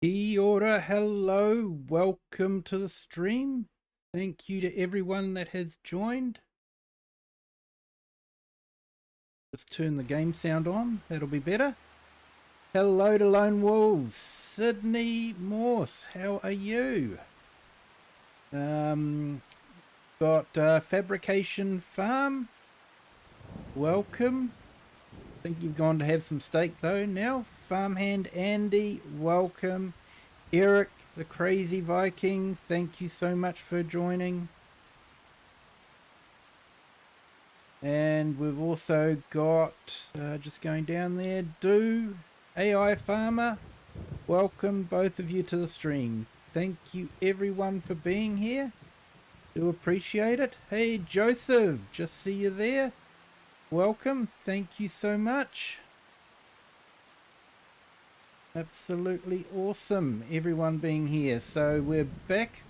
Kia ora, hello, welcome to the stream. Thank you to everyone that has joined. Just turn the game sound on, that'll be better. Hello to Lone Wolves, Sydney Morse, how are you? Got Fabrication Farm, welcome. I think you've gone to have some steak though now. Farmhand Andy, welcome. Eric, the Crazy Viking, thank you so much for joining. And we've also got, just going down there, Do, AI Farmer, welcome both of you to the stream. Thank you everyone for being here. Do appreciate it. Hey Joseph, just see you there. Welcome, thank you so much. Absolutely awesome, everyone being here. So we're back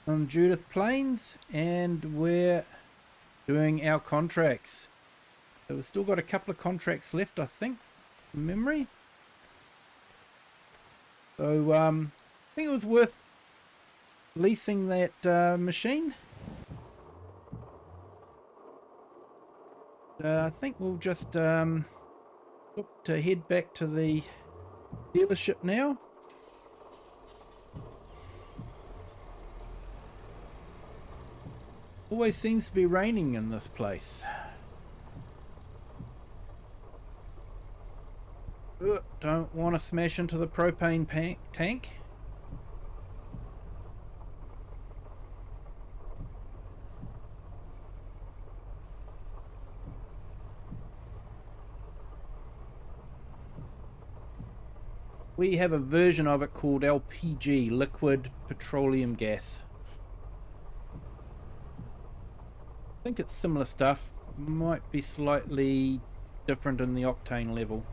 on Judith Plains and we're doing our contracts. So we've still got a couple of contracts left, I think, from memory. So I think it was worth leasing that machine. I think we'll just look to head back to the dealership now. Always seems to be raining in this place. Don't want to smash into the propane tank. We have a version of it called LPG, liquid petroleum gas. I think it's similar stuff, might be slightly different in the octane level.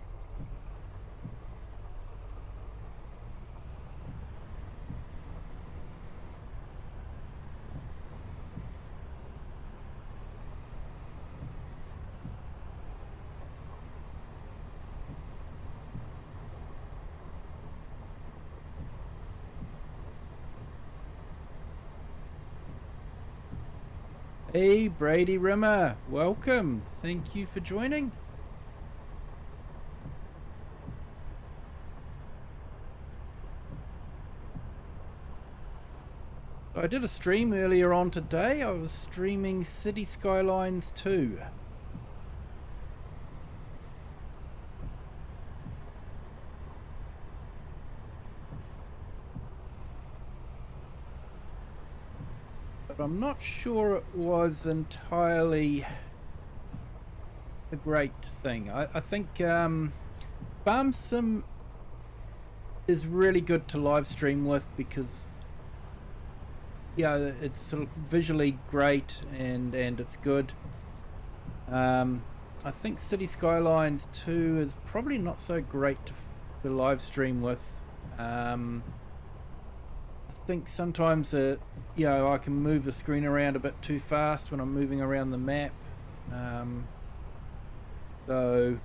Hey Brady Rimmer, welcome. Thank you for joining. I did a stream earlier on today. I was streaming City Skylines 2. But I'm not sure it was entirely a great thing. I think Farm Sim is really good to live stream with because yeah, it's sort of visually great and it's good. I think City Skylines 2 is probably not so great to live stream with. I think sometimes you know, I can move the screen around a bit too fast when I'm moving around the map. So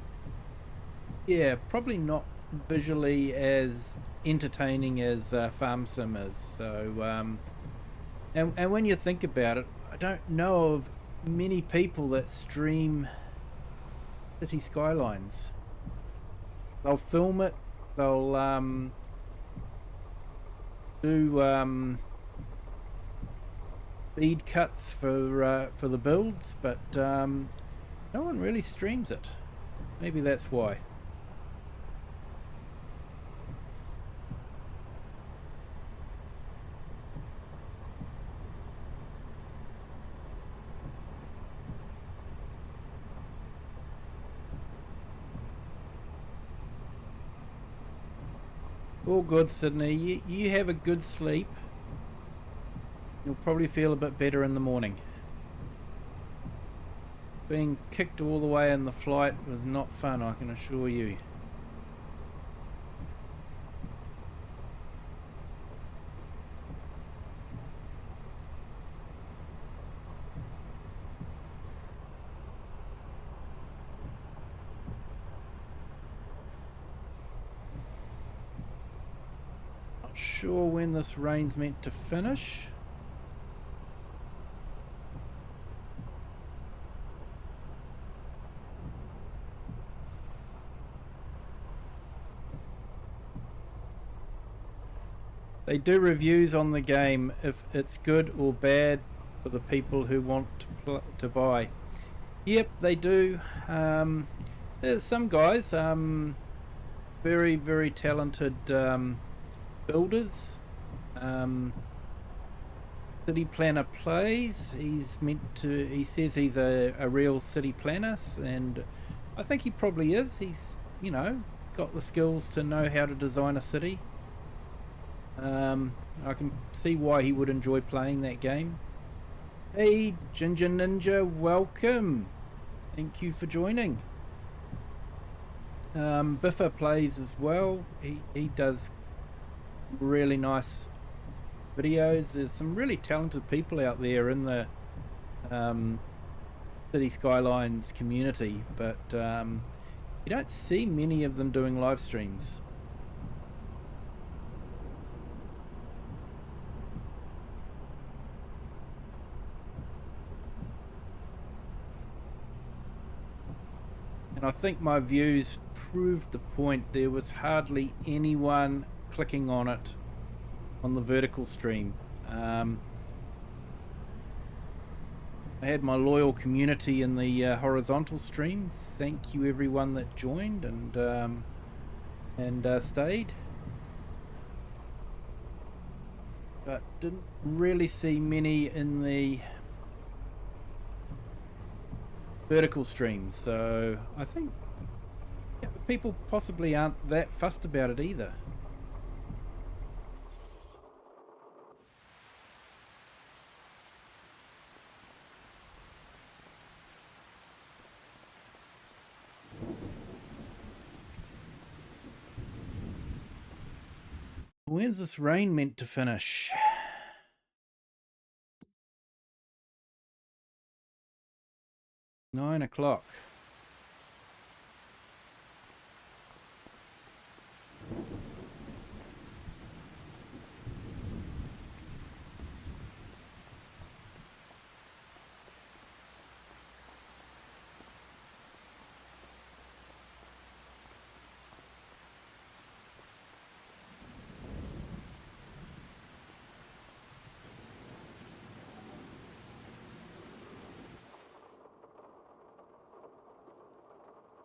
yeah, probably not visually as entertaining as Farm Sim is. So and when you think about it, I don't know of many people that stream City Skylines. They'll film it, they'll do speed cuts for the builds, but no one really streams it. Maybe that's why. All good, Sydney. You have a good sleep. You'll probably feel a bit better in the morning. Being kicked all the way in the flight was not fun, I can assure you. sure when this rain's meant to finish. They do reviews on the game if it's good or bad for the people who want to buy. Yep, they do. There's some guys, very, very talented builders. City Planner Plays. He says he's a real city planner, and I think he probably is. He's, you know, got the skills to know how to design a city. I can see why he would enjoy playing that game. Hey, Ginger Ninja, welcome. Thank you for joining. Biffa plays as well. He does really nice videos. There's some really talented people out there in the City Skylines community, but you don't see many of them doing live streams. And I think my views proved the point. There was hardly anyone clicking on it on the vertical stream. I had my loyal community in the horizontal stream. Thank you everyone that joined and stayed. But didn't really see many in the vertical streams, so I think people possibly aren't that fussed about it either. When's this rain meant to finish? Nine o'clock.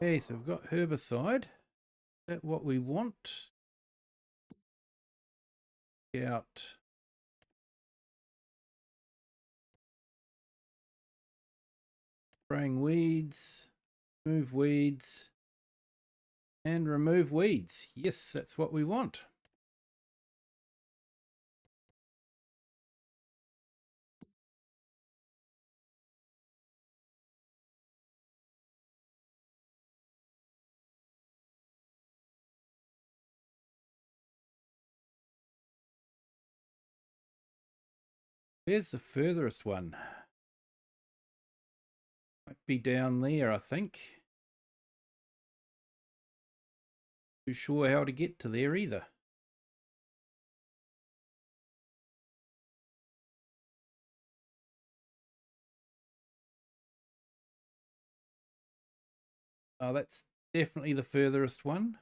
Okay, so we've got herbicide. Is that what we want? Out. Spraying weeds, remove weeds, and remove weeds. Yes, that's what we want. Where's the furthest one? Might be down there, I think. Too sure how to get to there either. Oh, that's definitely the furthest one.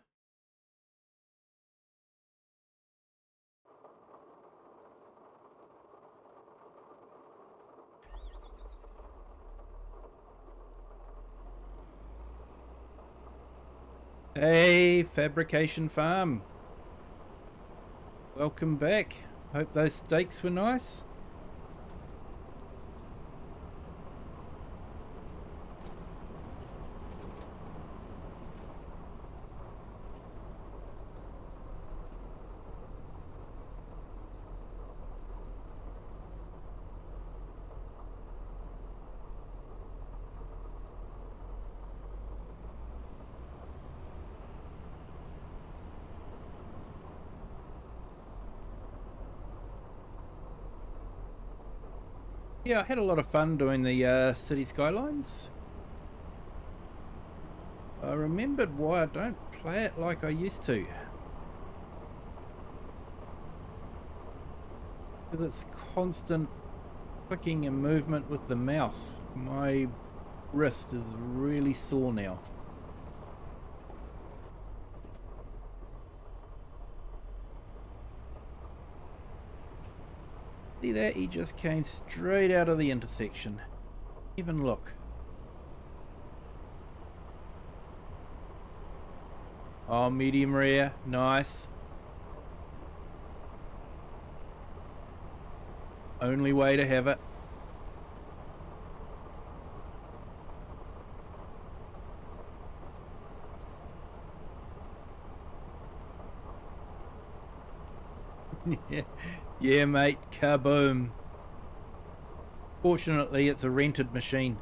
Hey, Fabrication Farm. Welcome back. Hope those steaks were nice. Yeah, I had a lot of fun doing the City Skylines. I remembered why I don't play it like I used to. because it's constant clicking and movement with the mouse. My wrist is really sore now. See that? He just came straight out of the intersection. Even look. Oh, medium rare. Nice. Only way to have it. Yeah, mate. Kaboom. Fortunately, it's a rented machine.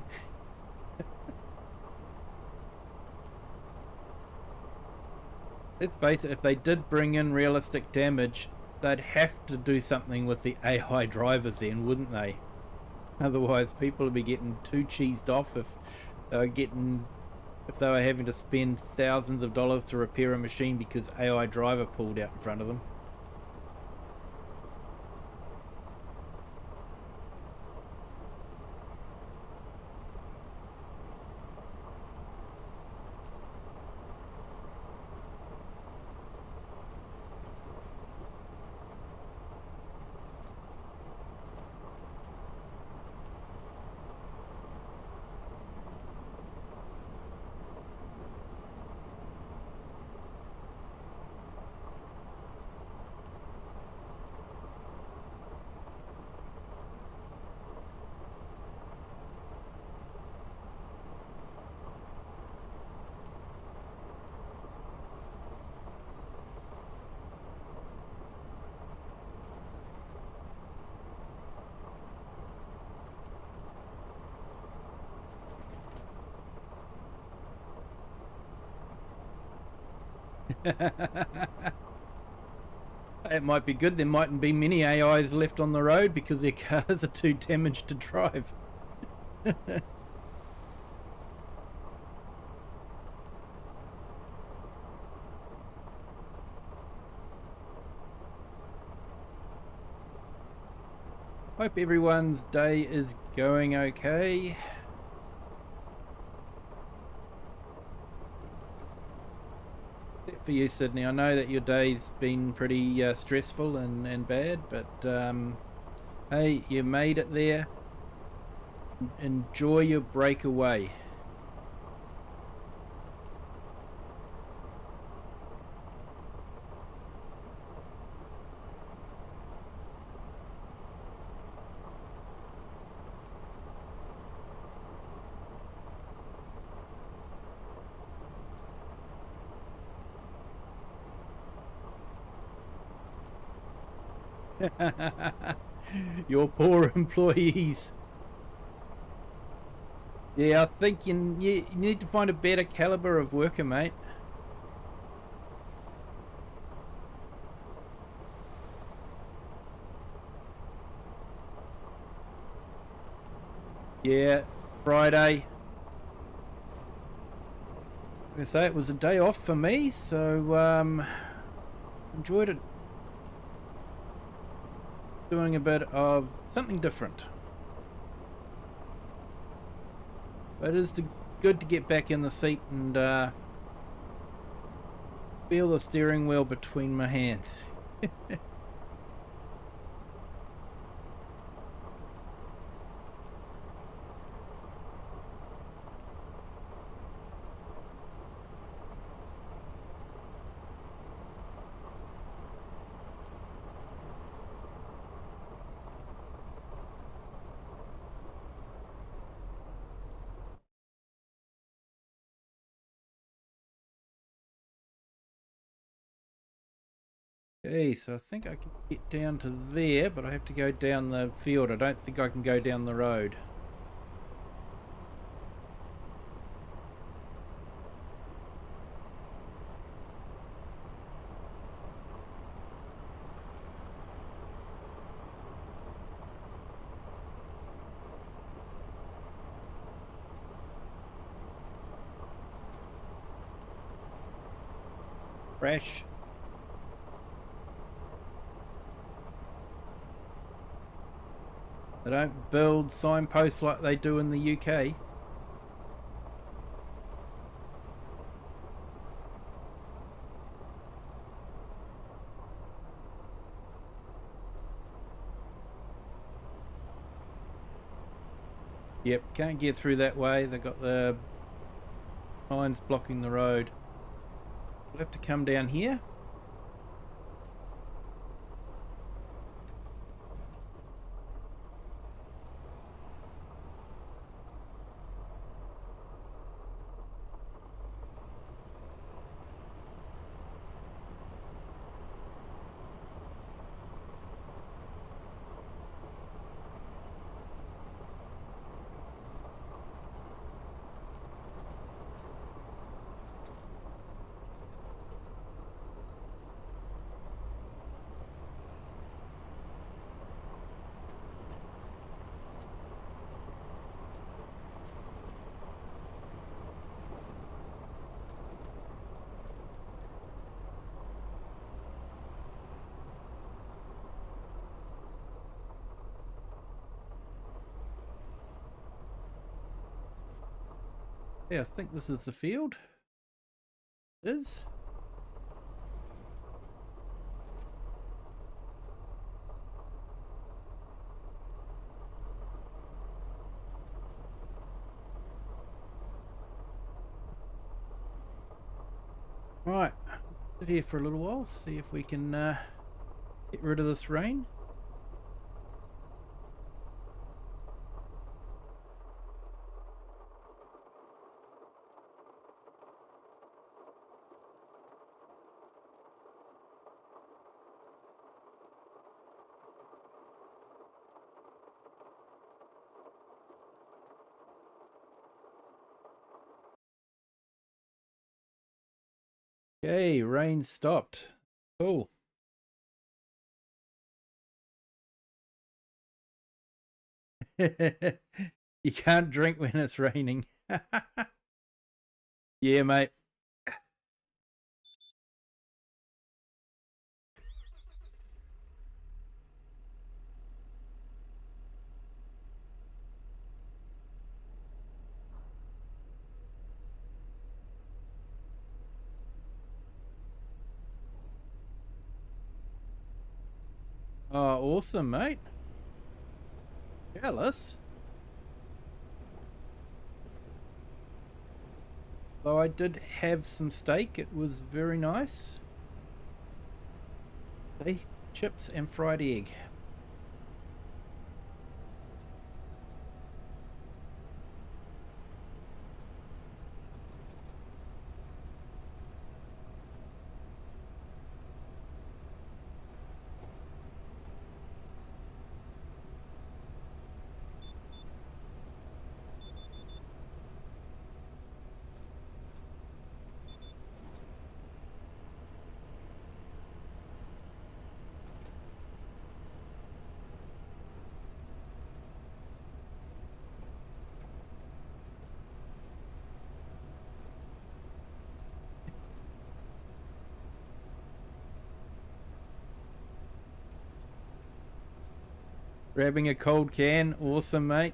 Let's face it, if they did bring in realistic damage, they'd have to do something with the AI drivers then, wouldn't they? Otherwise, people would be getting too cheesed off if they were having to spend thousands of dollars to repair a machine because AI driver pulled out in front of them. It might be good. There mightn't be many AIs left on the road because their cars are too damaged to drive. Hope everyone's day is going okay. Except for you, Sydney. I know that your day's been pretty stressful and bad, but hey, you made it there. Enjoy your breakaway. Your poor employees. Yeah, I think you need to find a better caliber of worker, mate. Yeah, Friday. Like I say, it was a day off for me, so enjoyed it. Doing a bit of something different. But it is good to get back in the seat and feel the steering wheel between my hands. Okay, so I think I can get down to there, but I have to go down the field. I don't think I can go down the road. Crash. They don't build signposts like they do in the UK. Yep, can't get through that way. They've got the signs blocking the road. We'll have to come down here. Yeah, I think this is the field. It is. Right, sit here for a little while, see if we can get rid of this rain. Okay, rain stopped. Cool. You can't drink when it's raining. Yeah, mate. Oh, awesome, mate. Jealous. Though I did have some steak, it was very nice. Steak, chips, and fried egg. Grabbing a cold can. Awesome, mate.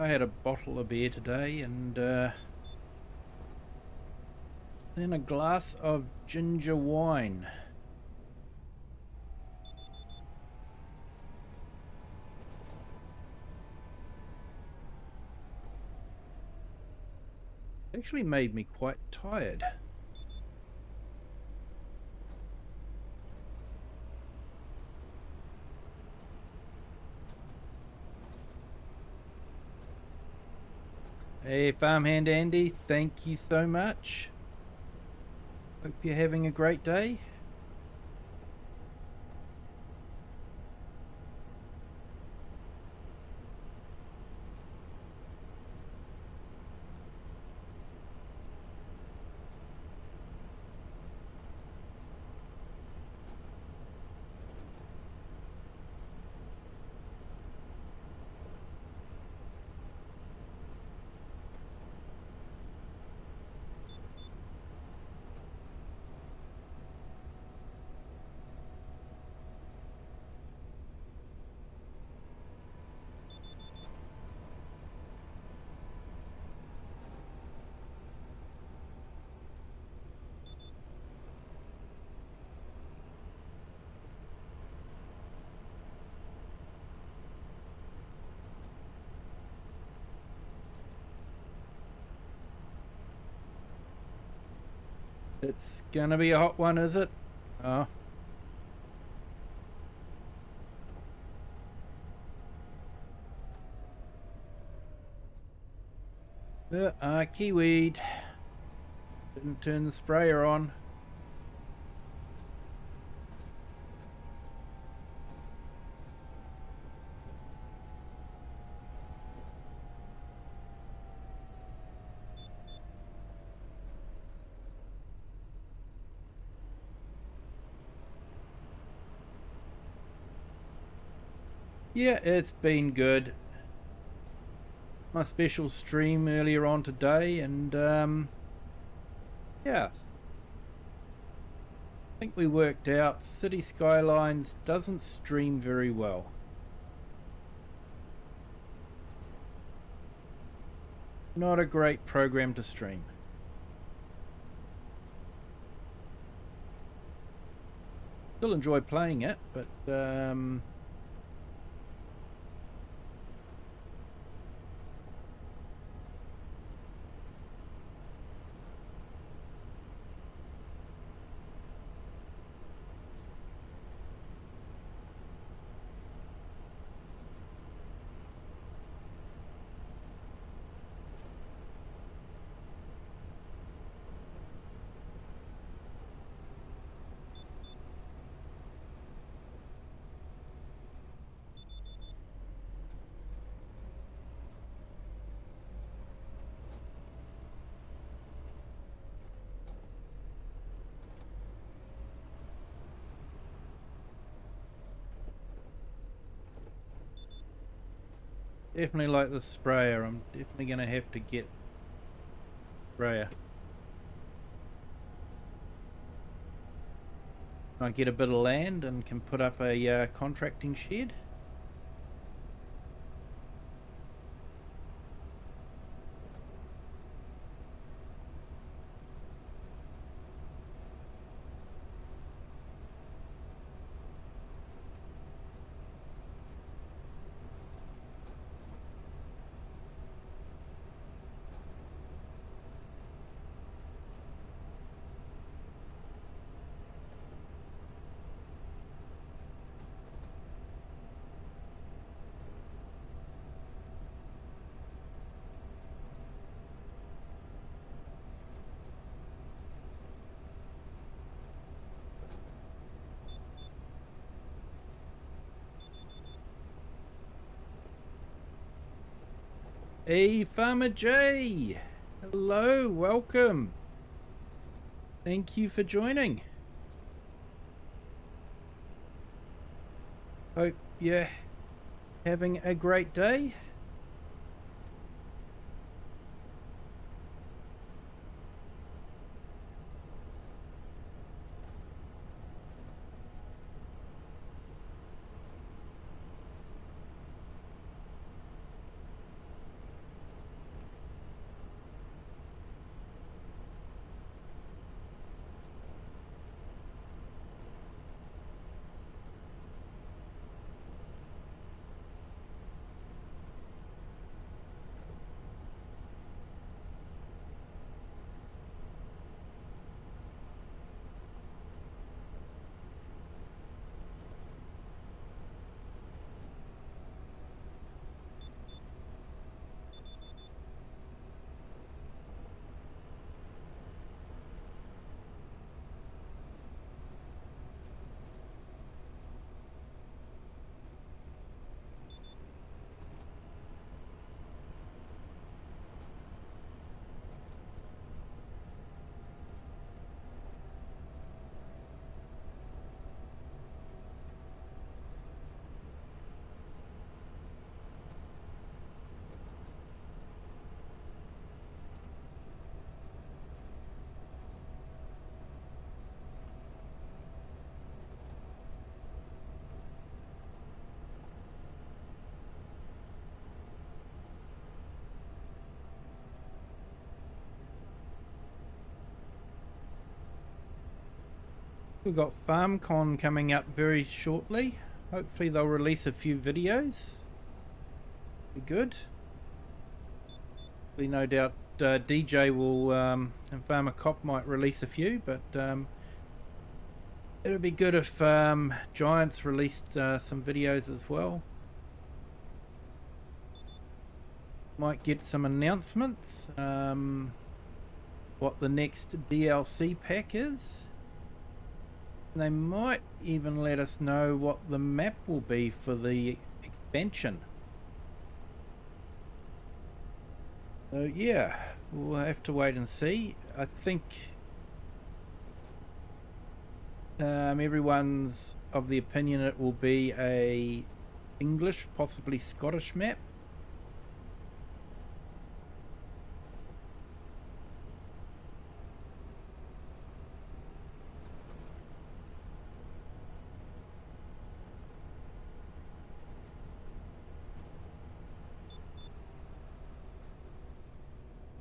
I had a bottle of beer today and then a glass of ginger wine. It actually made me quite tired. Hey, Farmhand Andy, thank you so much. Hope you're having a great day. It's gonna be a hot one, is it? Oh. Kiwi. Didn't turn the sprayer on. Yeah, it's been good. My special stream earlier on today, and yeah, I think we worked out City Skylines doesn't stream very well. Not a great program to stream. Still enjoy playing it, but definitely like the sprayer. I'm definitely going to have to get sprayer. I get a bit of land and can put up a contracting shed. Hey, Farmer J! Hello, welcome. Thank you for joining. Hope you're having a great day. We've got FarmCon coming up very shortly. Hopefully they'll release a few videos. Be good. We no doubt DJ will and Farmer Cop might release a few, but it'd be good if Giants released some videos as well. Might get some announcements. What the next DLC pack is. They might even let us know what the map will be for the expansion. So yeah, we'll have to wait and see. I think everyone's of the opinion it will be a English, possibly Scottish map.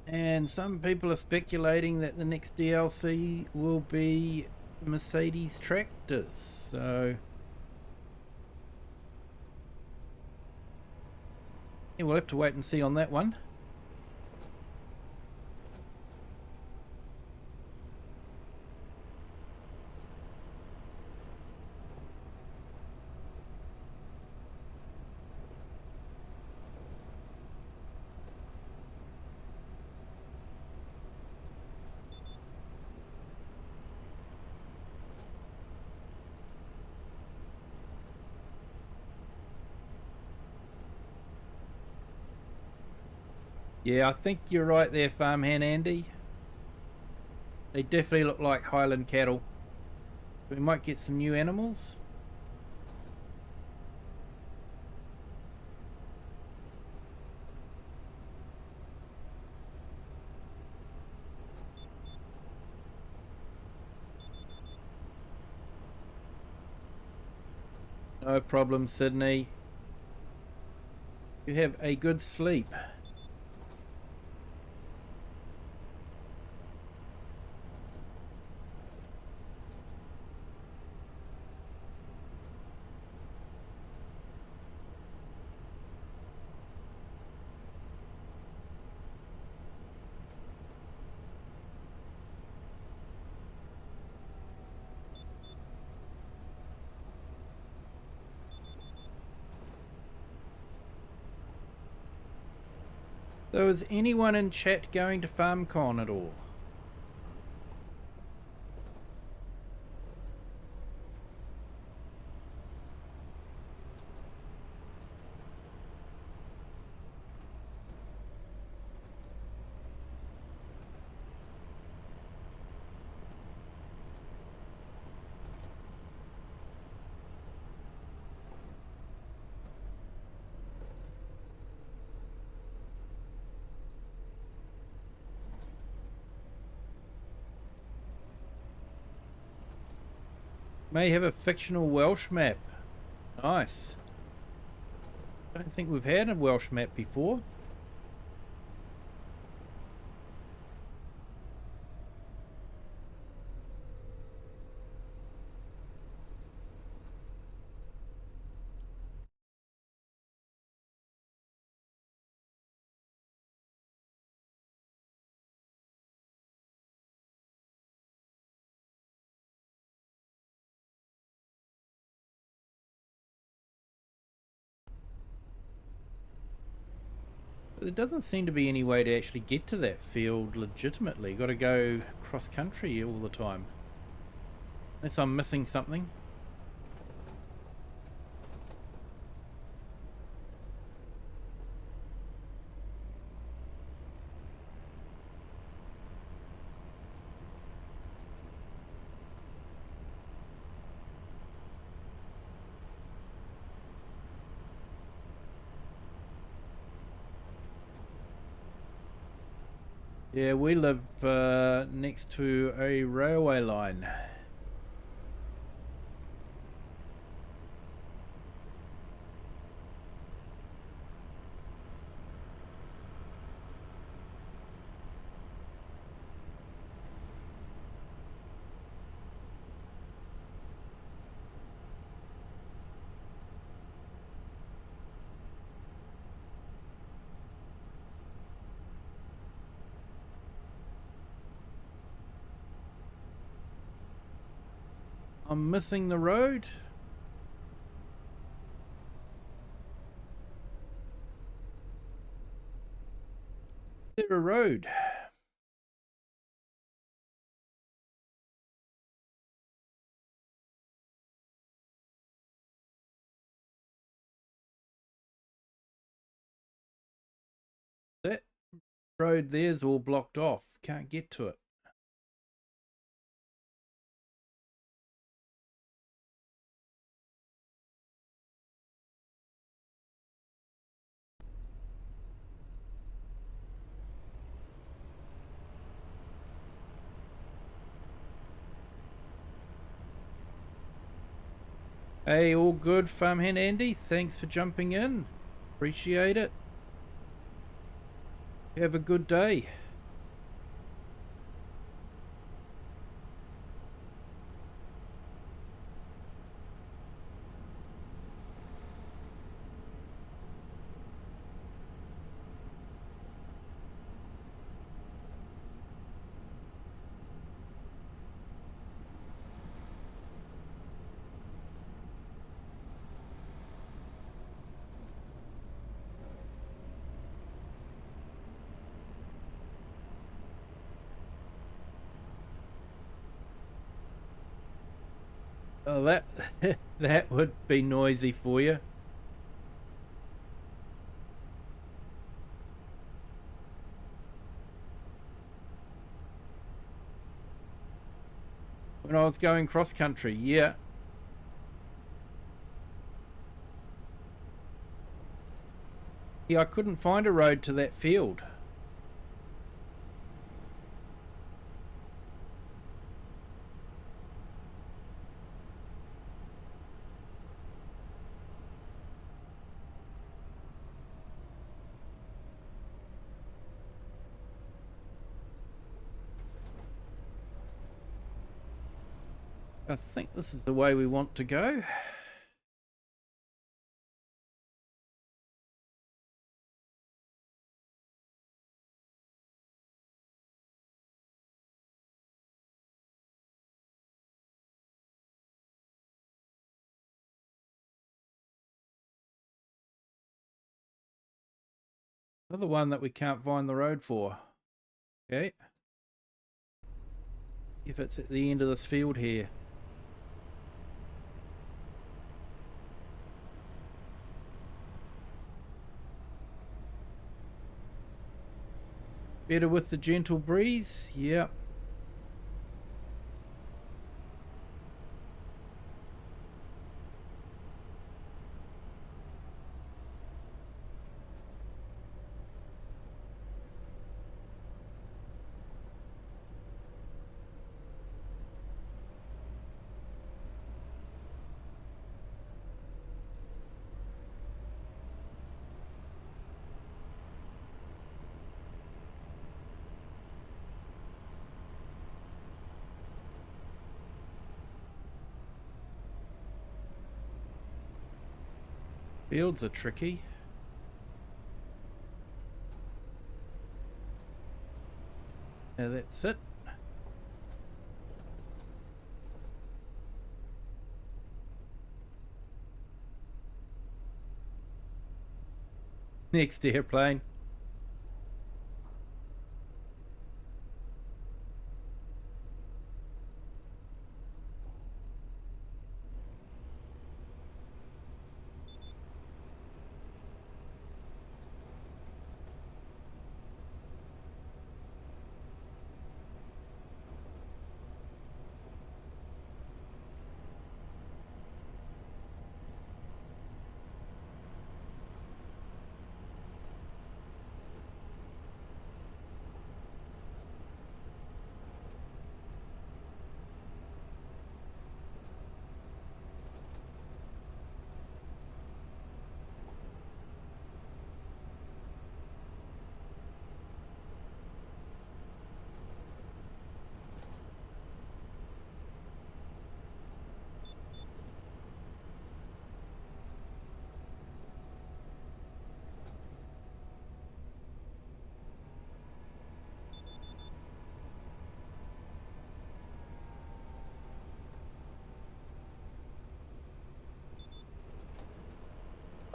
And some people are speculating that the next DLC will be Mercedes tractors. So yeah, we'll have to wait and see on that one. Yeah, I think you're right there, Farmhand Andy. They definitely look like Highland cattle. We might get some new animals. No problem, Sydney. You have a good sleep. So is anyone in chat going to FarmCon at all? May have a fictional Welsh map. Nice. I don't think we've had a Welsh map before. There doesn't seem to be any way to actually get to that field legitimately. Got to go cross country all the time. Unless I'm missing something. Yeah, we live next to a railway line. I'm missing the road. Is there a road? That road there's all blocked off. Can't get to it. Hey, all good, Farmhand Andy. Thanks for jumping in. Appreciate it. Have a good day. Oh, that that would be noisy for you. When I was going cross country, yeah. Yeah, I couldn't find a road to that field. I think this is the way we want to go. Another one that we can't find the road for. Okay. If it's at the end of this field here. Better with the gentle breeze? Yeah. Fields are tricky. Now that's it. Next airplane.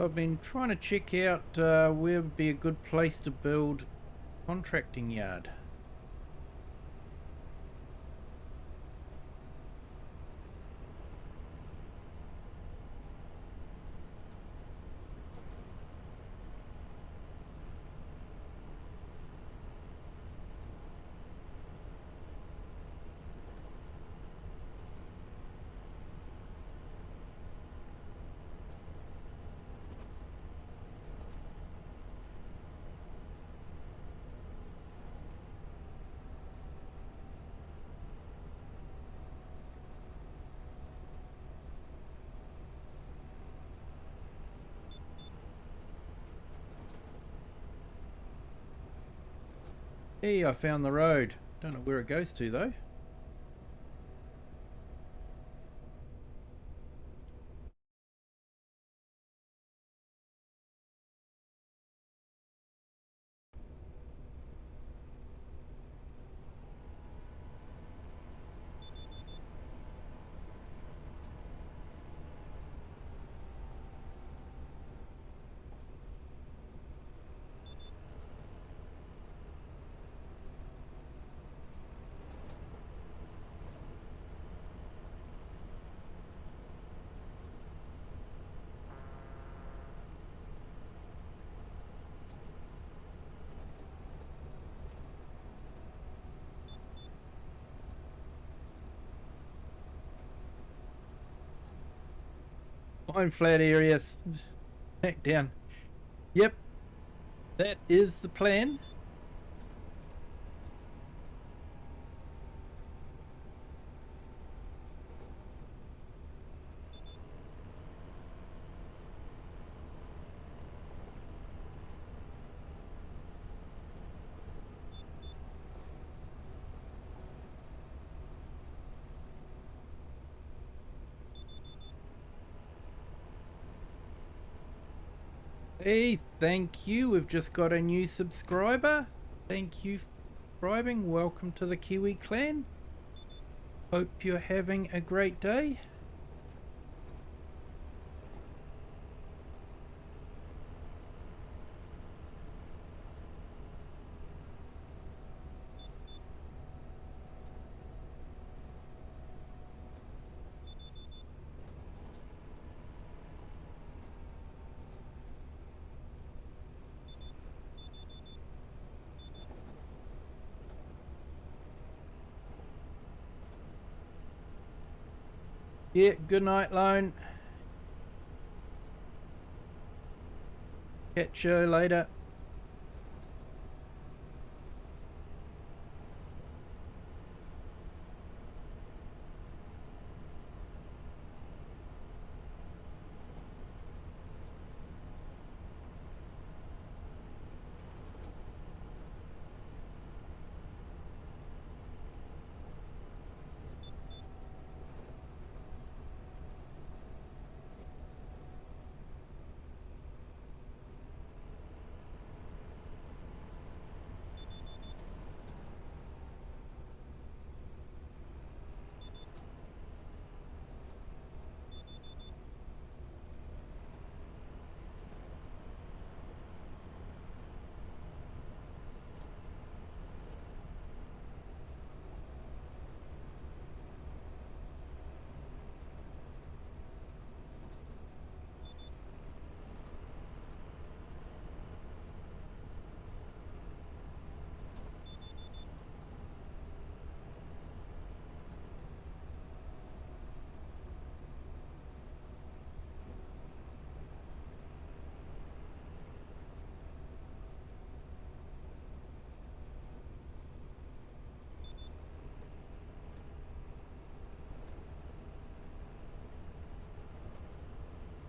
I've been trying to check out where would be a good place to build contracting yard. Hey, I found the road. Don't know where it goes to though. Mine flat area back down. Yep, that is the plan. Hey, thank you. We've just got a new subscriber. Thank you for subscribing. Welcome to the Kiwi clan. Hope you're having a great day. Yeah, good night, Lone. Catch you later.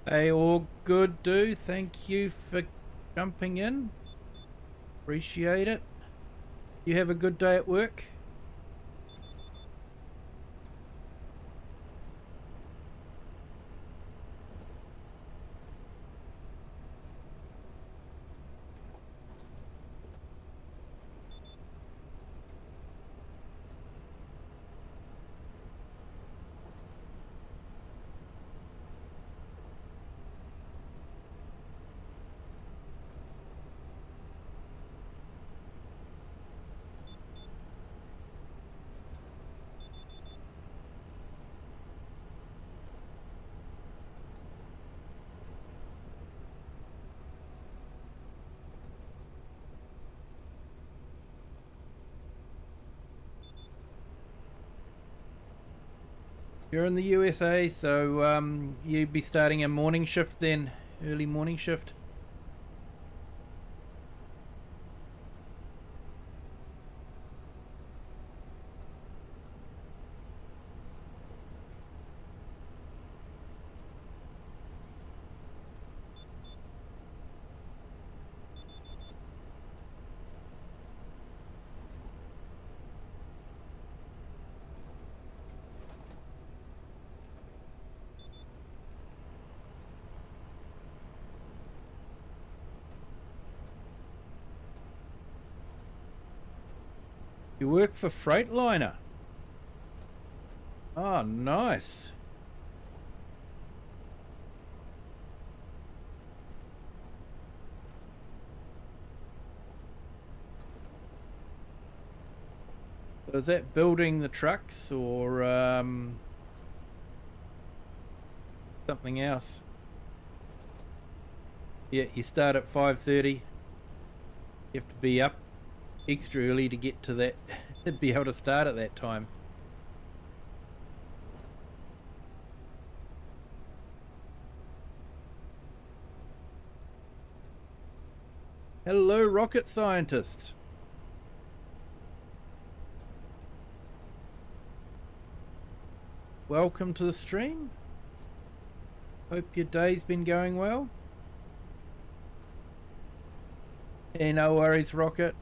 Hey, all good, dude. Thank you for jumping in. Appreciate it. You have a good day at work. You're in the USA, so you'd be starting a morning shift then, early morning shift. You work for Freightliner. Oh, nice. So is that building the trucks or something else? Yeah, you start at 5:30. You have to be up extra early to get to that, to be able to start at that time. Hello, rocket scientist. Welcome to the stream. Hope your day's been going well. Hey, no worries, Rocket.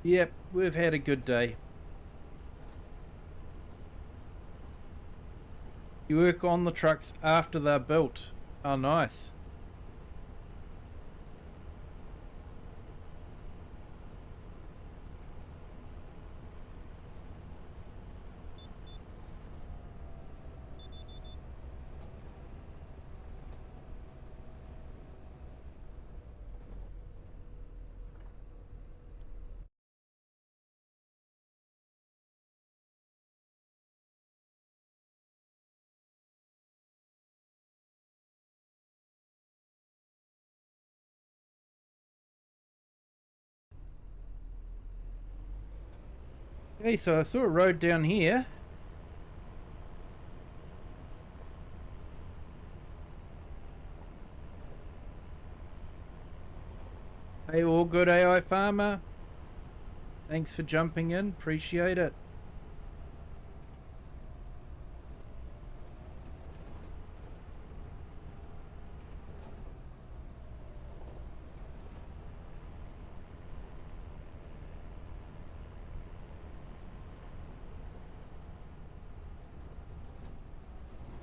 Yep, we've had a good day. You work on the trucks after they're built. Oh, nice. Okay, so I saw a road down here. Hey, all good, AI Farmer. Thanks for jumping in. Appreciate it.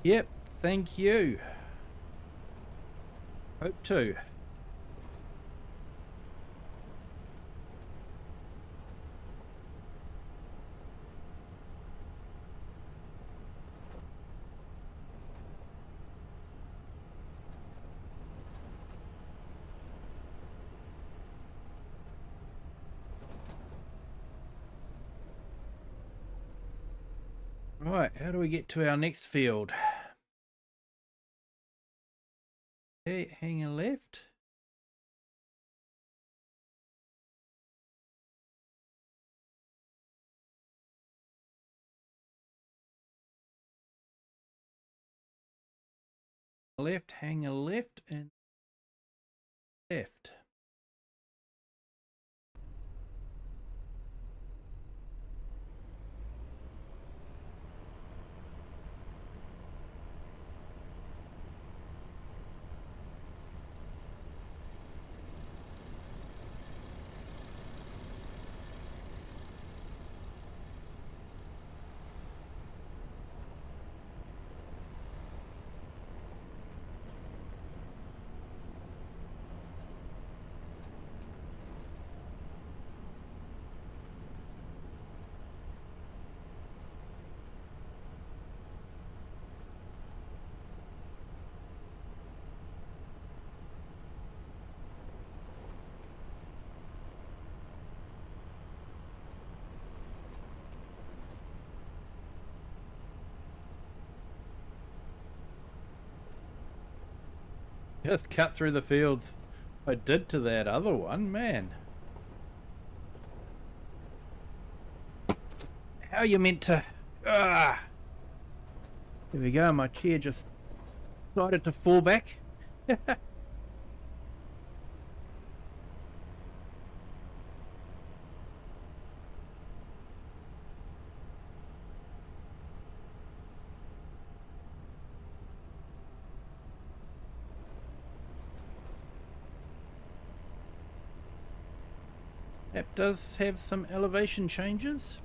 Yep, thank you. Hope to. Right, how do we get to our next field? Okay, hang a left. Left, hang a left, and left. Just cut through the fields. I did to that other one, man. how you meant to. Ah, there we go. My chair just decided to fall back. That does have some elevation changes.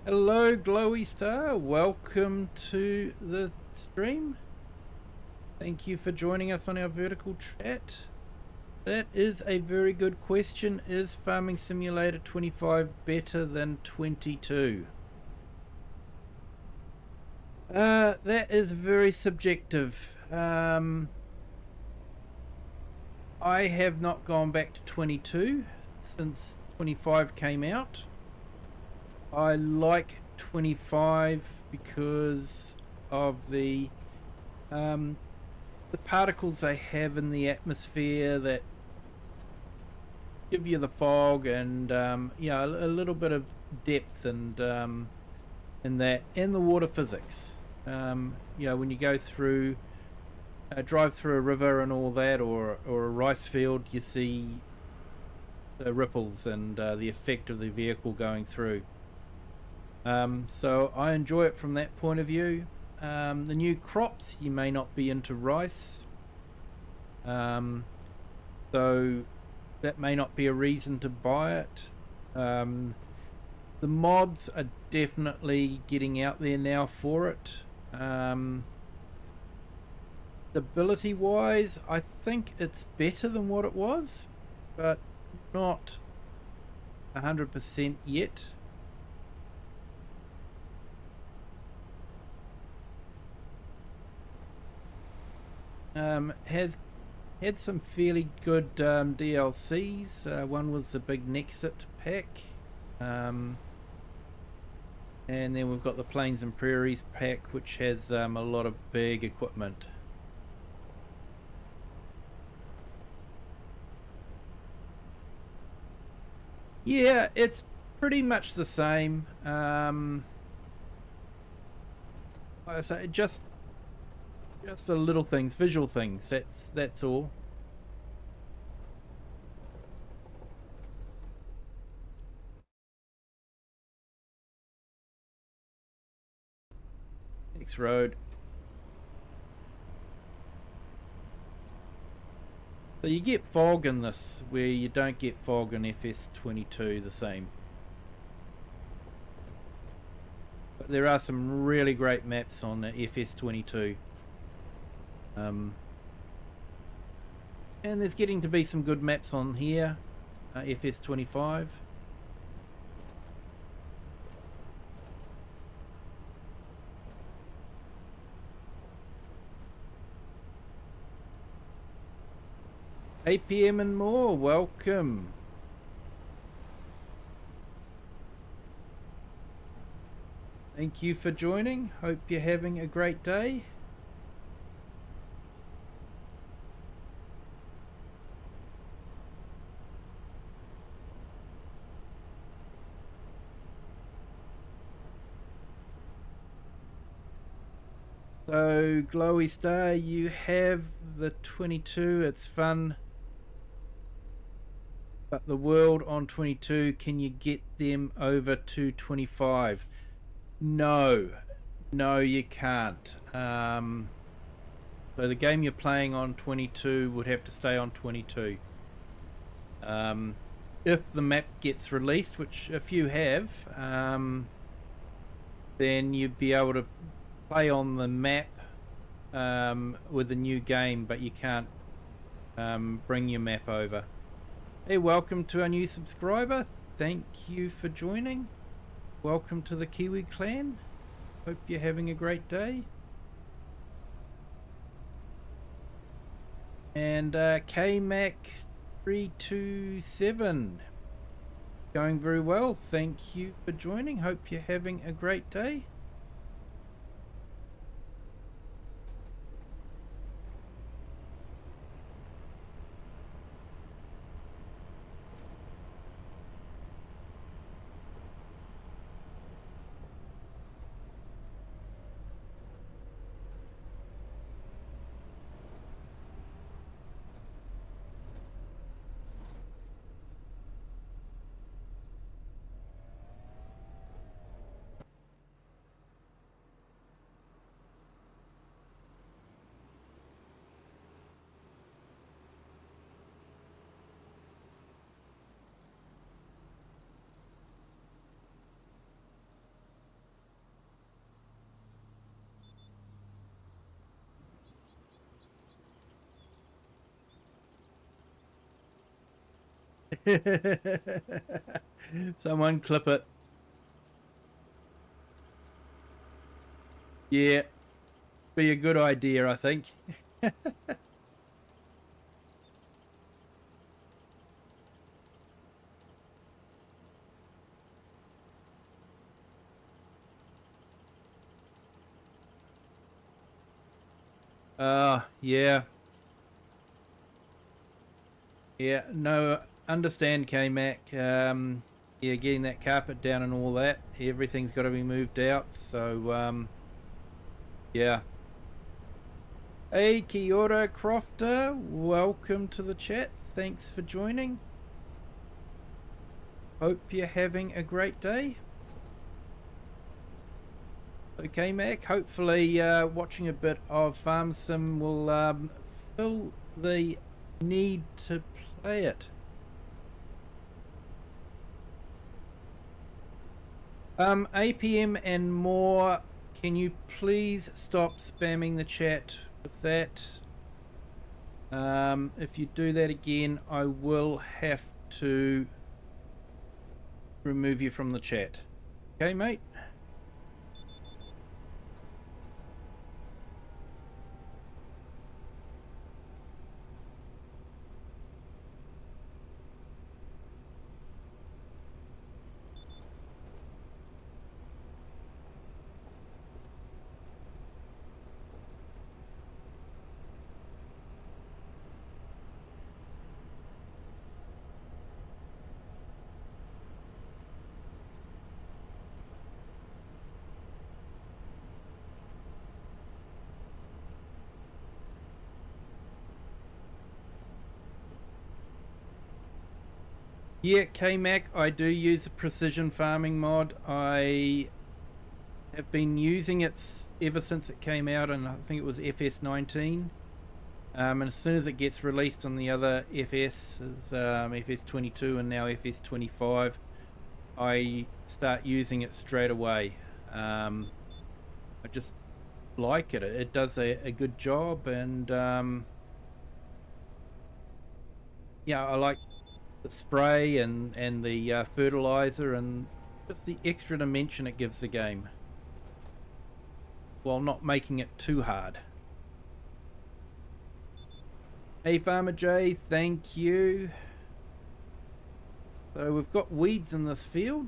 Hello, Glowy Star. Welcome to the stream. Thank you for joining us on our vertical chat. That is a very good question. Is Farming Simulator 25 better than 22? That is very subjective. I have not gone back to 22 since 25 came out. I like 25 because of the particles they have in the atmosphere that give you the fog and you know, a little bit of depth and in that, and the water physics. You know, when you go through drive through a river and all that, or a rice field, you see the ripples and the effect of the vehicle going through. So I enjoy it from that point of view. The new crops, you may not be into rice, so that may not be a reason to buy it. The mods are definitely getting out there now for it. Stability wise, I think it's better than what it was, but not 100% yet. Has had some fairly good DLCs. One was the big Nexit pack, and then we've got the Plains and Prairies pack, which has a lot of big equipment. Yeah, it's pretty much the same. Like I say, just the little things, visual things. That's all. Next road. So you get fog in this, where you don't get fog in FS22 the same. But there are some really great maps on the FS22. And there's getting to be some good maps on here, FS25. APM and more, welcome. Thank you for joining. Hope you're having a great day. So, Glowy Star, you have the 22, it's fun. But the world on 22, can you get them over to 25? No, you can't. So the game you're playing on 22 would have to stay on 22. If the map gets released, which a few have, then you'd be able to play on the map with the new game, but you can't bring your map over. Hey, welcome to our new subscriber. Thank you for joining. Welcome to the Kiwi clan. Hope you're having a great day. And KMAC 327, going very well. Thank you for joining. Hope you're having a great day. Someone clip it. Yeah, be a good idea, I think. Yeah. Yeah, no, understand KMAC. Yeah, getting that carpet down and all that. Everything's got to be moved out, so, yeah. Hey, kia ora, Crofter. Welcome to the chat. Thanks for joining. Hope you're having a great day. Okay, Mac, hopefully watching a bit of Farm Sim will fill the need to play it. APM and more, can you please stop spamming the chat with that? If you do that again, I will have to remove you from the chat. Okay, mate? Yeah, KMac, I do use a precision farming mod. I have been using it ever since it came out, and I think it was FS19. And as soon as it gets released on the other FS, FS22 and now FS25, I start using it straight away. I just like it. It does a good job, and yeah, I like the spray and the fertilizer and just the extra dimension it gives the game, while not making it too hard. Hey Farmer J, thank you. So we've got weeds in this field,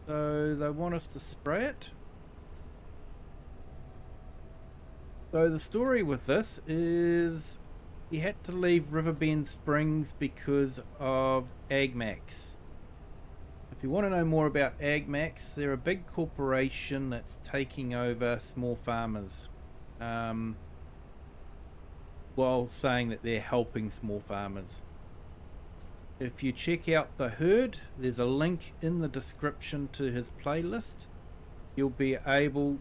so they want us to spray it. So the story with this is he had to leave Riverbend Springs because of AgMax. If you want to know more about AgMax, they're a big corporation that's taking over small farmers, while saying that they're helping small farmers. If you check out The Herd, there's a link in the description to his playlist. You'll be able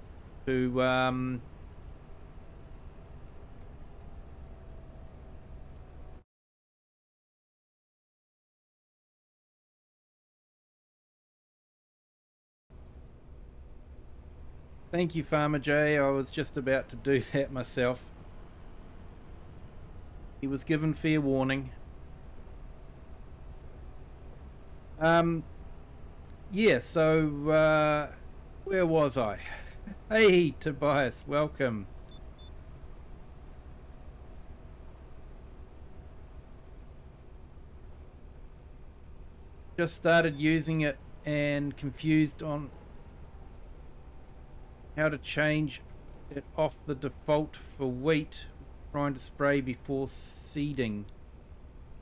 to thank you, Farmer J. I was just about to do that myself. He was given fair warning. Yeah, so where was I? Hey, Tobias, welcome. Just started using it and confused on how to change it off the default for wheat, trying to spray before seeding.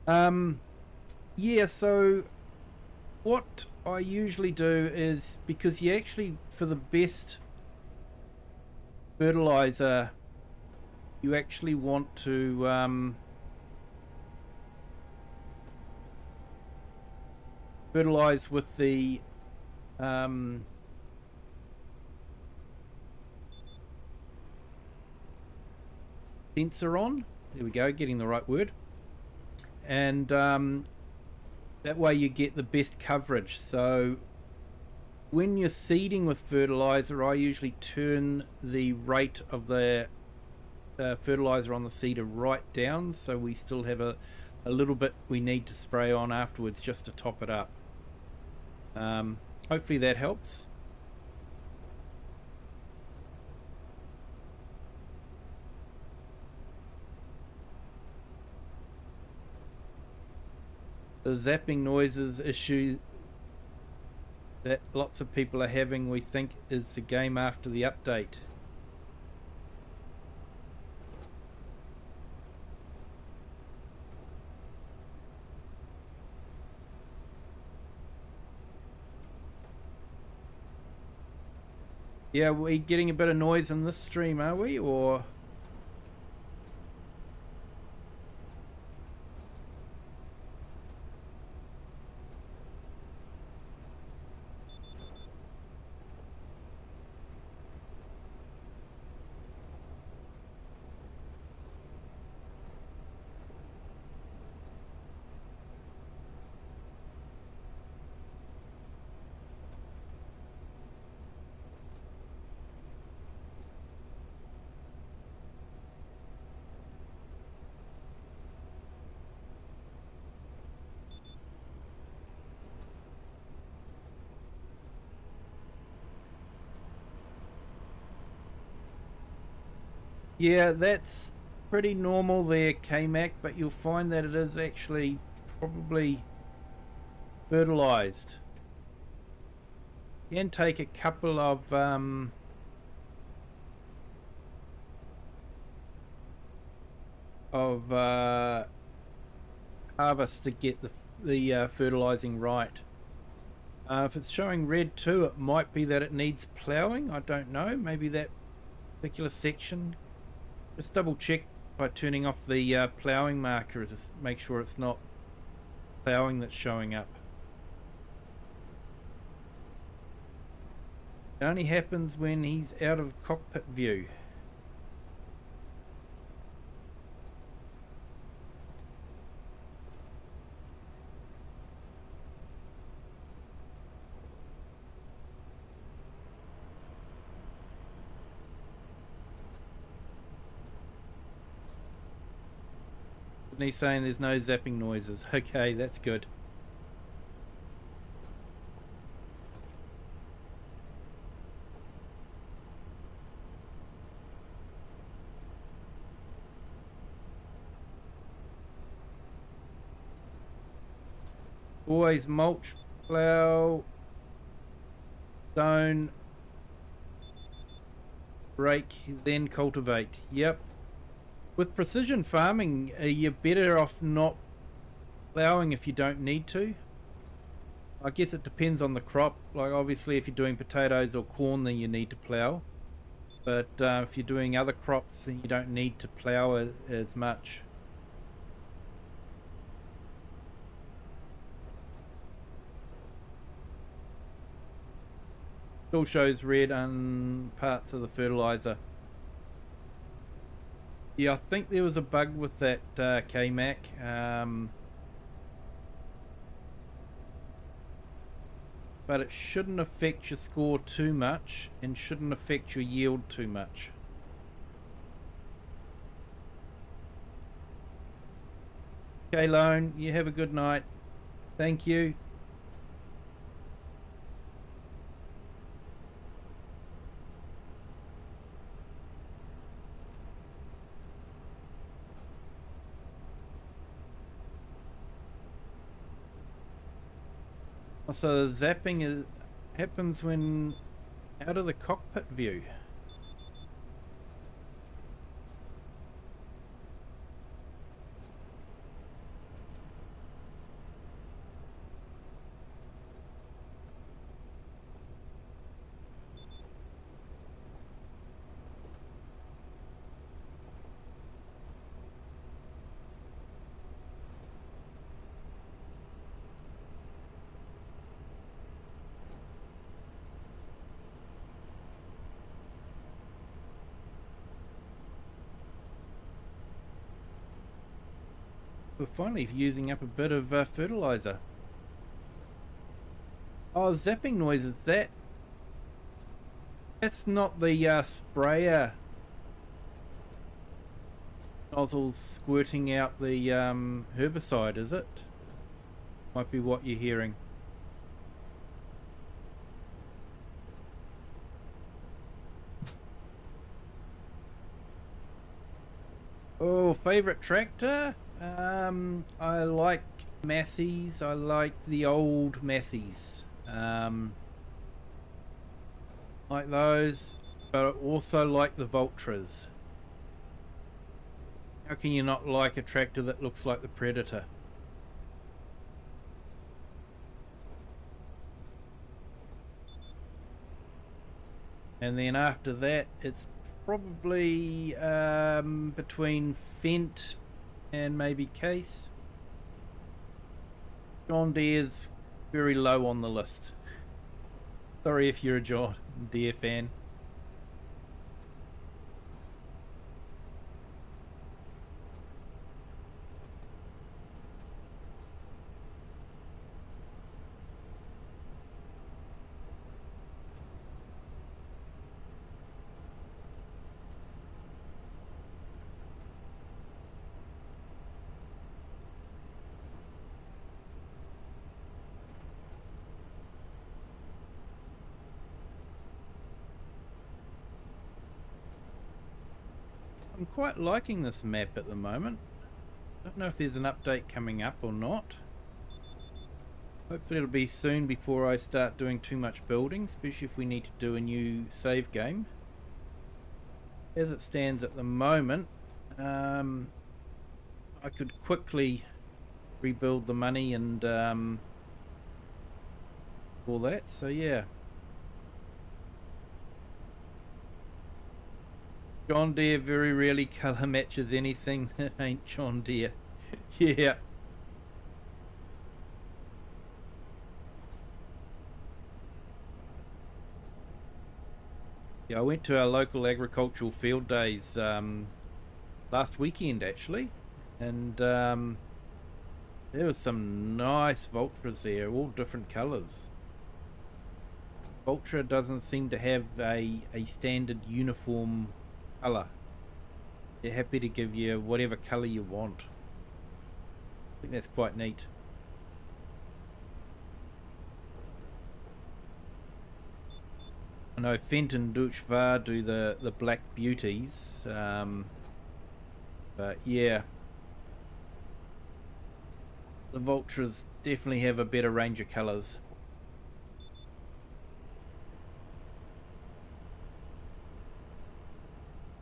Yeah, so what I usually do is, because you actually, for the best fertilizer, you actually want to fertilize with the sensor on. There we go, getting the right word. And that way you get the best coverage. So when you're seeding with fertilizer, I usually turn the rate of the fertilizer on the seeder right down, so we still have a little bit we need to spray on afterwards just to top it up. Hopefully that helps. The zapping noises issue that lots of people are having, we think, is the game after the update. Yeah, we getting a bit of noise in this stream, are we? Or yeah, that's pretty normal there, KMac, but you'll find that it is actually probably fertilized. You can take a couple of harvests to get the fertilizing right. If it's showing red too, it might be that it needs ploughing. I don't know. Maybe that particular section. Just double check by turning off the ploughing marker to make sure it's not ploughing that's showing up. It only happens when he's out of cockpit view. And he's saying there's no zapping noises. Okay, that's good. Always mulch, plough, stone, rake, then cultivate. Yep. With precision farming, you're better off not ploughing if you don't need to. I guess it depends on the crop. Like obviously if you're doing potatoes or corn, then you need to plough. But if you're doing other crops, then you don't need to plough as much. Still shows red on parts of the fertilizer. Yeah, I think there was a bug with that KMac. But it shouldn't affect your score too much and shouldn't affect your yield too much. Okay, Lone, you have a good night. Thank you. So the zapping happens when out of the cockpit view. We're finally using up a bit of fertilizer. Oh, zapping noises. That's not the sprayer nozzles squirting out the herbicide, is it? Might be what you're hearing. Oh, favorite tractor? I like Massey's. I like the old Massey's. Like those, but I also like the Vultras. How can you not like a tractor that looks like the Predator? And then after that, it's probably between Fent and maybe Case. John Deere's very low on the list. Sorry if you're a John Deere fan. I'm quite liking this map at the moment. Don't know if there's an update coming up or not. Hopefully it'll be soon before I start doing too much building, especially if we need to do a new save game. As it stands at the moment, I could quickly rebuild the money and all that, so yeah. John Deere very rarely colour matches anything that ain't John Deere. Yeah. Yeah, I went to our local agricultural field days last weekend actually, and there was some nice Vultras there, all different colours. Vultra doesn't seem to have a standard uniform colour. They're happy to give you whatever colour you want. I think that's quite neat. I know Fent and Duchvar do the black beauties, but yeah, the Vultras definitely have a better range of colours.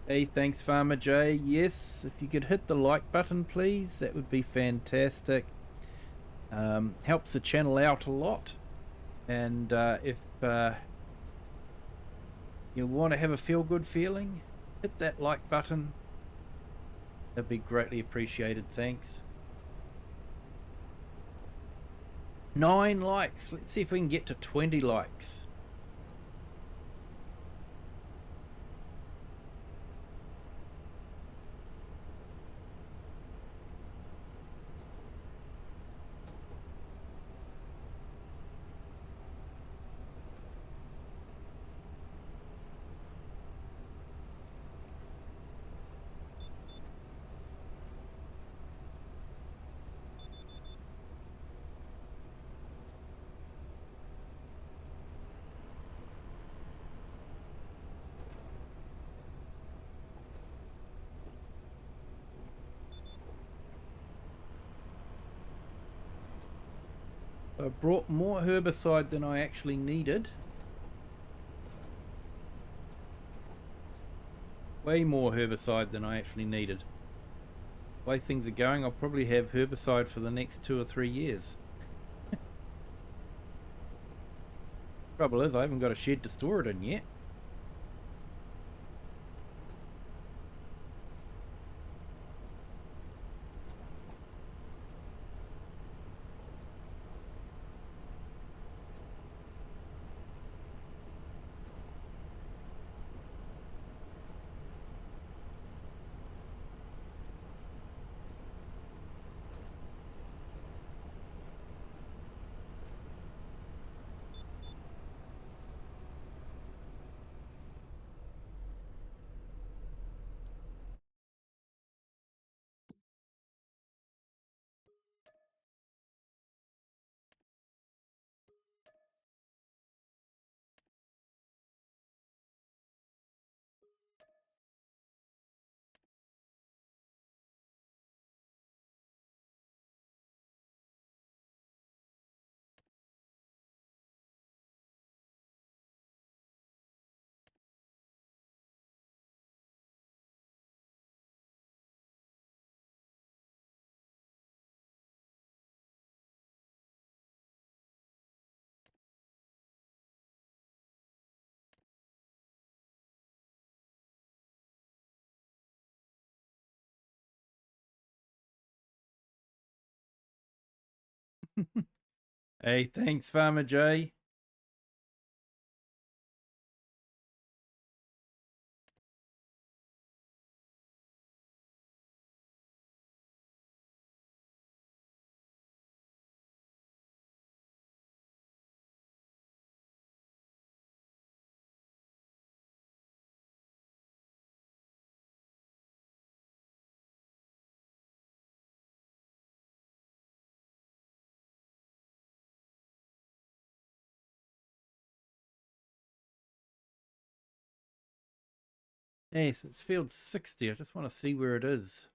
Hey, thanks Farmer J. Yes, if you could hit the like button please, that would be fantastic. Helps the channel out a lot, and if you want to have a feel-good feeling, hit that like button. That'd be greatly appreciated, thanks. 9 likes, let's see if we can get to 20 likes. I brought more herbicide than I actually needed. Way more herbicide than I actually needed. The way things are going, I'll probably have herbicide for the next 2 or 3 years. Trouble is, I haven't got a shed to store it in yet. Hey, thanks, Farmer Jay. Yes, it's field 60. I just want to see where it is.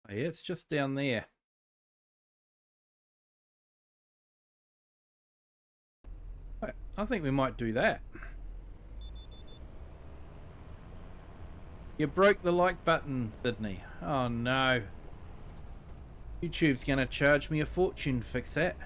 Oh, yeah, it's just down there. I think we might do that. You broke the like button, Sydney. Oh no. YouTube's going to charge me a fortune to fix that.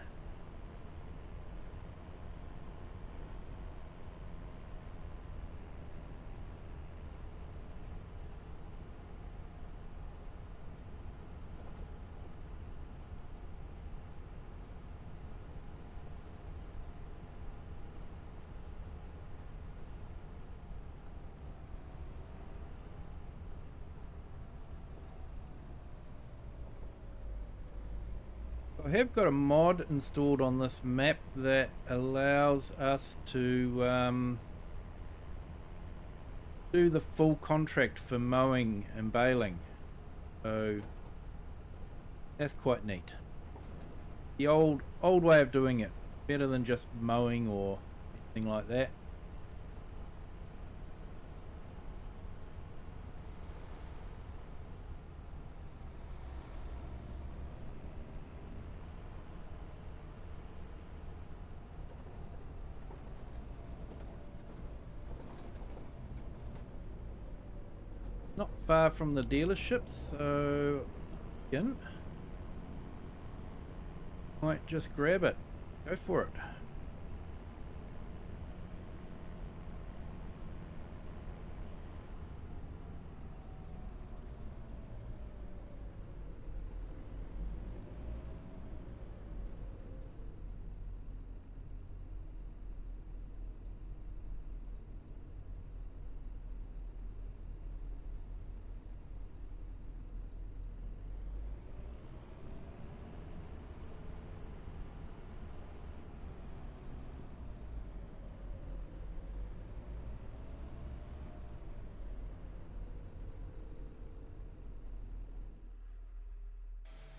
I have got a mod installed on this map that allows us to do the full contract for mowing and baling. So that's quite neat. The old way of doing it, better than just mowing or anything like that. Not far from the dealership, so again, might just grab it. Go for it.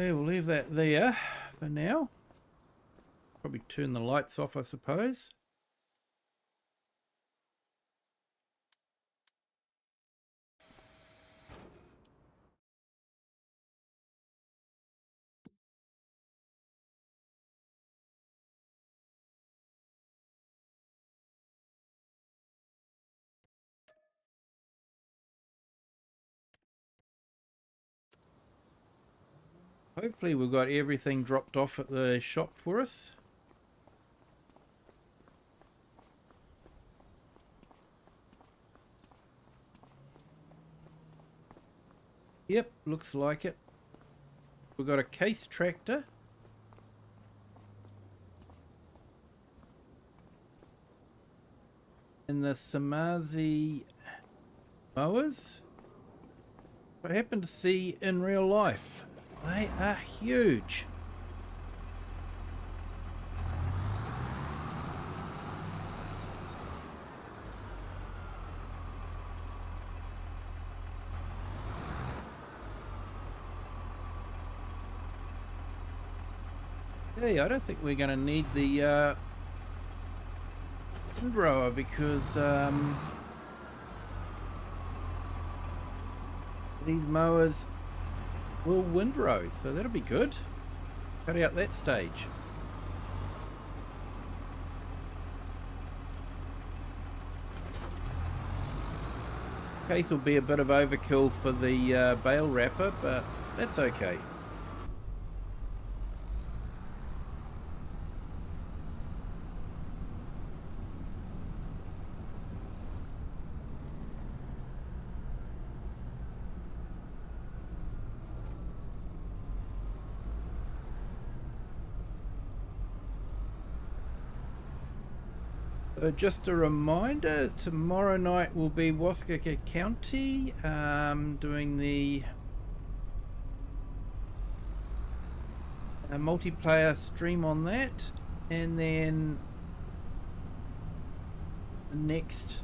Okay, we'll leave that there for now. Probably turn the lights off, I suppose. hopefully we've got everything dropped off at the shop for us. Yep, looks like it. We've got a case tractor. And the Samazi mowers I happen to see in real life. They are huge. Hey, I don't think we're going to need the windrower because these mowers will windrow, so that'll be good. Cut out that stage. Case will be a bit of overkill for the bale wrapper, but that's okay. So just a reminder, tomorrow night will be Waskaka County doing the multiplayer stream on that, and then the next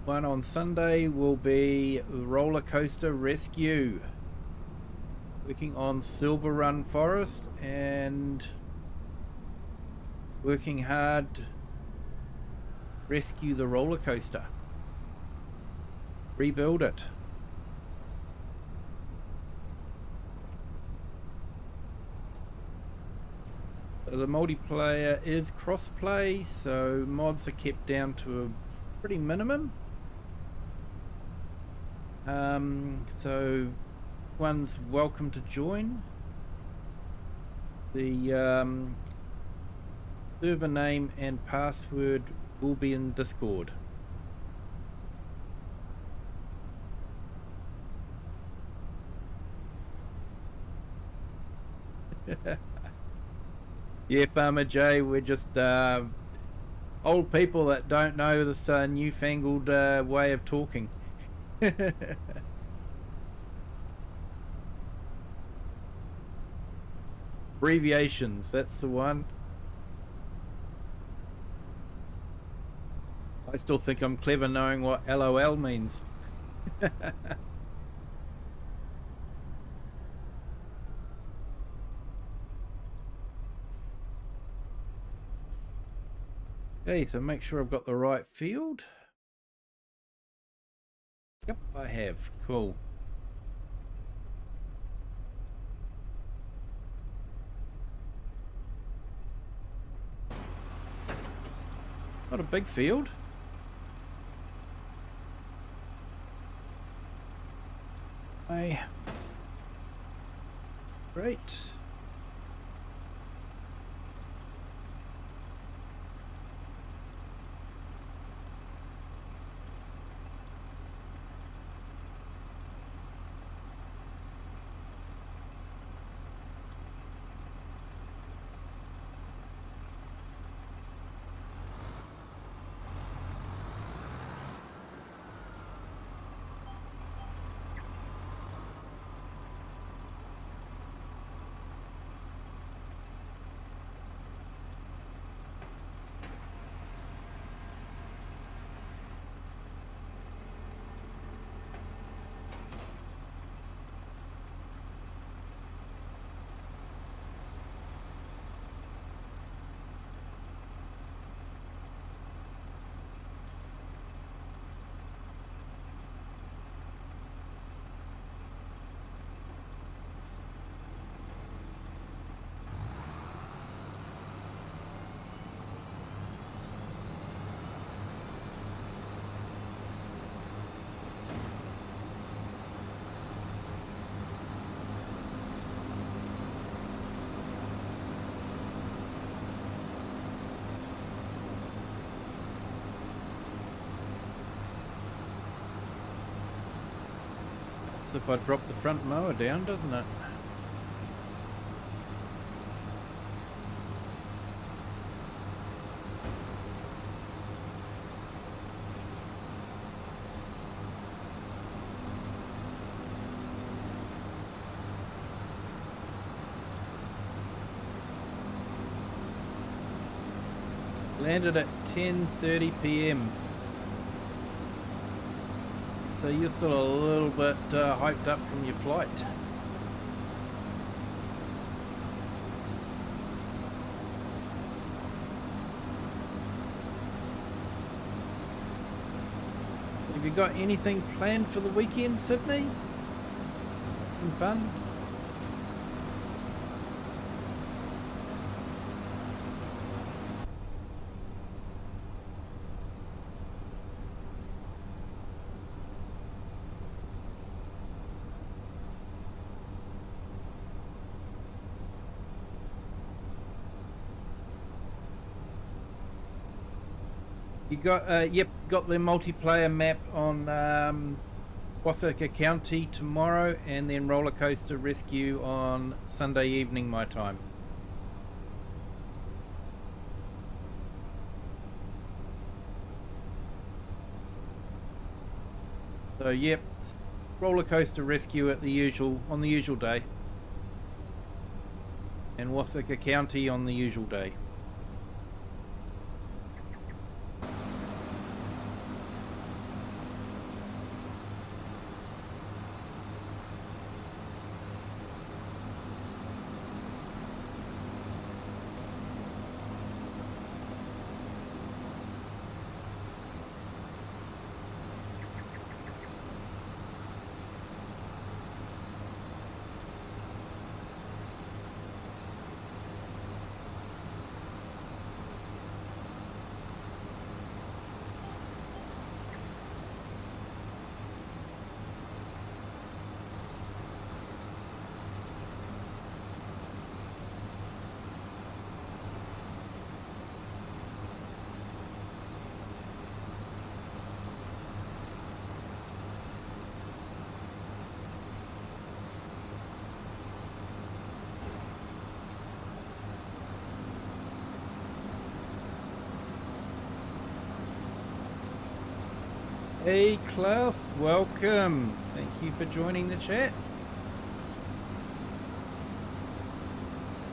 one on Sunday will be Roller Coaster Rescue, working on Silver Run Forest and working hard rescue the roller coaster, rebuild it. So the multiplayer is crossplay, so mods are kept down to a pretty minimum. So one's welcome to join. The server name and password will be in Discord. Yeah, Farmer J, we're just old people that don't know this newfangled way of talking. Abbreviations, that's the one. I still think I'm clever knowing what LOL means. Okay, so make sure I've got the right field. Yep, I have. Cool. Not a big field. Great. helps if I drop the front mower down, doesn't it? Landed at 10:30 p.m. So you're still a little bit hyped up from your flight. Have you got anything planned for the weekend, Sydney? Some fun? You got, yep, got the multiplayer map on Wasaka County tomorrow, and then Roller Coaster Rescue on Sunday evening, my time. So, yep, Roller Coaster Rescue at the usual on the usual day, and Wasaka County on the usual day. Hey Klaus, welcome. Thank you for joining the chat.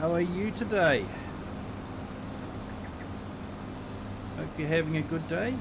How are you today? Hope you're having a good day.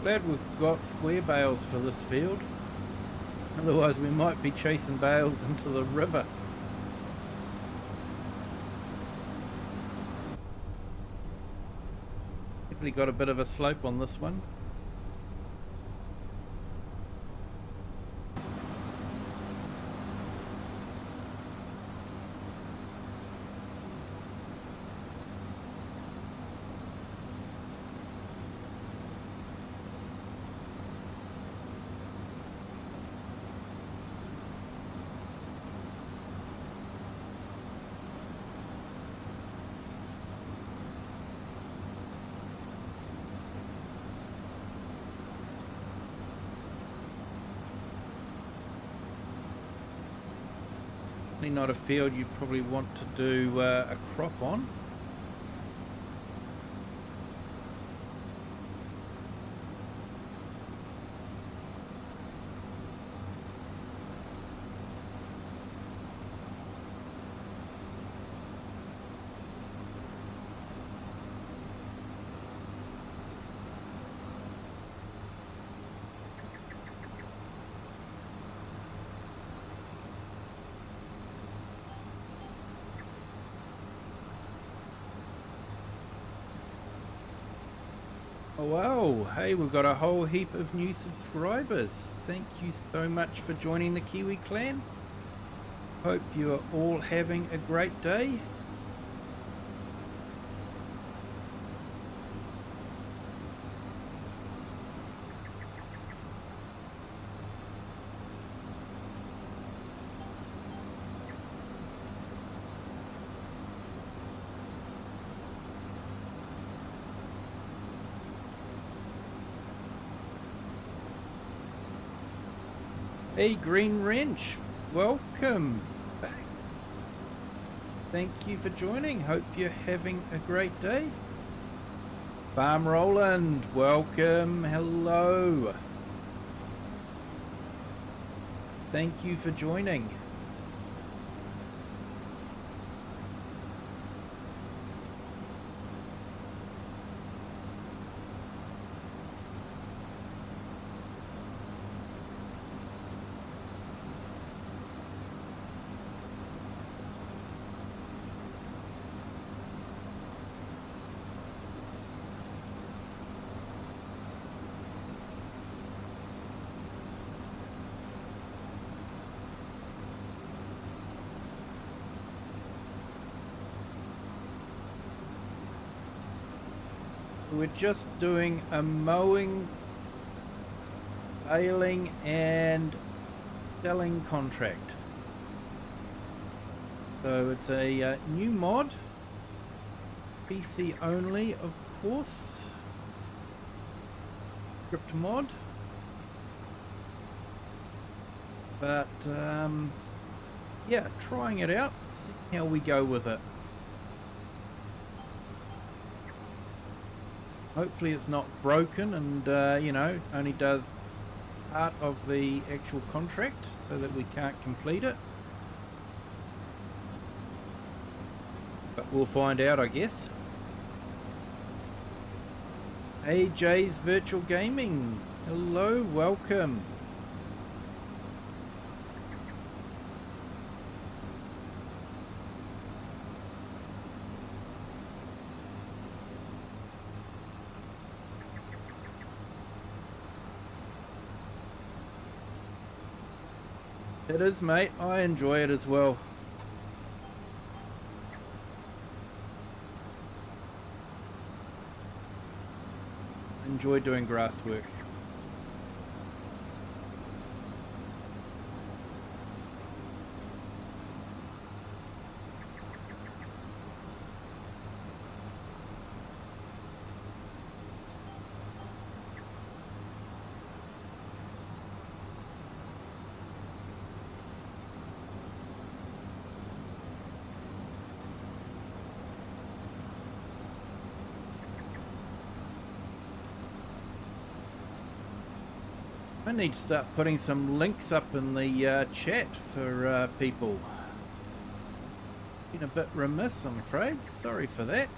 Glad we've got square bales for this field. Otherwise we might be chasing bales into the river. definitely got a bit of a slope on this one. Not a field you probably want to do a crop on. Wow, hey, we've got a whole heap of new subscribers. Thank you so much for joining the Kiwi clan. Hope you are all having a great day. Hey, Green Wrench, welcome back. Thank you for joining. Hope you're having a great day. Farm Roland, welcome. Hello. Thank you for joining. We're just doing a mowing, baling and selling contract. So it's a new mod, PC only of course, script mod, but yeah, trying it out, see how we go with it. Hopefully it's not broken and, you know, only does part of the actual contract so that we can't complete it. But we'll find out, I guess. Hey, Jay's Virtual Gaming. Hello, welcome. It is, mate. I enjoy it as well. Enjoy doing grass work. I need to start putting some links up in the chat for people. Been a bit remiss, I'm afraid. Sorry for that.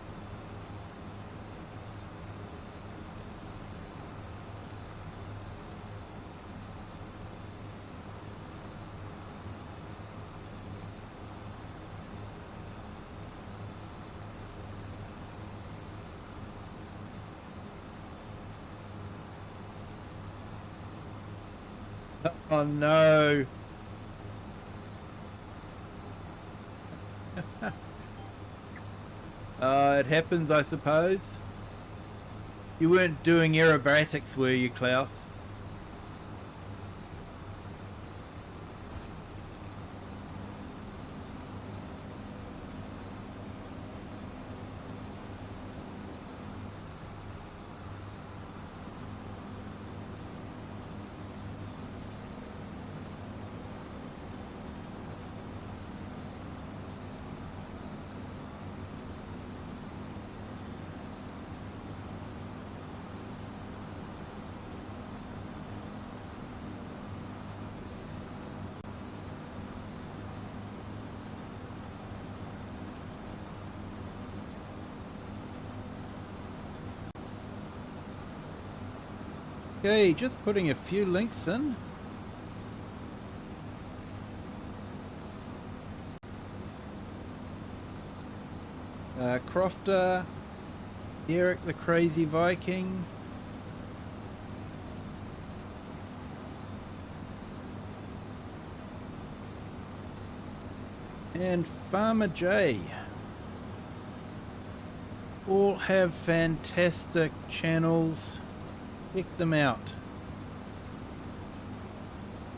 Oh no. It happens, I suppose. You weren't doing aerobatics, were you, Klaus? Okay, just putting a few links in. Crofter, Eric the Crazy Viking, and Farmer J. All have fantastic channels. Check them out.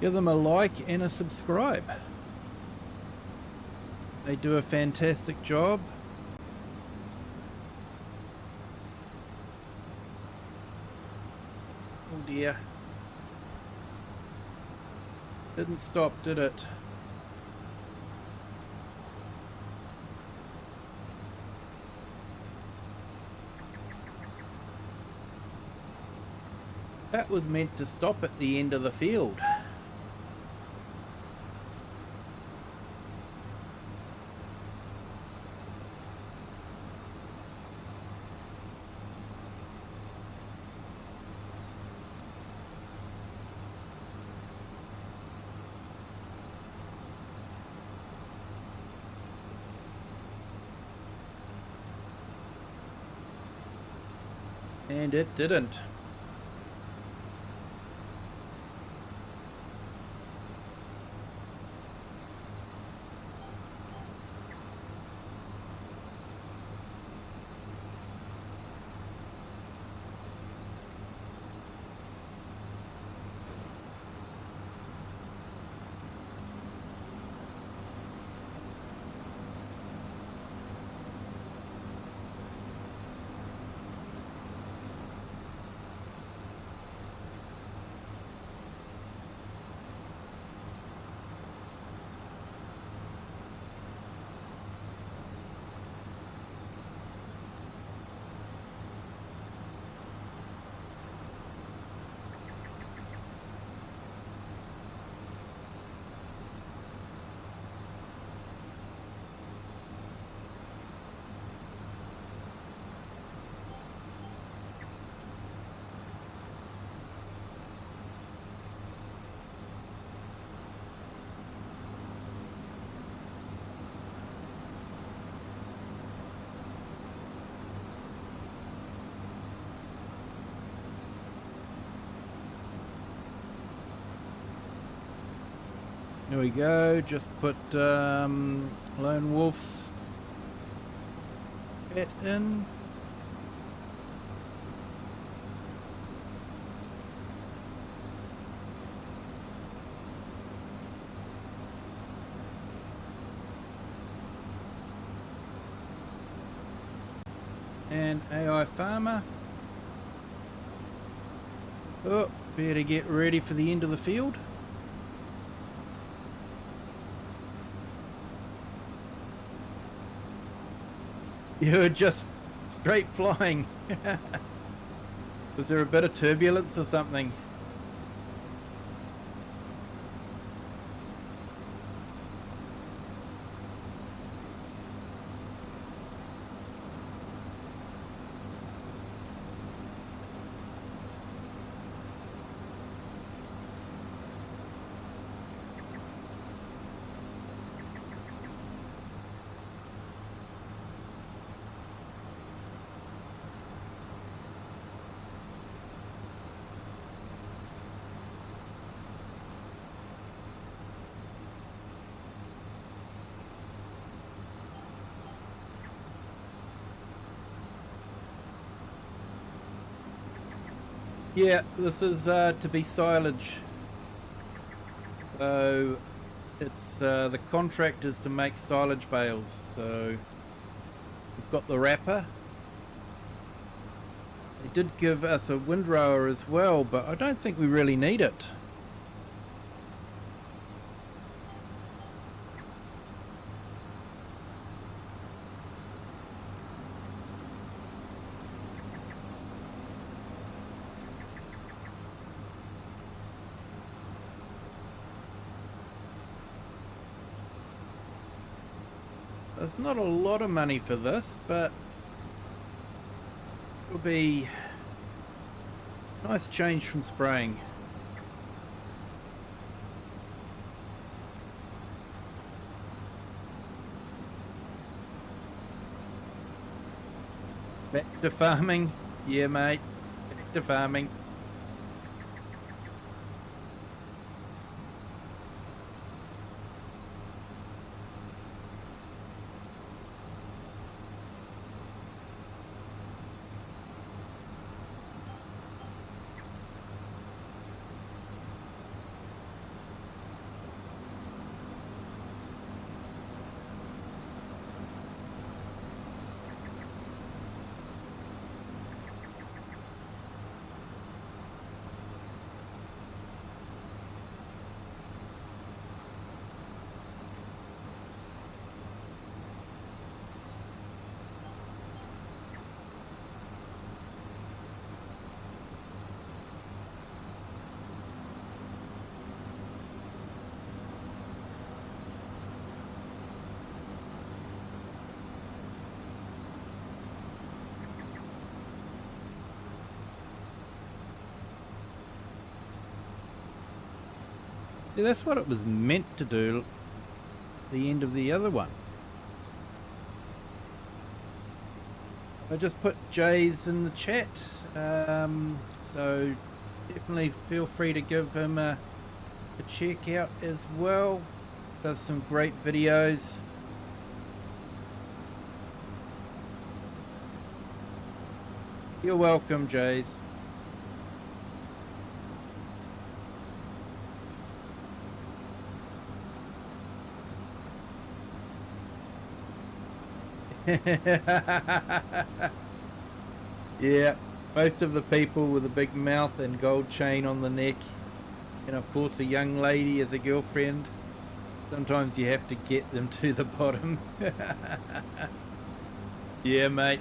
Give them a like and a subscribe. They do a fantastic job. Oh dear. Didn't stop, did it? That was meant to stop at the end of the field. And it didn't. There we go, just put Lone Wolf's pet in. And AI Farmer. Oh, better get ready for the end of the field. You're just straight flying. Was there a bit of turbulence or something? Yeah, this is to be silage. So it's the contract is to make silage bales. So we've got the wrapper. They did give us a windrower as well, but I don't think we really need it. There's not a lot of money for this, but it'll be a nice change from spraying. Back to farming. Yeah, mate. Back to farming. Yeah, that's what it was meant to do at the end of the other one. I just put Jay's in the chat, so definitely feel free to give him a check out as well. Does some great videos. You're welcome, Jays. Yeah, most of the people with a big mouth and gold chain on the neck, and of course a young lady as a girlfriend. Sometimes you have to get them to the bottom. Yeah, mate.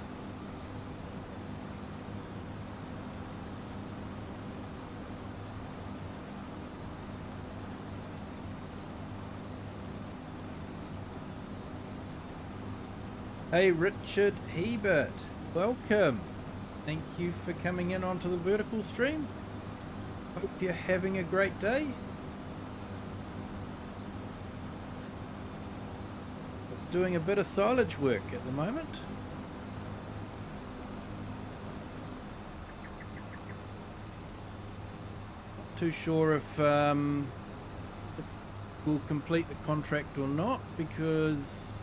Hey, Richard Hebert, welcome. Thank you for coming in onto the vertical stream. Hope you're having a great day. Just doing a bit of silage work at the moment. Not too sure if we'll complete the contract or not, because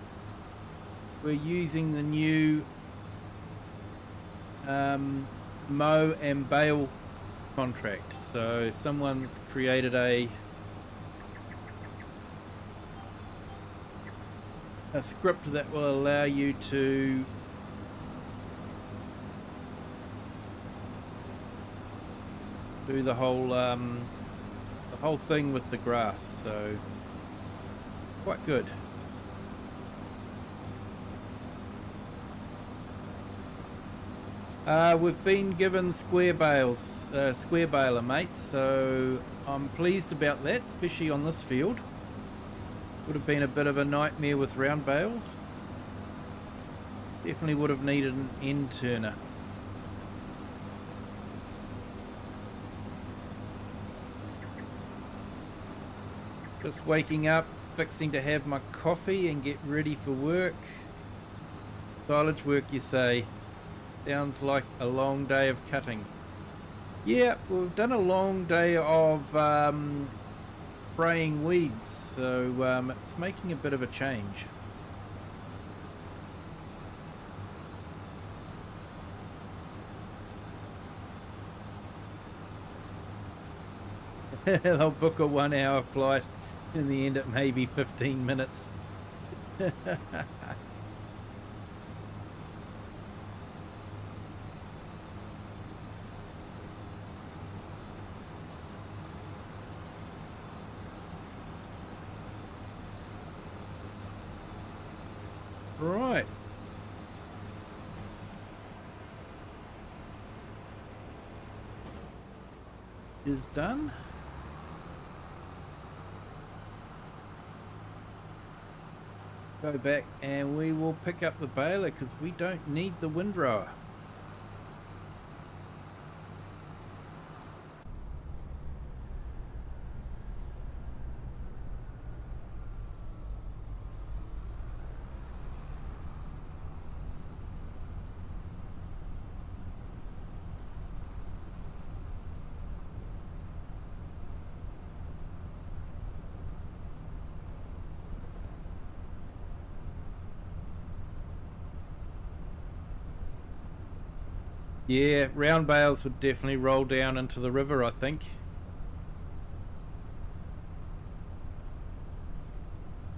we're using the new mow and bale contract. So someone's created a script that will allow you to do the whole thing with the grass. So quite good. We've been given square bales, square baler, mate, so I'm pleased about that, especially on this field. Would have been a bit of a nightmare with round bales. Definitely would have needed an end turner. Just waking up, fixing to have my coffee and get ready for work. Silage work, you say? Sounds like a long day of cutting. Yeah, we've done a long day of spraying weeds, so it's making a bit of a change. They'll book a 1 hour flight. In the end, it may be 15 minutes. Right. Is done. Go back and we will pick up the baler because we don't need the windrower. Yeah, round bales would definitely roll down into the river, I think.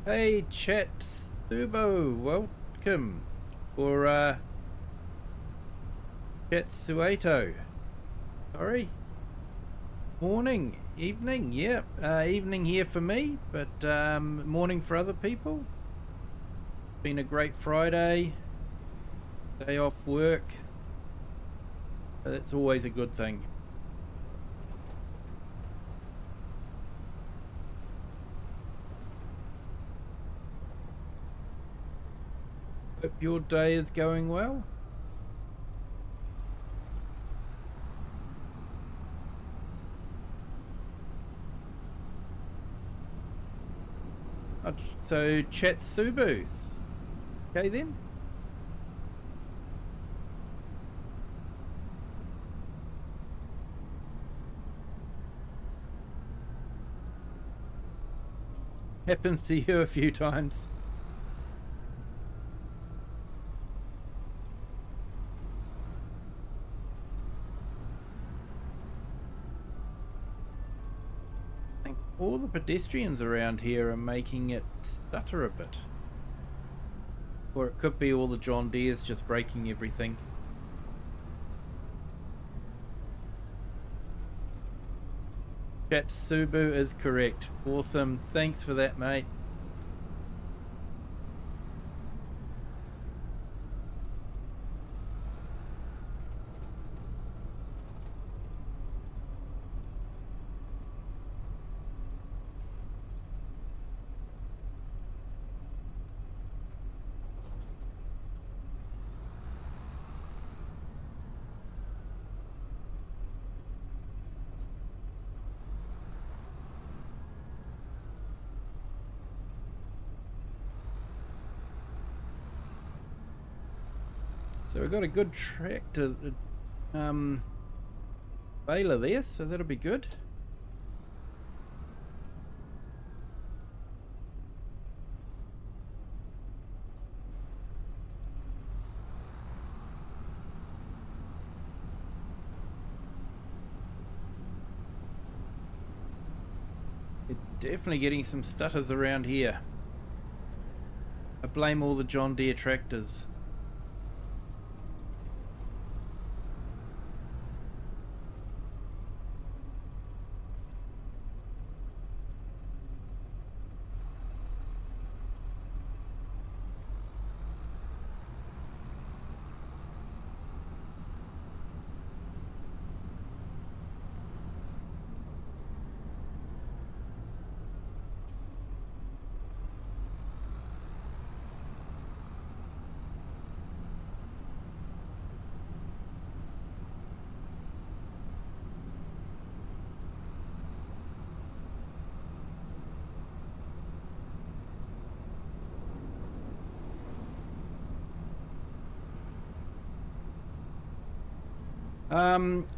Hey, Chat Subo, welcome. Or, Chat Sueto. Sorry. Morning, evening, yeah. Evening here for me, but morning for other people. Been a great Friday. Day off work. That's always a good thing. Hope your day is going well. So Chatsubus. Okay then. Happens to you a few times. I think all the pedestrians around here are making it stutter a bit. Or it could be all the John Deeres just breaking everything. Chatsubu is correct. Awesome. Thanks for that, mate. So we've got a good tractor baler there, so that'll be good. You're definitely getting some stutters around here. I blame all the John Deere tractors.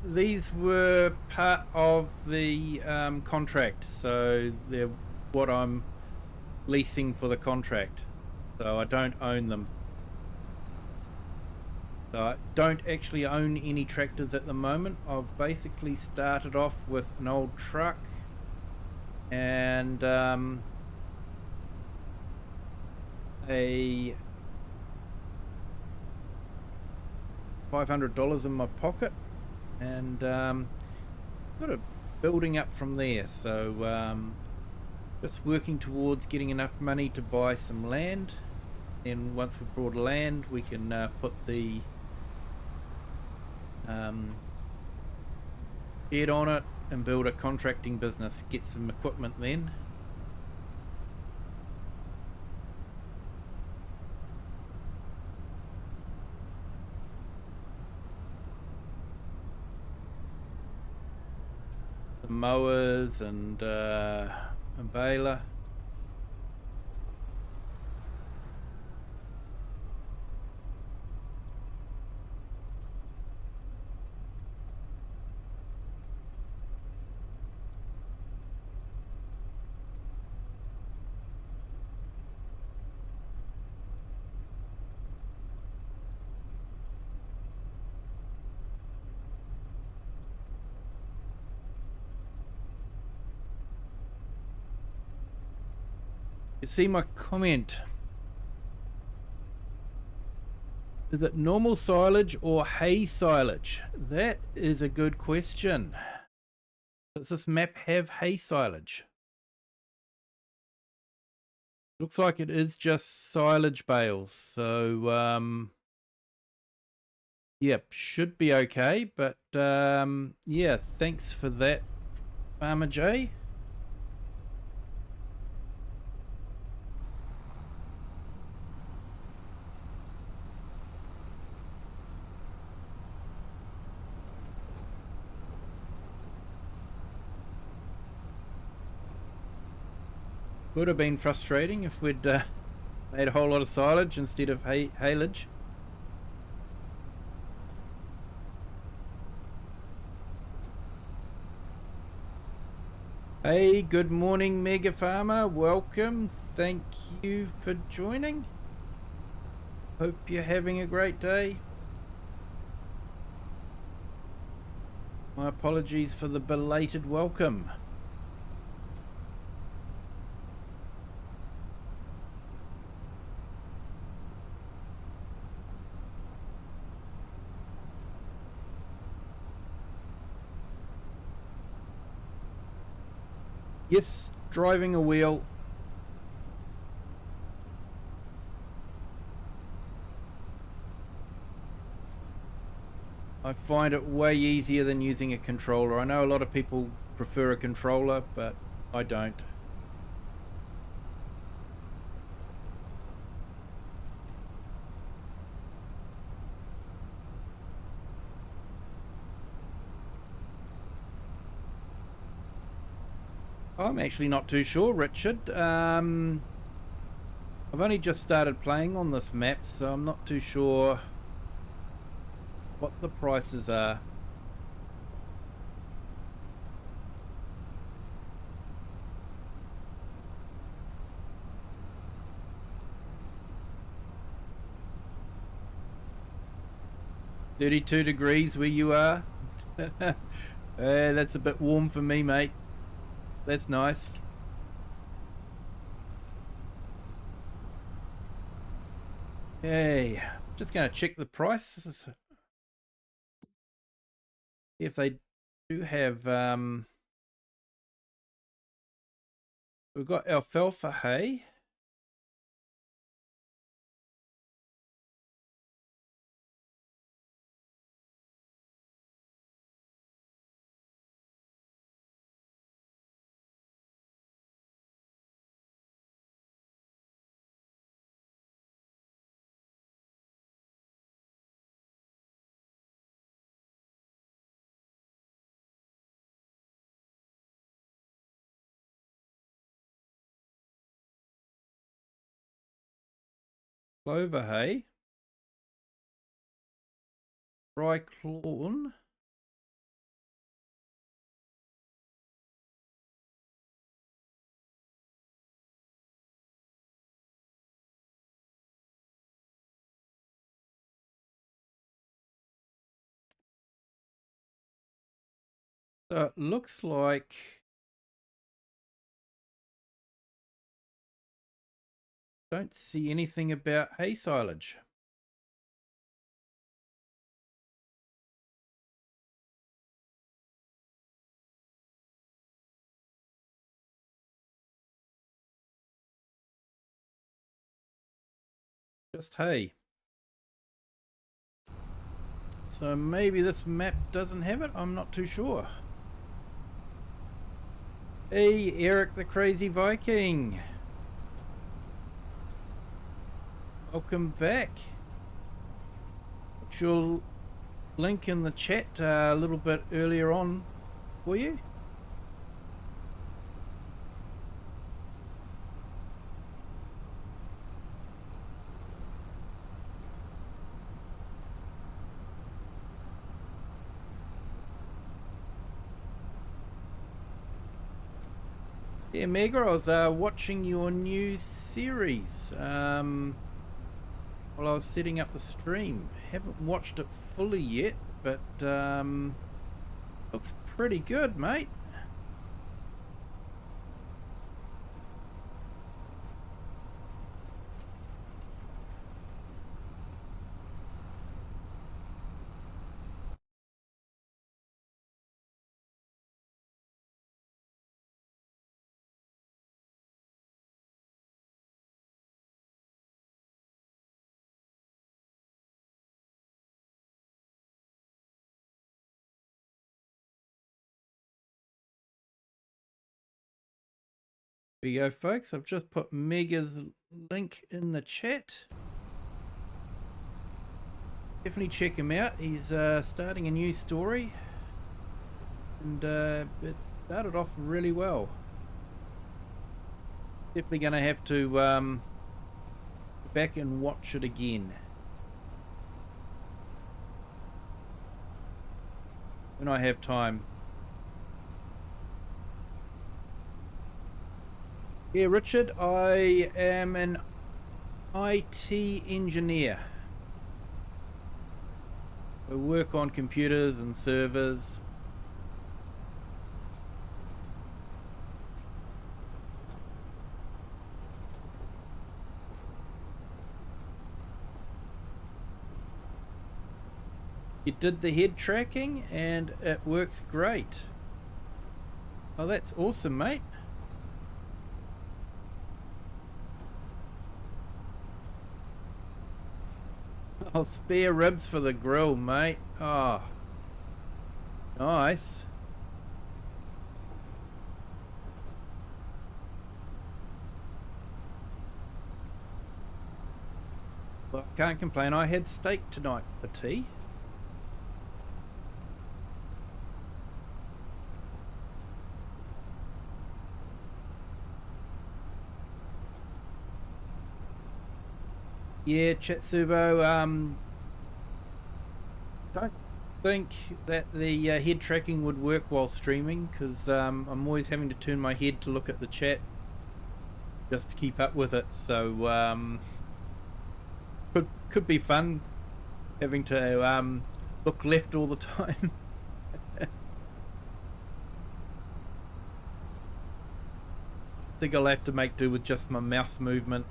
These were part of the contract, so they're what I'm leasing for the contract, so I don't own them. So I don't actually own any tractors at the moment. I've basically started off with an old truck and a $500 in my pocket, and sort of building up from there. So just working towards getting enough money to buy some land, and once we've bought land, we can put the shed on it and build a contracting business, get some equipment then. The mowers and a baler. You see my comment? Is it normal silage or hay silage? That is a good question. Does this map have hay silage? Looks like it is just silage bales. So, yep, should be okay. But, yeah, thanks for that, Farmer J. Would have been frustrating if we'd made a whole lot of silage instead of haylage. Hey, good morning, Mega Farmer. Welcome. Thank you for joining. Hope you're having a great day. My apologies for the belated welcome. Yes, driving a wheel. I find it way easier than using a controller. I know a lot of people prefer a controller, but I don't. I'm actually not too sure, Richard. I've only just started playing on this map, so I'm not too sure what the prices are. $32 where you are. That's a bit warm for me, mate. That's nice. Hey, just going to check the price. If they do have, we've got alfalfa hay. Clover hay. Dry corn. So it looks like Don't see anything about hay silage. Just hay. So maybe this map doesn't have it, I'm not too sure. Hey, Eric the Crazy Viking. Welcome back. Put your link in the chat a little bit earlier on for you. Yeah, Mega, I was watching your new series while I was setting up the stream. Haven't watched it fully yet, but looks pretty good, mate. There you go, folks. I've just put Mega's link in the chat. Definitely check him out. He's starting a new story, and it started off really well. Definitely going to have to go back and watch it again when I have time. Yeah, Richard, I am an IT engineer. I work on computers and servers. You did the head tracking and it works great. Oh, that's awesome, mate. I'll spare ribs for the grill, mate. Oh, nice. Well, can't complain. I had steak tonight for tea. Yeah, Chatsubo, don't think that the head tracking would work while streaming, because I'm always having to turn my head to look at the chat just to keep up with it, so could be fun having to look left all the time. I think I'll have to make do with just my mouse movement.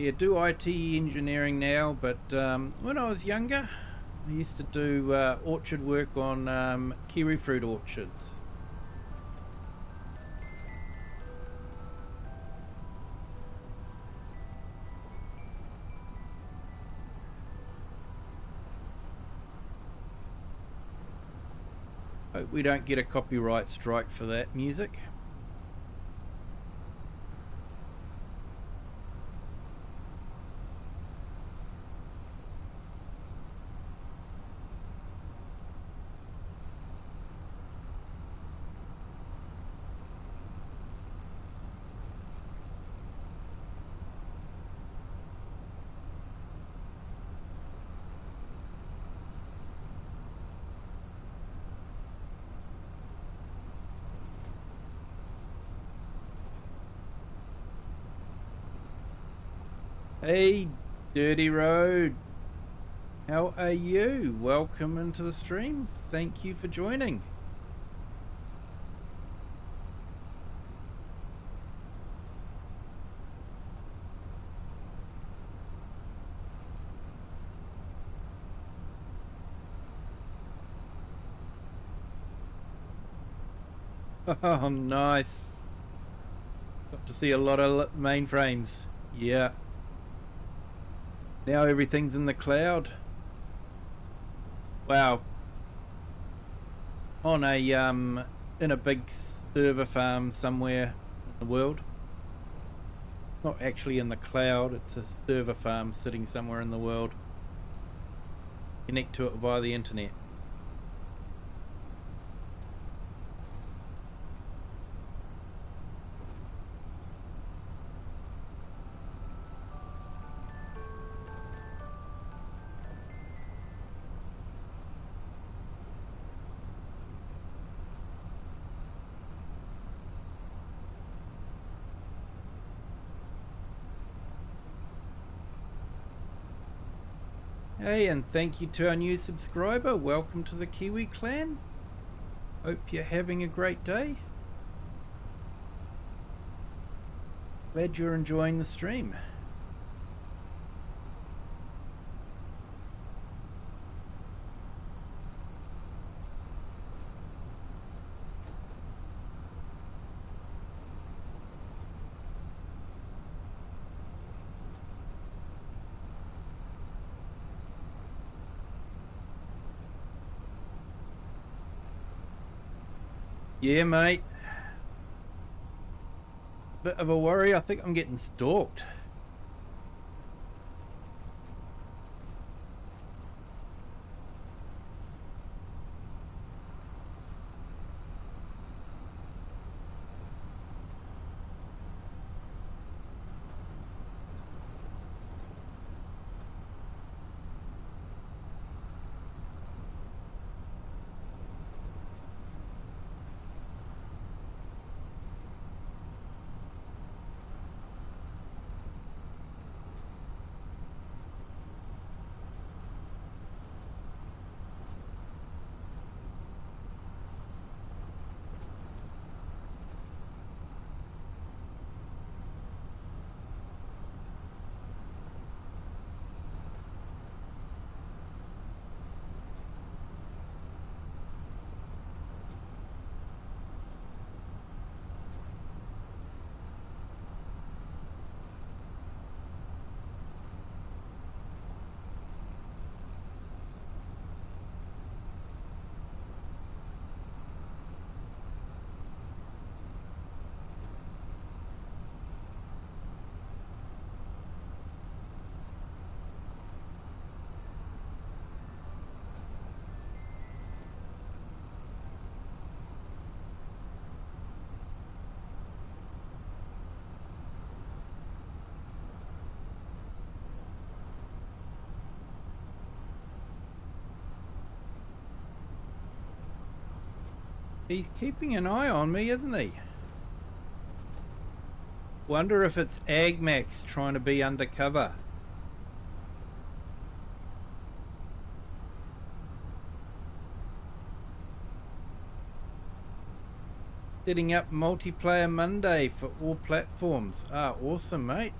Yeah, do IT engineering now, but when I was younger, I used to do orchard work on kiwi fruit orchards. Hope we don't get a copyright strike for that music. Hey, Dirty Road. How are you? Welcome into the stream. Thank you for joining. Oh, nice. Got to see a lot of mainframes. Yeah. Now everything's in the cloud. Wow. On a in a big server farm somewhere in the world. Not actually in the cloud, it's a server farm sitting somewhere in the world. Connect to it via the internet. Hey, and thank you to our new subscriber. Welcome to the Kiwi clan. Hope you're having a great day. Glad you're enjoying the stream. Yeah, mate. Bit of a worry. I think I'm getting stalked. He's keeping an eye on me, isn't he? Wonder if it's AgMax trying to be undercover. Setting up multiplayer Monday for all platforms. Ah, awesome, mate.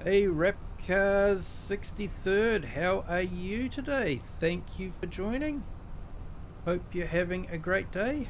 Hey, Repcars 63rd, how are you today? Thank you for joining. Hope you're having a great day.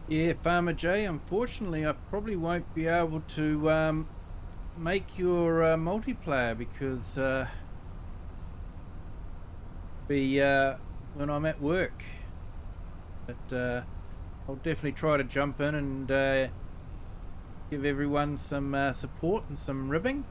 Yeah, Farmer J, unfortunately I probably won't be able to make your multiplayer because when I'm at work. But I'll definitely try to jump in and give everyone some support and some ribbing.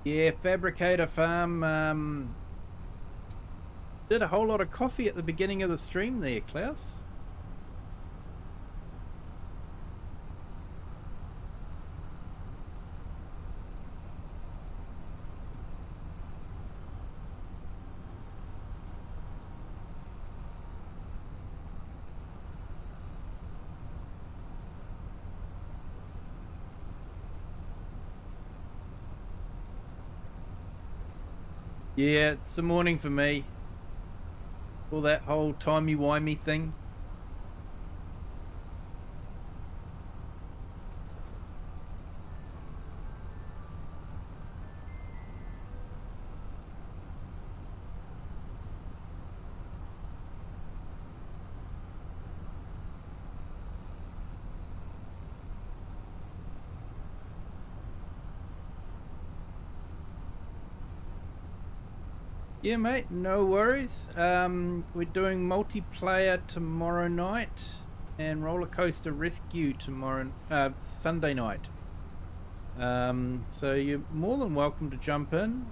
Yeah, Fabricator Farm did a whole lot of coffee at the beginning of the stream there, Klaus. Yeah, it's the morning for me. All that whole timey-wimey thing. Yeah, mate, no worries. We're doing multiplayer tomorrow night and Roller Coaster Rescue tomorrow, Sunday night. So you're more than welcome to jump in.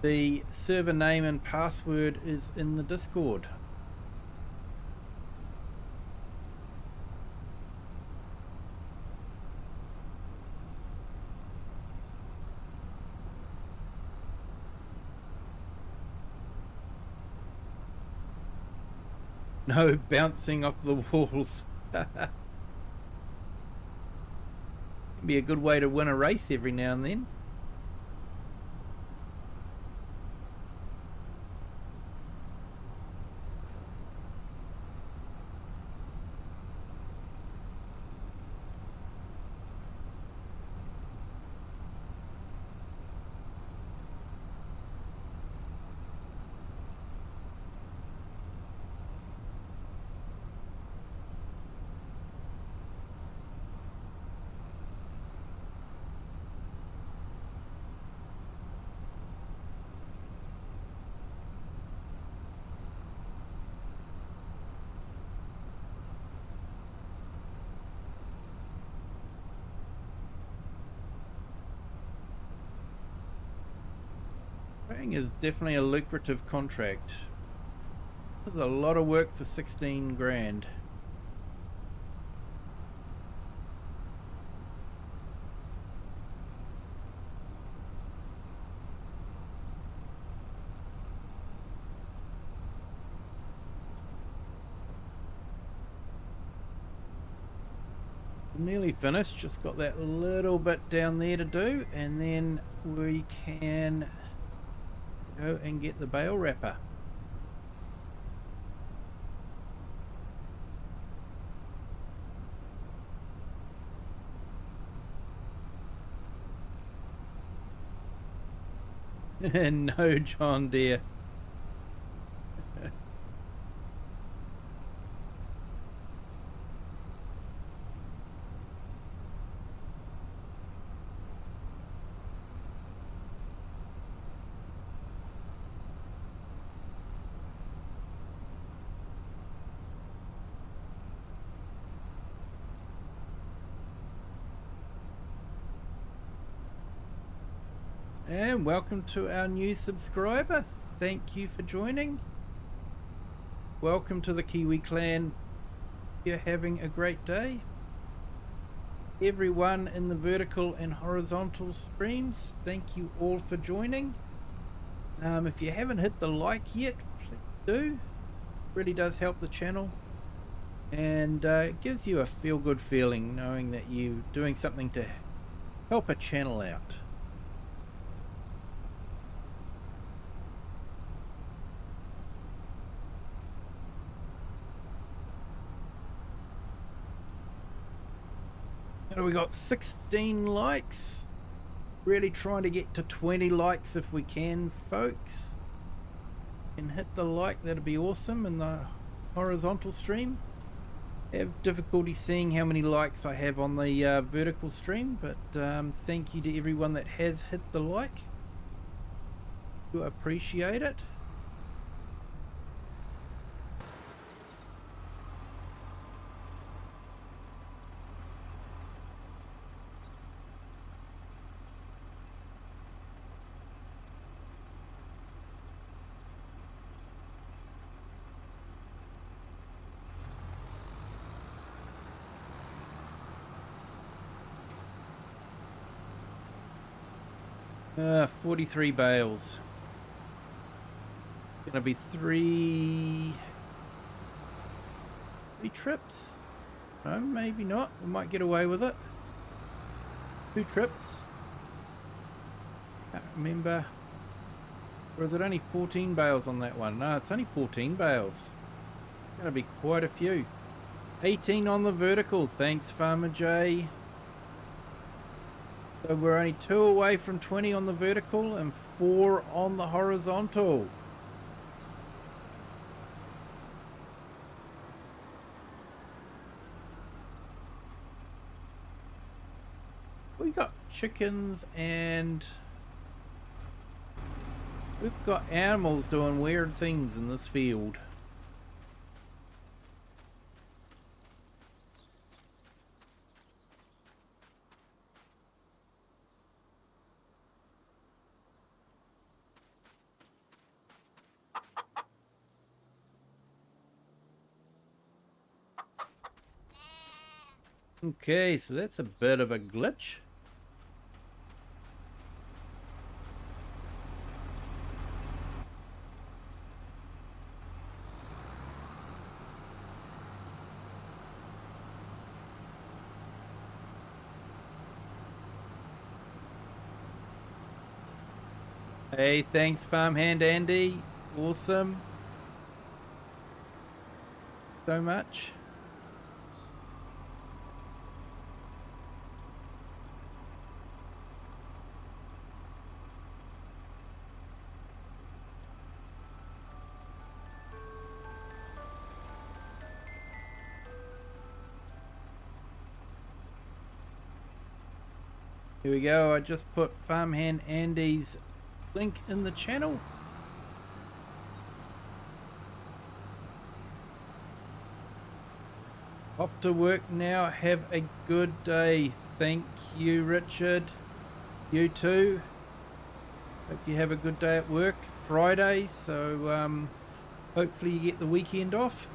The server name and password is in the Discord. No bouncing off the walls. Be a good way to win a race every now and then. Crane is definitely a lucrative contract. There's a lot of work for 16 grand. Nearly finished, just got that little bit down there to do, and then we can go and get the bale wrapper. No, John dear. And welcome to our new subscriber. Thank you for joining. Welcome to the Kiwi clan. You're having a great day. Everyone in the vertical and horizontal streams, thank you all for joining. If you haven't hit the like yet, please do. It really does help the channel, and it gives you a feel-good feeling knowing that you're doing something to help a channel out. So we got 16 likes. Really trying to get to 20 likes if we can, folks. And hit the like, that'd be awesome in the horizontal stream. I have difficulty seeing how many likes I have on the vertical stream, but thank you to everyone that has hit the like. Do appreciate it. Uh, 43 bales. Gonna be three trips. No, maybe not. We might get away with it. 2 trips. Can't remember. Or is it only 14 bales on that one? No, it's only 14 bales. Gonna be quite a few. 18 on the vertical. Thanks, Farmer J. So we're only 2 away from 20 on the vertical and 4 on the horizontal. We got chickens and we've got animals doing weird things in this field. Okay, so that's a bit of a glitch. Hey, thanks Farmhand Andy. Awesome. So much. Here we go. I just put Farmhand Andy's link in the channel. Off to work now. Have a good day. Thank you, Richard. You too. Hope you have a good day at work. Friday, so hopefully you get the weekend off.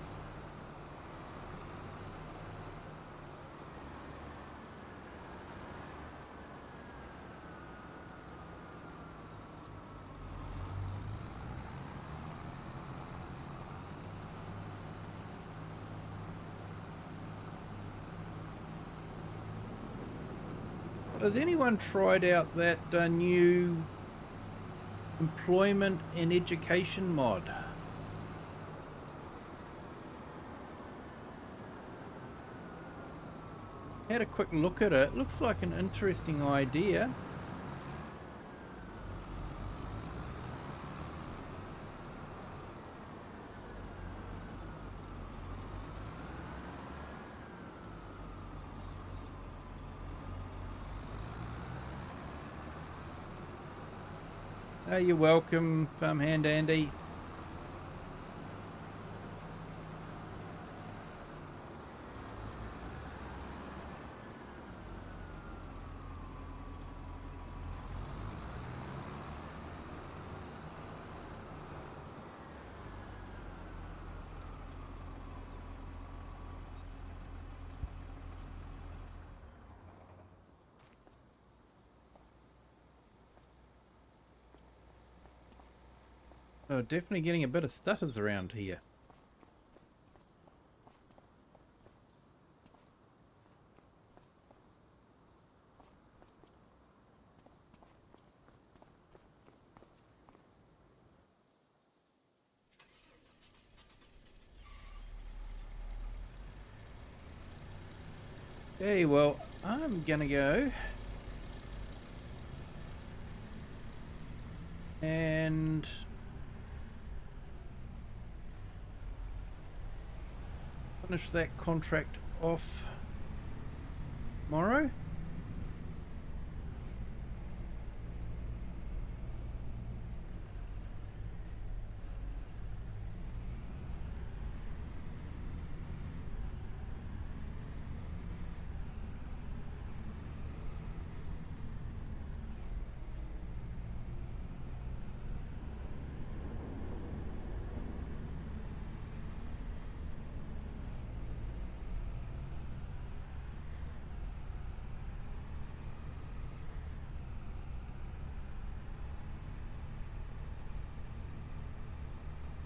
Has anyone tried out that new employment and education mod? Had a quick look at it. Looks like an interesting idea. Oh, you're welcome, Farmhand Andy. Oh, definitely getting a bit of stutters around here. Okay, well, I'm gonna go and finish that contract off tomorrow.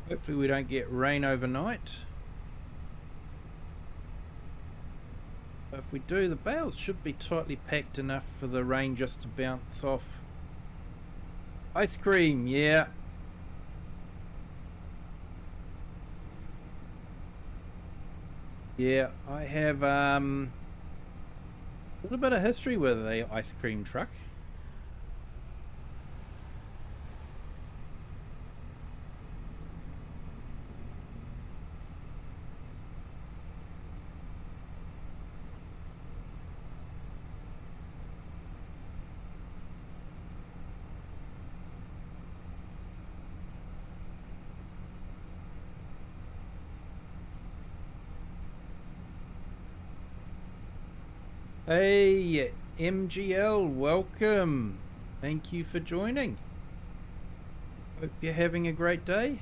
Hopefully we don't get rain overnight. But if we do, the bales should be tightly packed enough for the rain just to bounce off. Ice cream, yeah. Yeah, I have a little bit of history with the ice cream truck. Hey, MGL, welcome. Thank you for joining. Hope you're having a great day.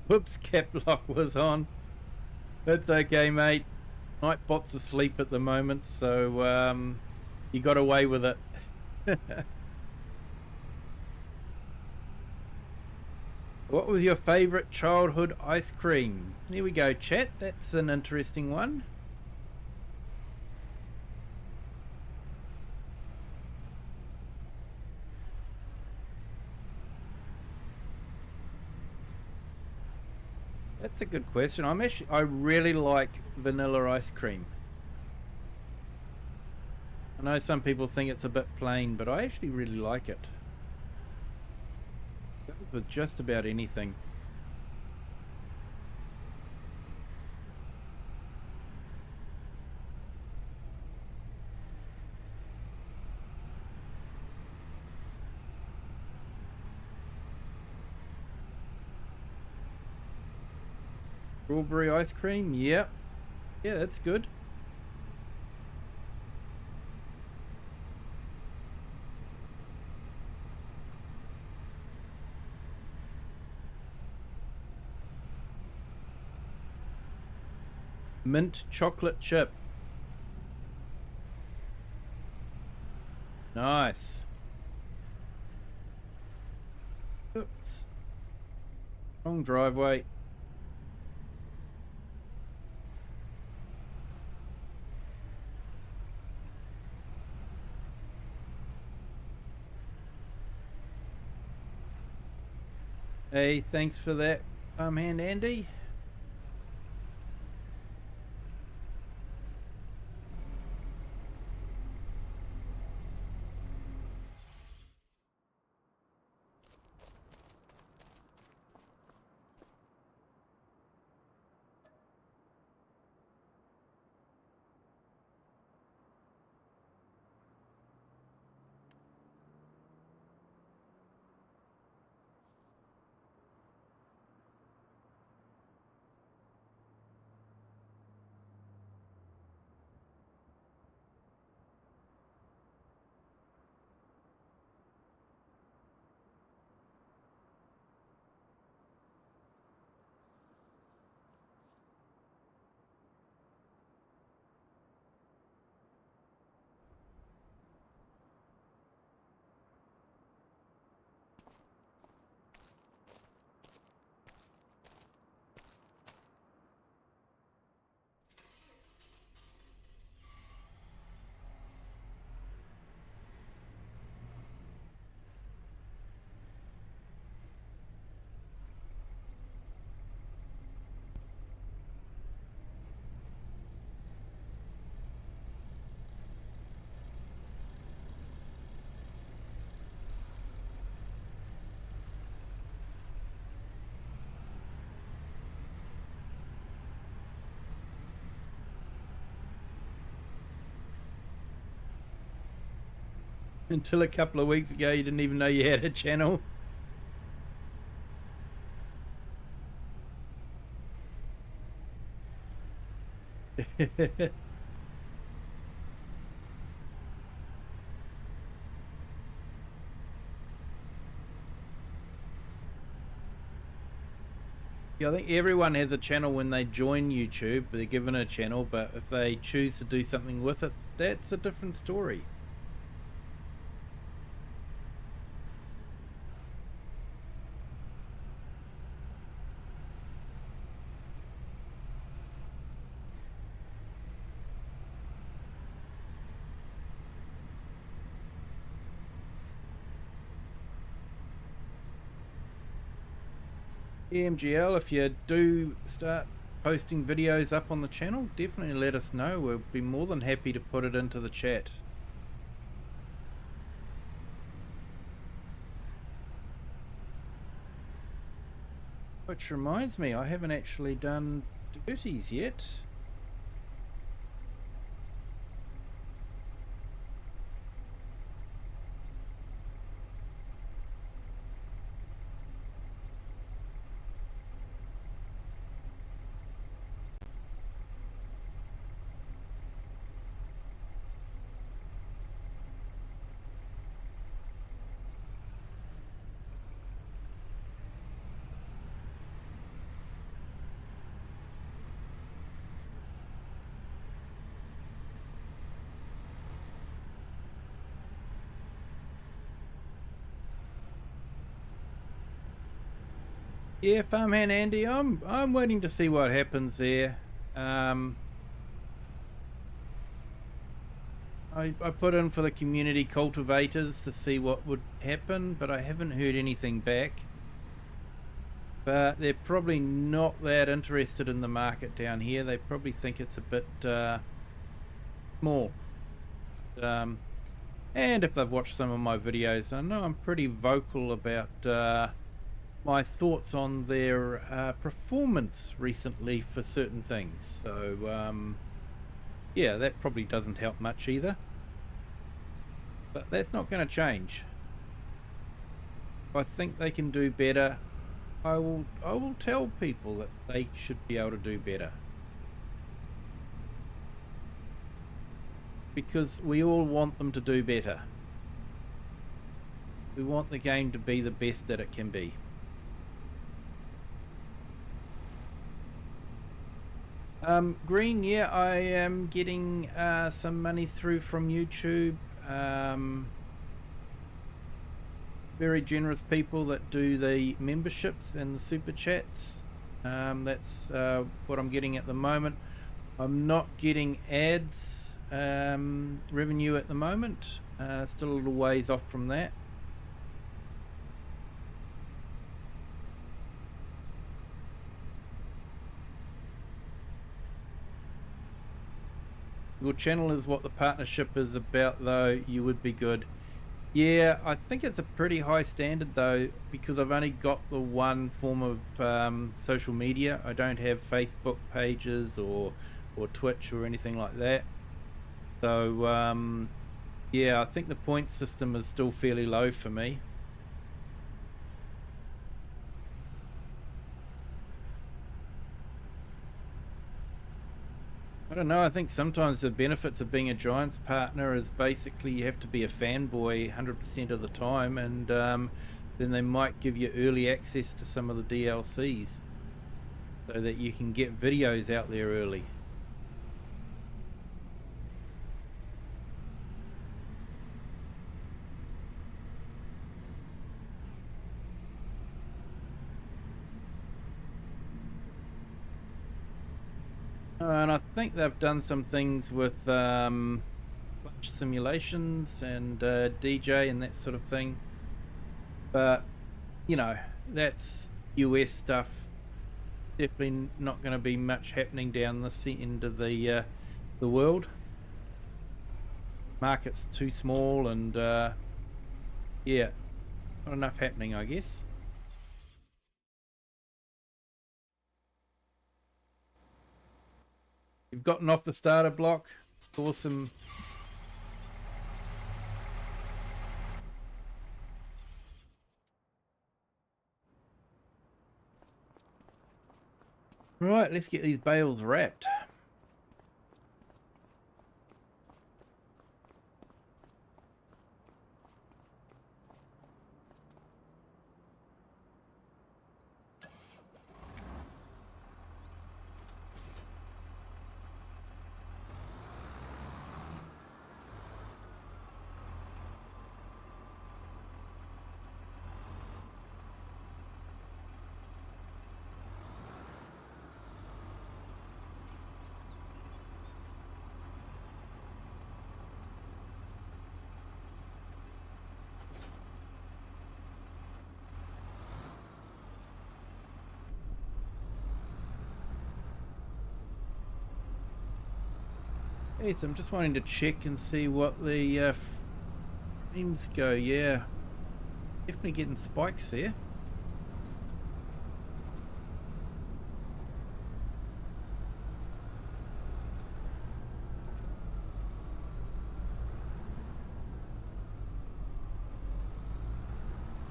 Whoops, cap lock was on. That's okay, mate. Nightbot's asleep at the moment, so you got away with it. What was your favourite childhood ice cream? Here we go, chat. That's an interesting one. That's a good question. I really like vanilla ice cream. I know some people think it's a bit plain, but I actually really like it. With just about anything. Strawberry ice cream, yep. Yeah, that's good. Mint chocolate chip. Nice. Oops. Wrong driveway. Hey, thanks for that, farmhand Andy. Until a couple of weeks ago, you didn't even know you had a channel. Yeah, I think everyone has a channel when they join YouTube. They're given a channel, but if they choose to do something with it, that's a different story. EMGL, if you do start posting videos up on the channel, definitely let us know. We'll be more than happy to put it into the chat. Which reminds me, I haven't actually done duties yet. Yeah, Farmhand Andy, I'm waiting to see what happens there. I put in for the community cultivators to see what would happen, but I haven't heard anything back. But they're probably not that interested in the market down here. They probably think it's a bit small. And if they've watched some of my videos, I know I'm pretty vocal about my thoughts on their performance recently for certain things. So yeah, that probably doesn't help much either. But that's not going to change. If I think they can do better, I will tell people that they should be able to do better. Because we all want them to do better. We want the game to be the best that it can be. Green, yeah, I am getting some money through from YouTube. Very generous people that do the memberships and the super chats. That's what I'm getting at the moment. I'm not getting ads revenue at the moment. Still a little ways off from that. Your channel is what the partnership is about, though. You would be good. Yeah, I think it's a pretty high standard, though, because I've only got the one form of social media. I don't have Facebook pages or Twitch or anything like that. So yeah, I think the point system is still fairly low for me. I don't know, I think sometimes the benefits of being a Giants partner is basically you have to be a fanboy 100% of the time, and then they might give you early access to some of the DLCs so that you can get videos out there early. And I think they've done some things with simulations and DJ and that sort of thing. But, you know, that's US stuff. Definitely not going to be much happening down this end of the world. Market's too small, and yeah, not enough happening, I guess. You've gotten off the starter block. Awesome. Right, let's get these bales wrapped. Hey, so I'm just wanting to check and see what the frames go. Yeah, definitely getting spikes there.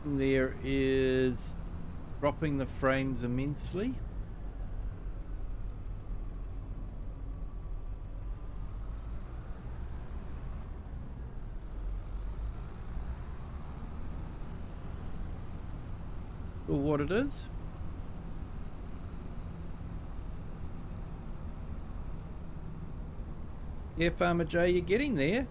There is dropping the frames immensely. Or what it is. Yeah, Farmer J, you're getting there.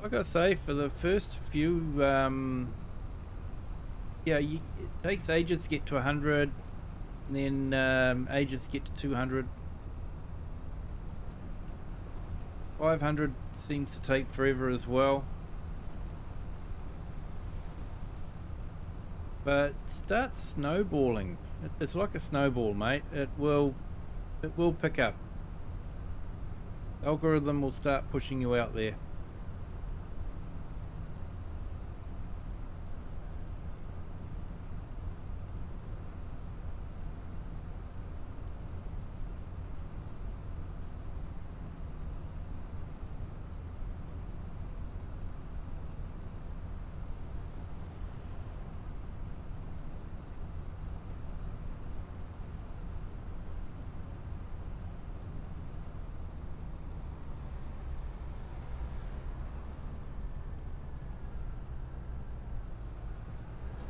Like I say, for the first few, yeah, it takes ages to get to 100, and then ages to get to 200. 500 seems to take forever as well. But start snowballing. It's like a snowball, mate. It will pick up. The algorithm will start pushing you out there.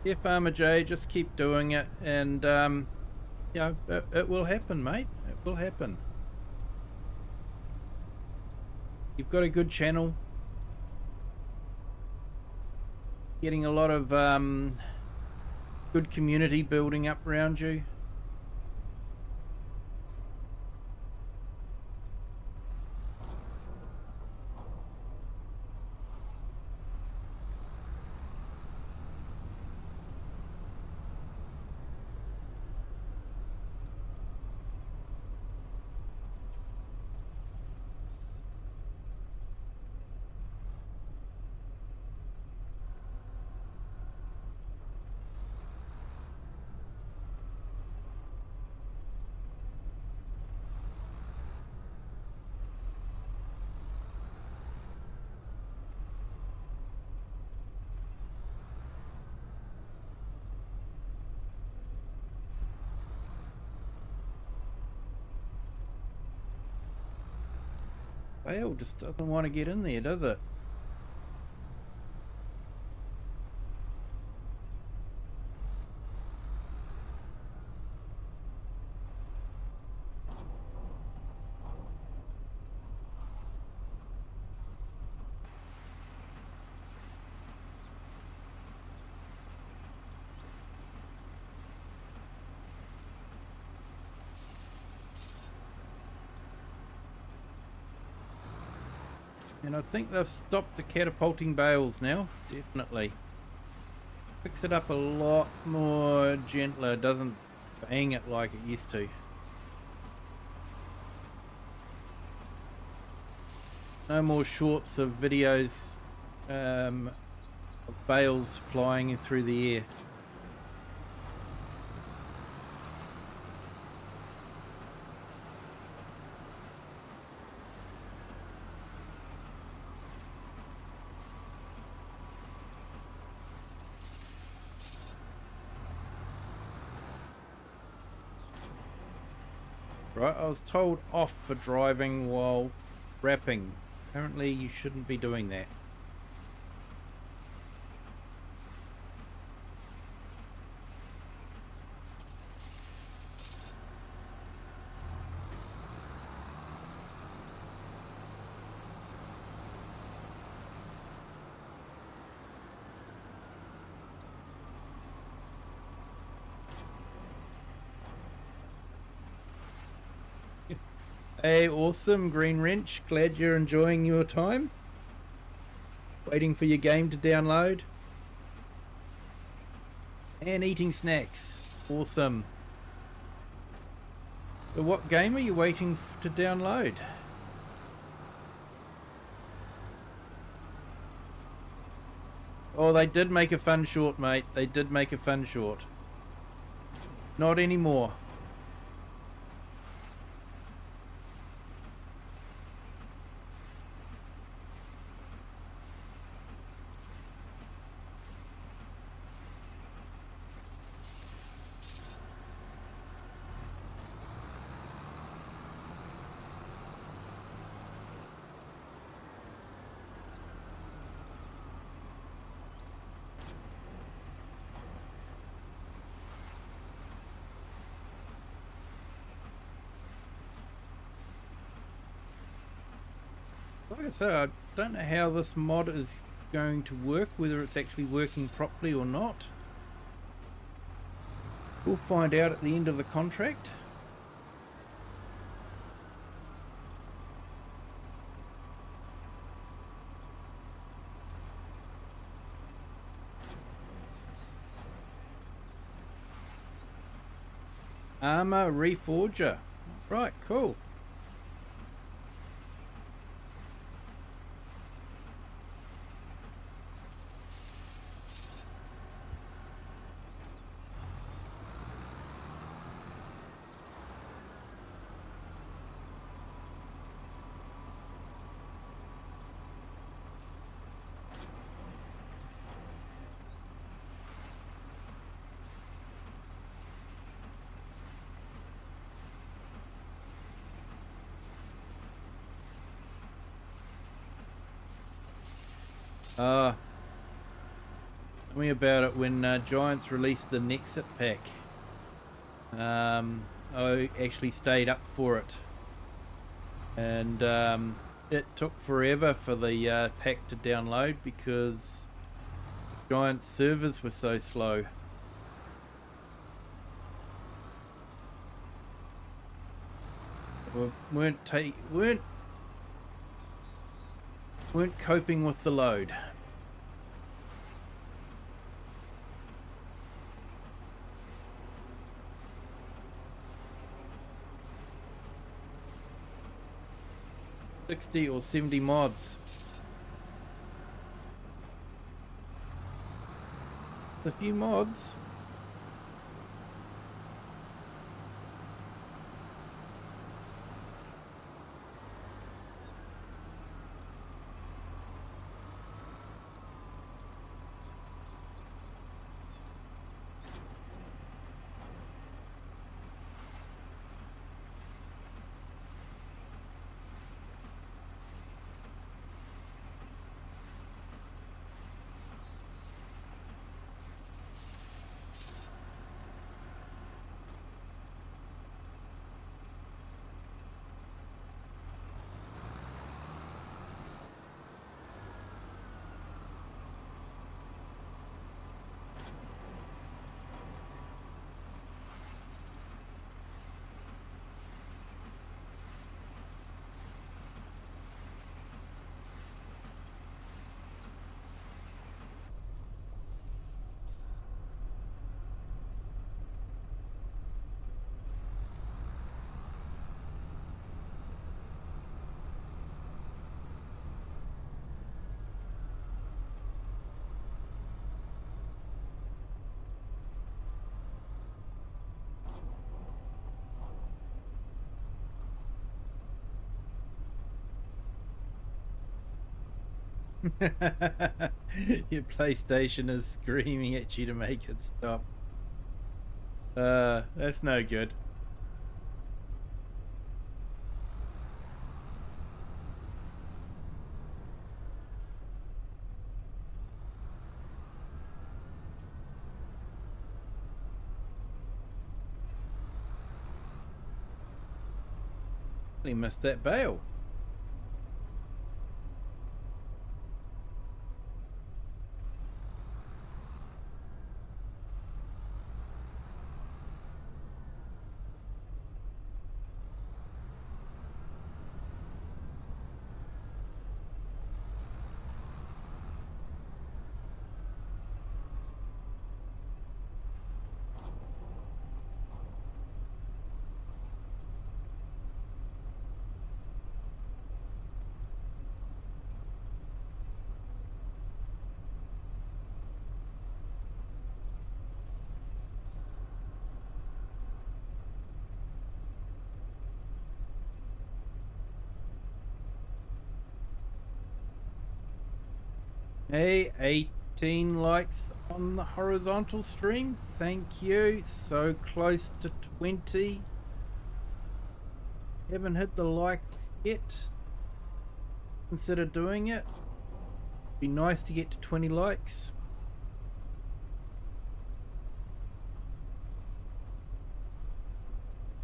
Yeah, Farmer J, just keep doing it, and you know, it will happen, mate. It will happen. You've got a good channel, getting a lot of good community building up around you. Bale just doesn't want to get in there, does it? And I think they've stopped the catapulting bales now, definitely. Picks it up a lot more gentler, doesn't bang it like it used to. No more shorts of videos of bales flying through the air. Right, I was told off for driving while wrapping. Apparently you shouldn't be doing that. Hey, awesome, Green Wrench. Glad you're enjoying your time. Waiting for your game to download. And eating snacks. Awesome. So what game are you waiting to download? Oh, they did make a fun short, mate. They did make a fun short. Not anymore. Like I say, I don't know how this mod is going to work, whether it's actually working properly or not. We'll find out at the end of the contract. Armor Reforger. Right, cool. Tell me about it when Giants released the Nexit pack. I actually stayed up for it, and it took forever for the pack to download because Giants servers were so slow. Weren't coping with the load. $60 or $70 mods. A few mods. Your PlayStation is screaming at you to make it stop. That's no good. completely missed that bale. Hey, 18 likes on the horizontal stream. Thank you. So close to 20. Haven't hit the like yet. Consider doing it. Be nice to get to 20 likes.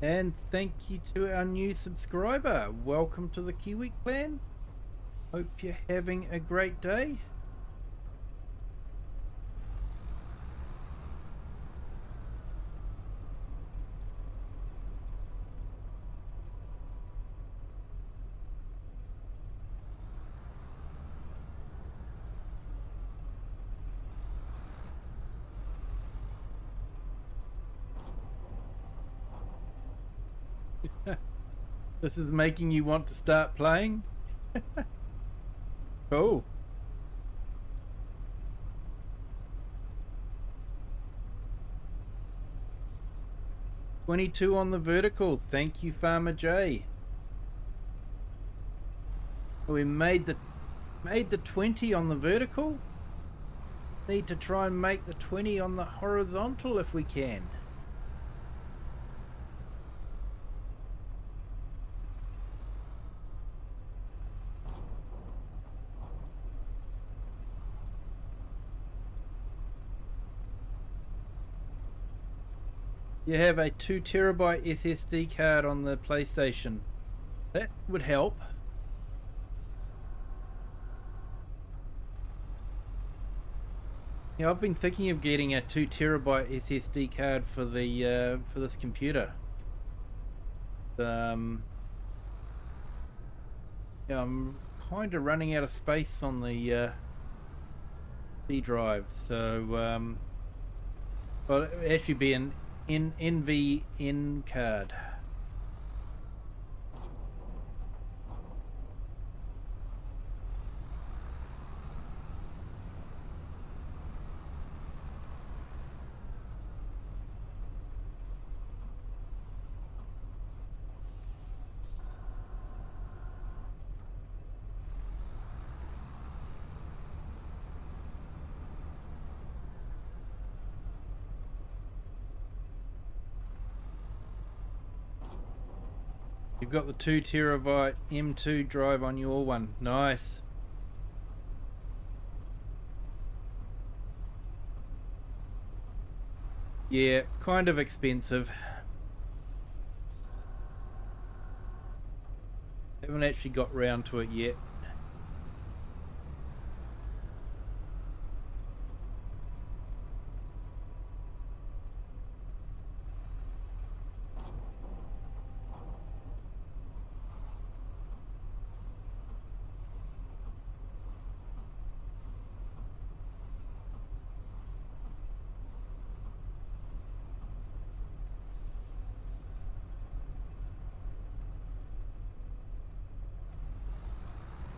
And thank you to our new subscriber. Welcome to the Kiwi clan. Hope you're having a great day. This is making you want to start playing? Cool. $22 on the vertical. Thank you, Farmer J. We made the 20 on the vertical. Need to try and make the 20 on the horizontal if we can. You have a 2 terabyte SSD card on the PlayStation. That would help. Yeah, I've been thinking of getting a 2 terabyte SSD card for the for this computer. Yeah, I'm kind of running out of space on the C drive, so well, it'll actually be an NVN card. You've got the 2 terabyte M2 drive on your one. Nice. Yeah, kind of expensive. Haven't actually got round to it yet.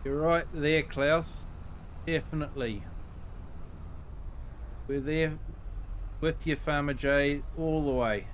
You're right there, Klaus. Definitely. We're there with you, Farmer J, all the way.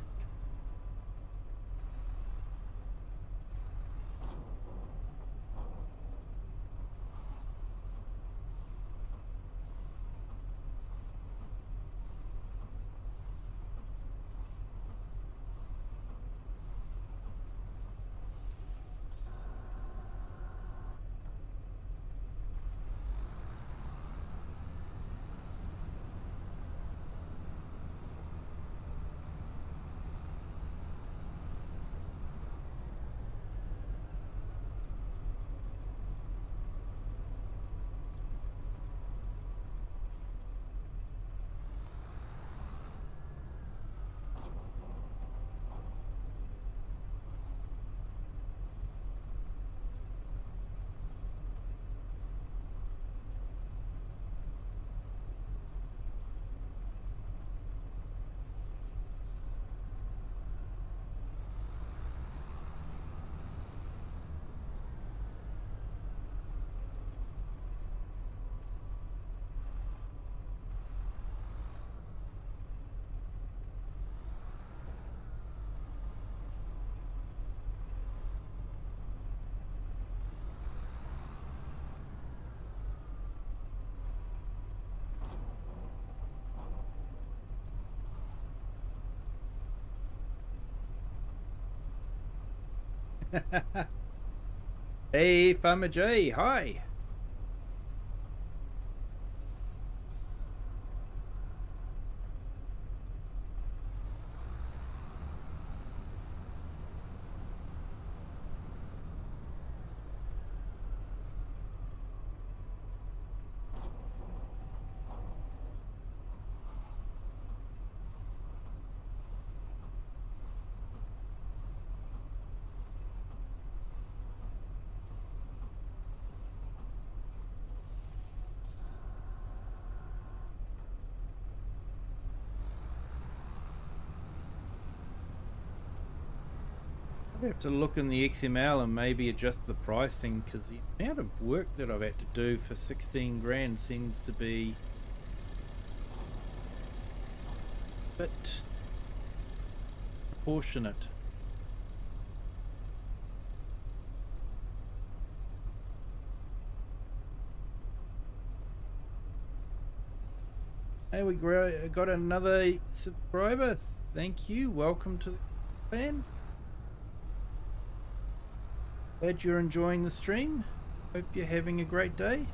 Hey, Farmer J, hi. I have to look in the XML and maybe adjust the pricing, because the amount of work that I've had to do for 16 grand seems to be a bit proportionate. Hey, we got another subscriber. Thank you. Welcome to the clan. Glad you're enjoying the stream. Hope you're having a great day.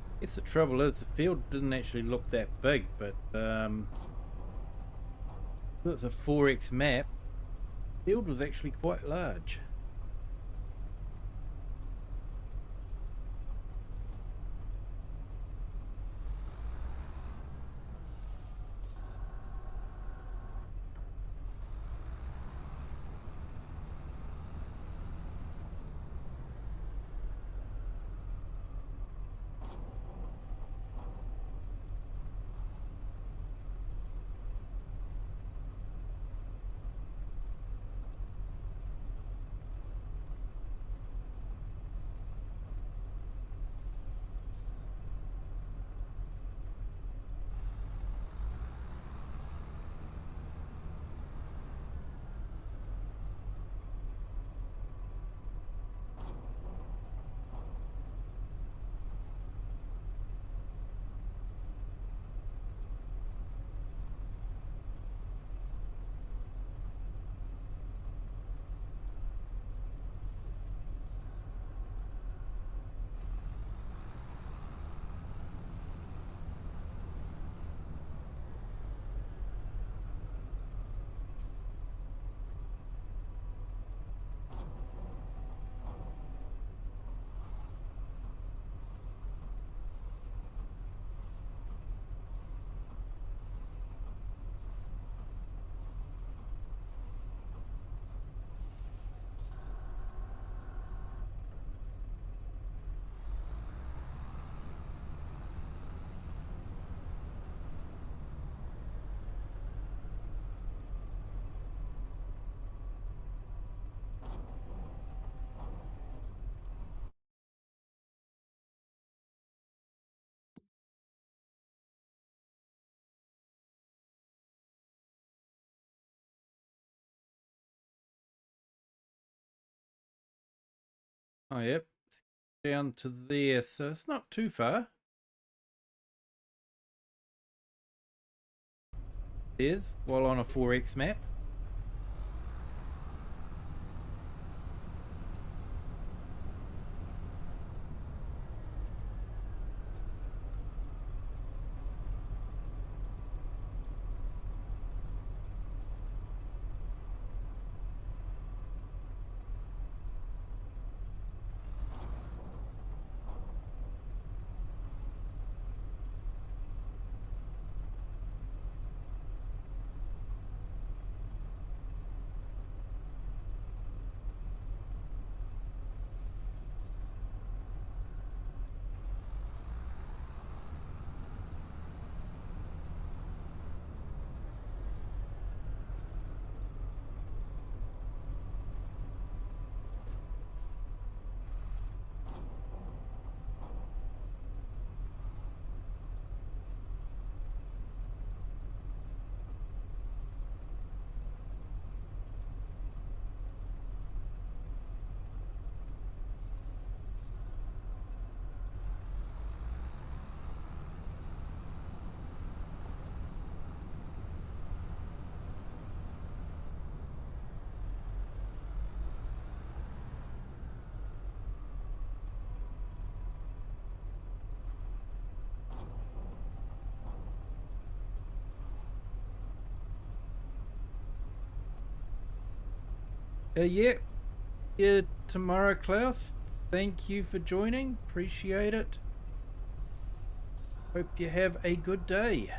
I guess the trouble is the field didn't actually look that big, but it's a 4x map. The field was actually quite large. Oh, yep. down to there, so it's not too far. There's while on a 4X map. Yeah, yeah, tomorrow, Klaus. Thank you for joining. Appreciate it. Hope you have a good day.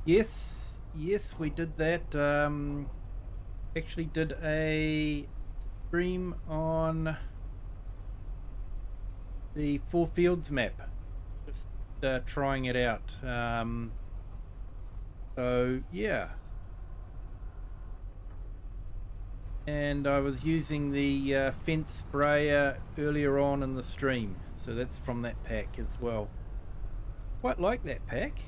Yes, yes, we did that. Actually did a stream on the Four Fields map. Just trying it out. So yeah. And I was using the fence sprayer earlier on in the stream, so that's from that pack as well. Quite like that pack.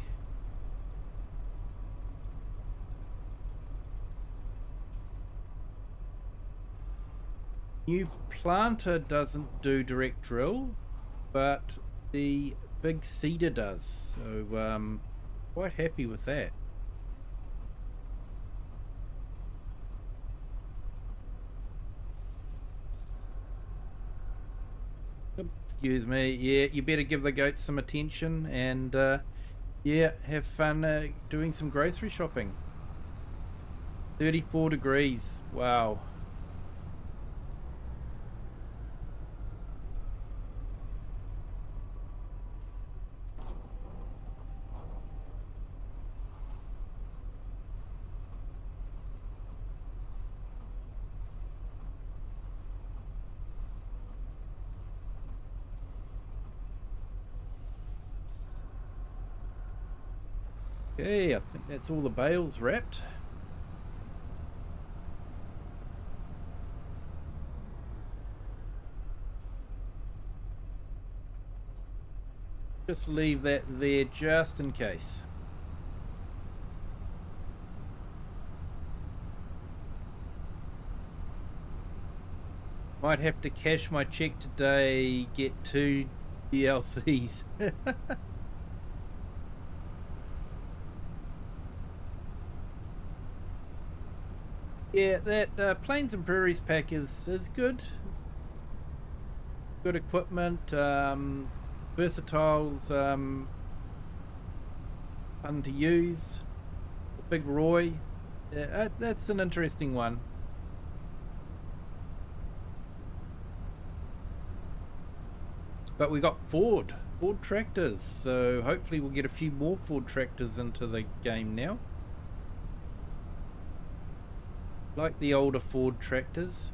New planter doesn't do direct drill, but the big seeder does, so quite happy with that. Excuse me. Yeah, you better give the goats some attention and yeah, have fun doing some grocery shopping. 34 degrees. Wow. Okay, I think that's all the bales wrapped. Just leave that there just in case. Might have to cash my check today, get 2 DLCs. Yeah, that Plains and Prairies pack is good. Good equipment, versatiles, fun to use. Big Roy, yeah, that's an interesting one. But we got Ford tractors, so hopefully we'll get a few more Ford tractors into the game now. Like the older Ford tractors.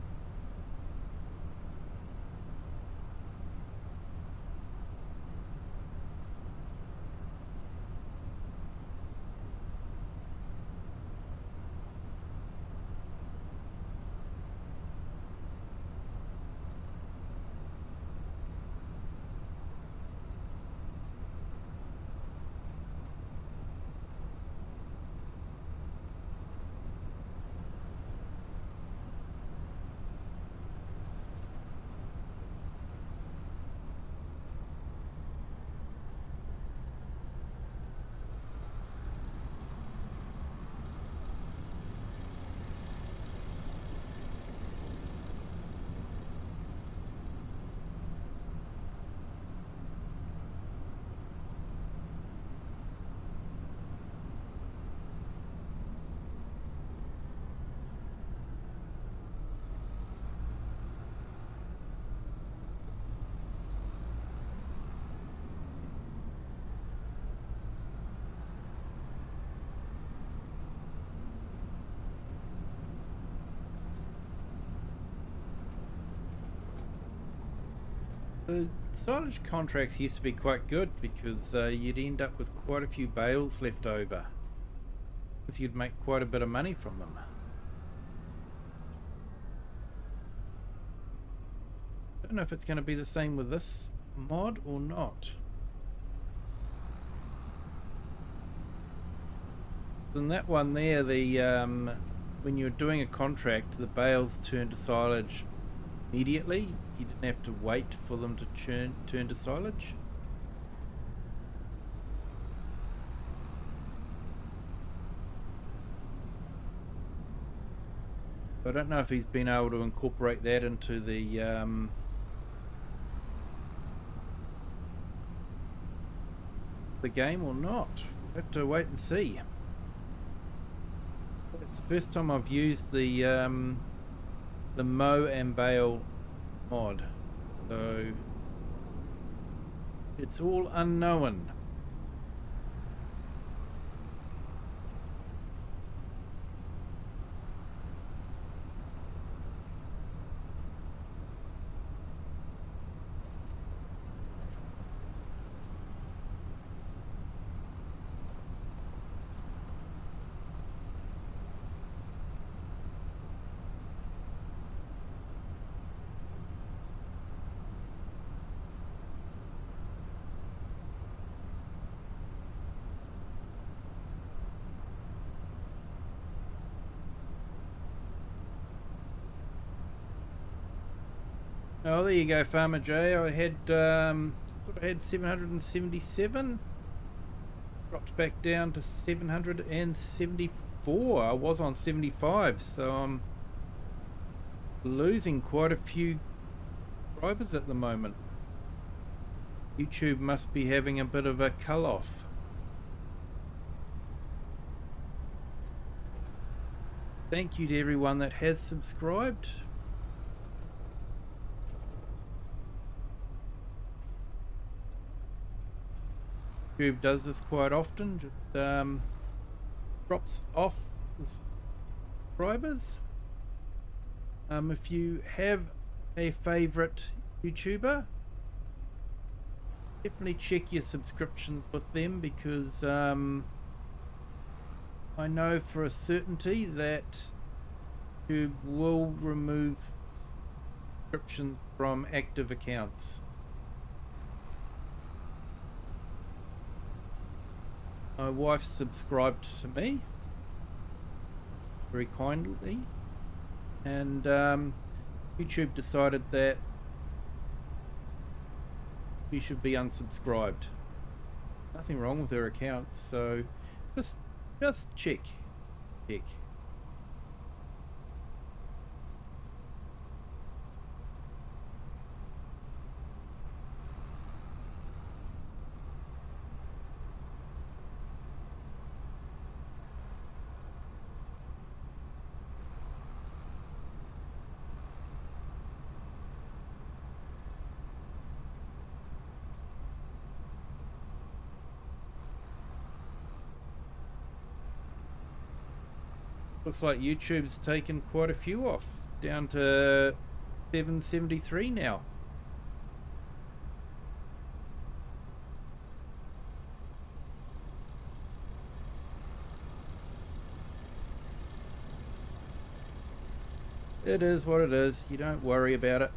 The silage contracts used to be quite good because you'd end up with quite a few bales left over. Because you'd make quite a bit of money from them. I don't know if it's going to be the same with this mod or not. In that one there, the when you're doing a contract, the bales turn to silage immediately. You didn't have to wait for them to turn to silage. I don't know if he's been able to incorporate that into the game or not. We'll have to wait and see. It's the first time I've used the mow and bale mod, so it's all unknown. Oh, there you go, Farmer J. I had thought I had 777. Dropped back down to 774. I was on 75, so I'm losing quite a few subscribers at the moment. YouTube must be having a bit of a cull-off. Thank you to everyone that has subscribed. YouTube does this quite often, just drops off subscribers. If you have a favorite YouTuber, definitely check your subscriptions with them, because I know for a certainty that YouTube will remove subscriptions from active accounts. My wife subscribed to me very kindly, and YouTube decided that she should be unsubscribed. Nothing wrong with her account, so just check. Looks like YouTube's taken quite a few off, down to 773 now. It is what it is. You don't worry about it.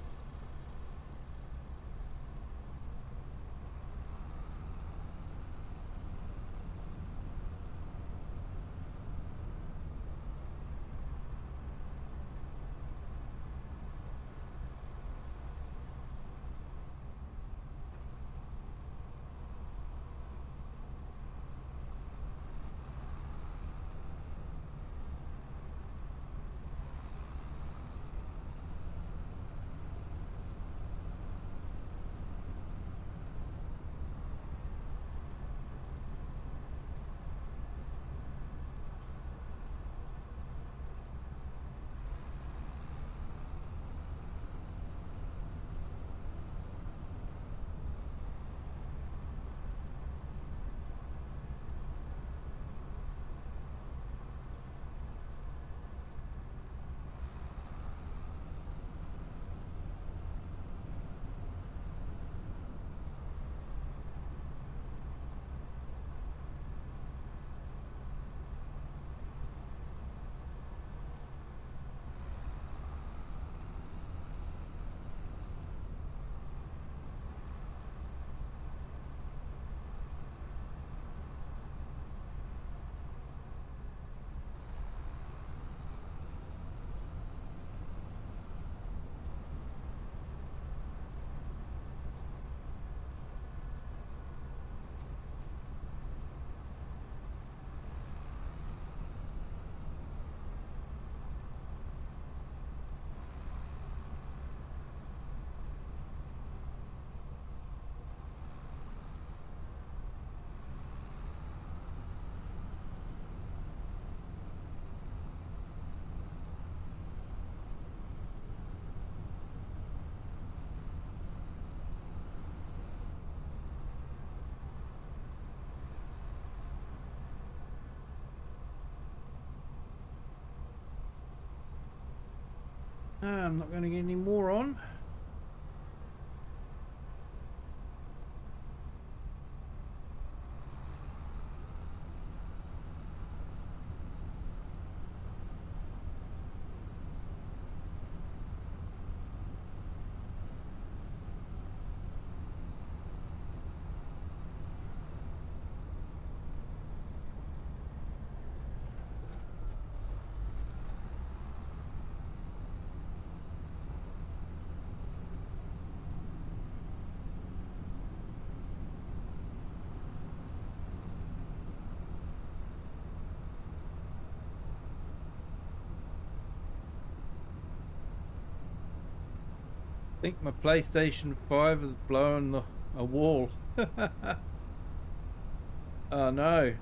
I'm not going to get any more on. I think my PlayStation 5 is blowing a wall. Oh no.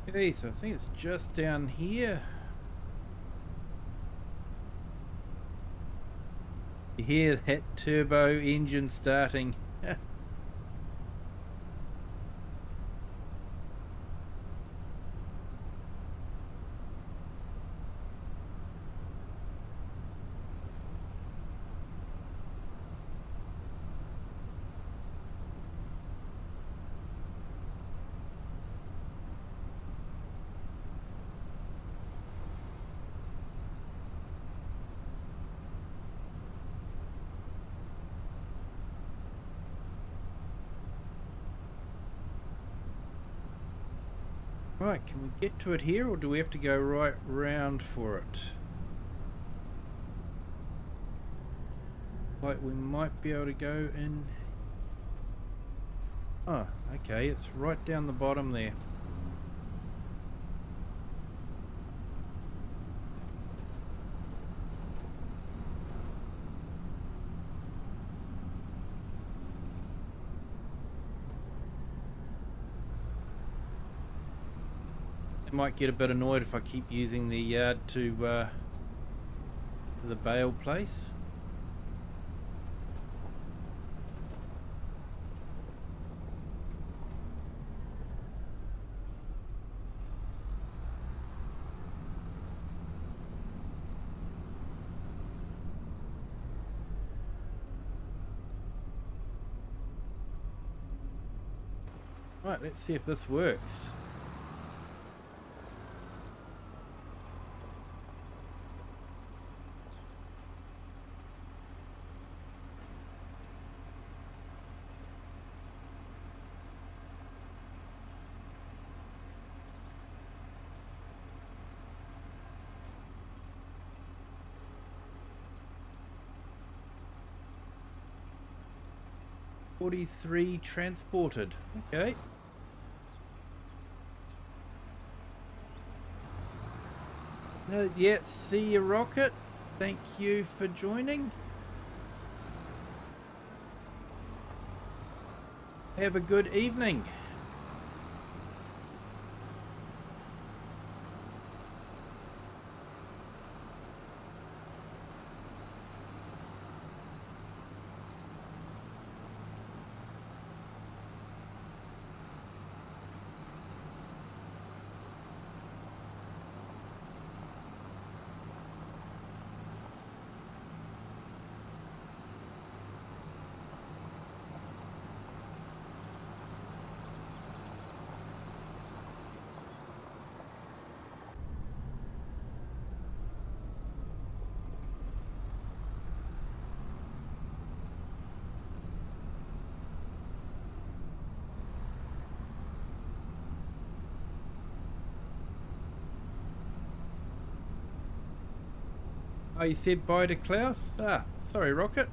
Okay, so I think it's just down here. You hear that turbo engine starting. Right, can we get to it here, or do we have to go right round for it? Like we might be able to go in. Oh, okay, it's right down the bottom there. They might get a bit annoyed if I keep using the yard to the bale place. Right, let's see if this works. $43 transported. Okay. Yeah, see you, Rocket. Thank you for joining. Have a good evening. Oh, you said bye to Klaus? Ah, sorry, Rocket.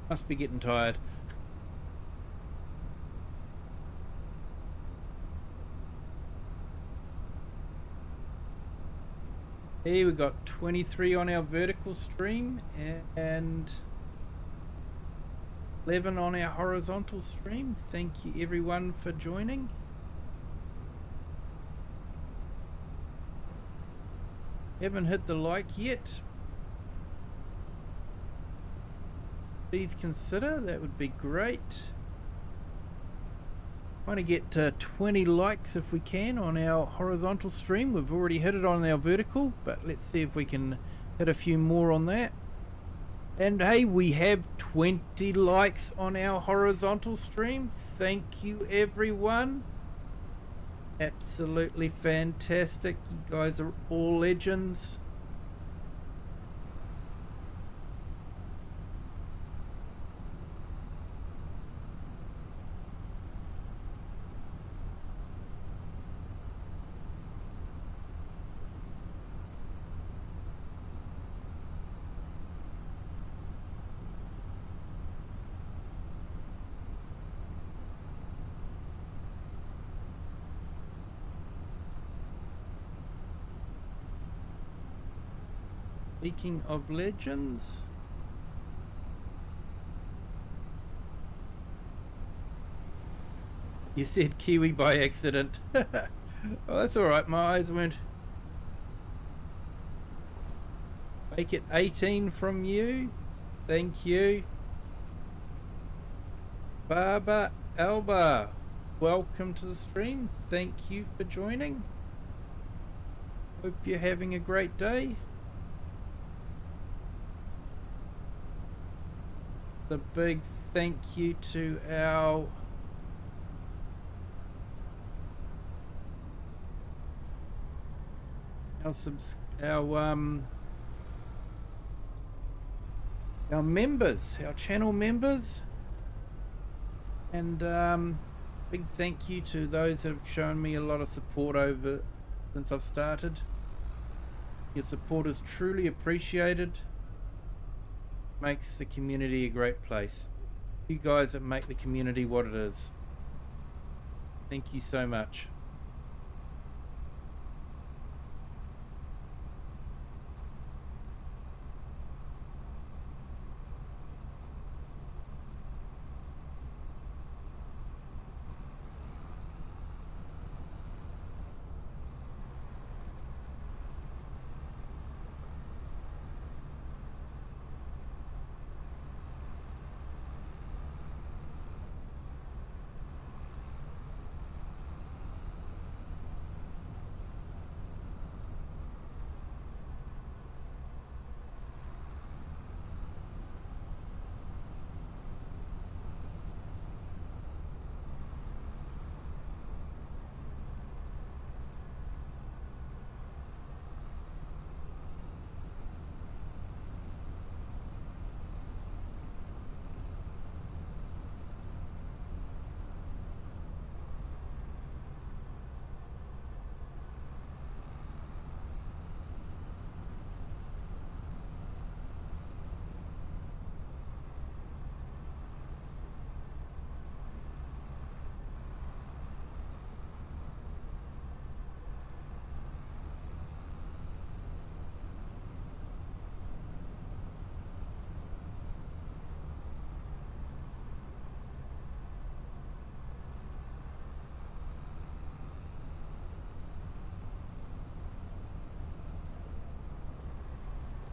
Must be getting tired. Here we got 23 on our vertical stream and 11 on our horizontal stream. Thank you everyone for joining. Haven't hit the like yet? Please consider, that would be great. Trying to get 20 likes if we can on our horizontal stream. We've already hit it on our vertical, but let's see if we can hit a few more on that. And hey, we have 20 likes on our horizontal stream. Thank you everyone. Absolutely fantastic. You guys are all legends. Speaking of legends, you said Kiwi by accident. Oh, that's alright, my eyes weren't. Make it 18 from you. Thank you. Baba Alba, welcome to the stream. Thank you for joining. Hope you're having a great day. The big thank you to our members, our channel members, and big thank you to those that have shown me a lot of support over since I've started. Your support is truly appreciated. Makes the community a great place. You guys that make the community what it is. Thank you so much.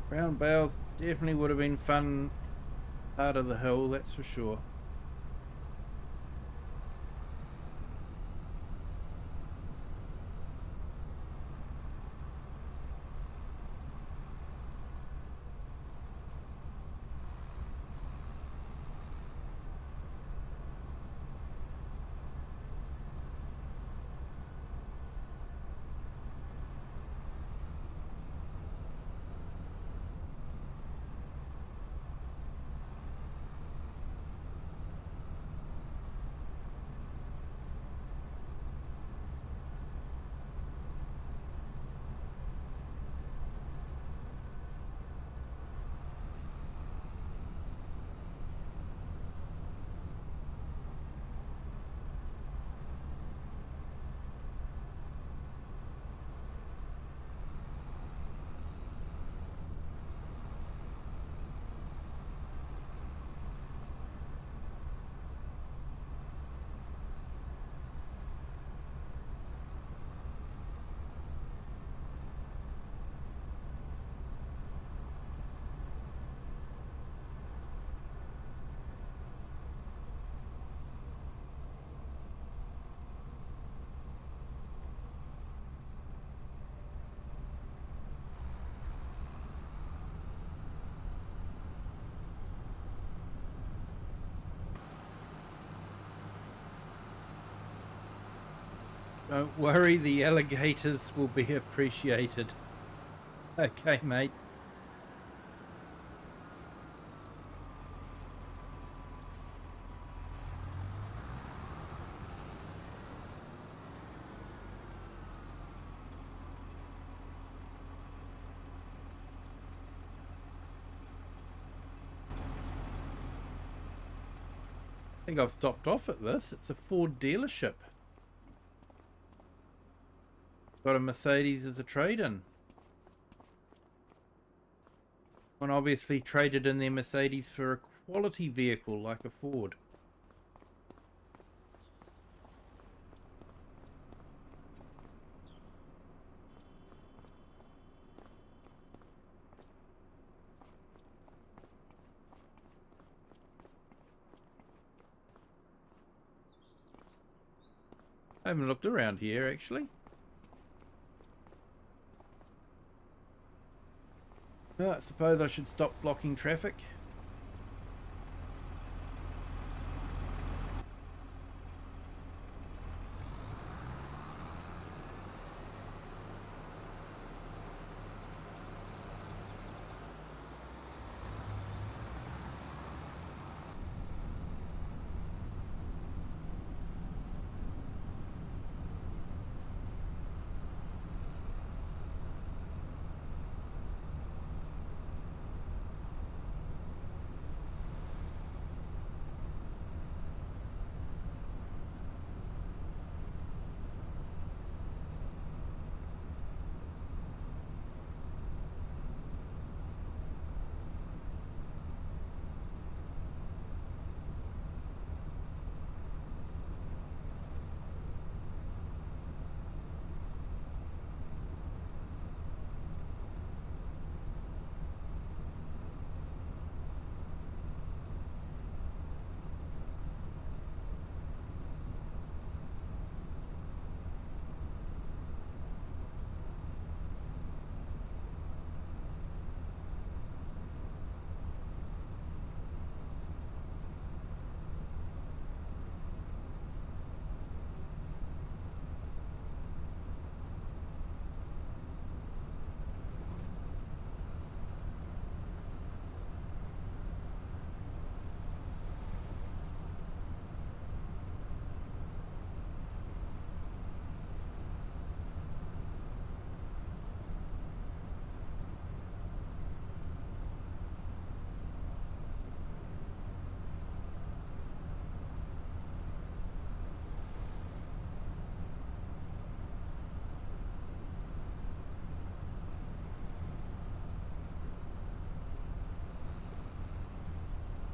Round bales definitely would have been fun part of the hill, that's for sure. Don't worry, the alligators will be appreciated. Okay, mate. I think I've stopped off at this. It's a Ford dealership. Got a Mercedes as a trade-in. and obviously traded in their Mercedes for a quality vehicle like a Ford. I haven't looked around here actually. Well, I suppose I should stop blocking traffic.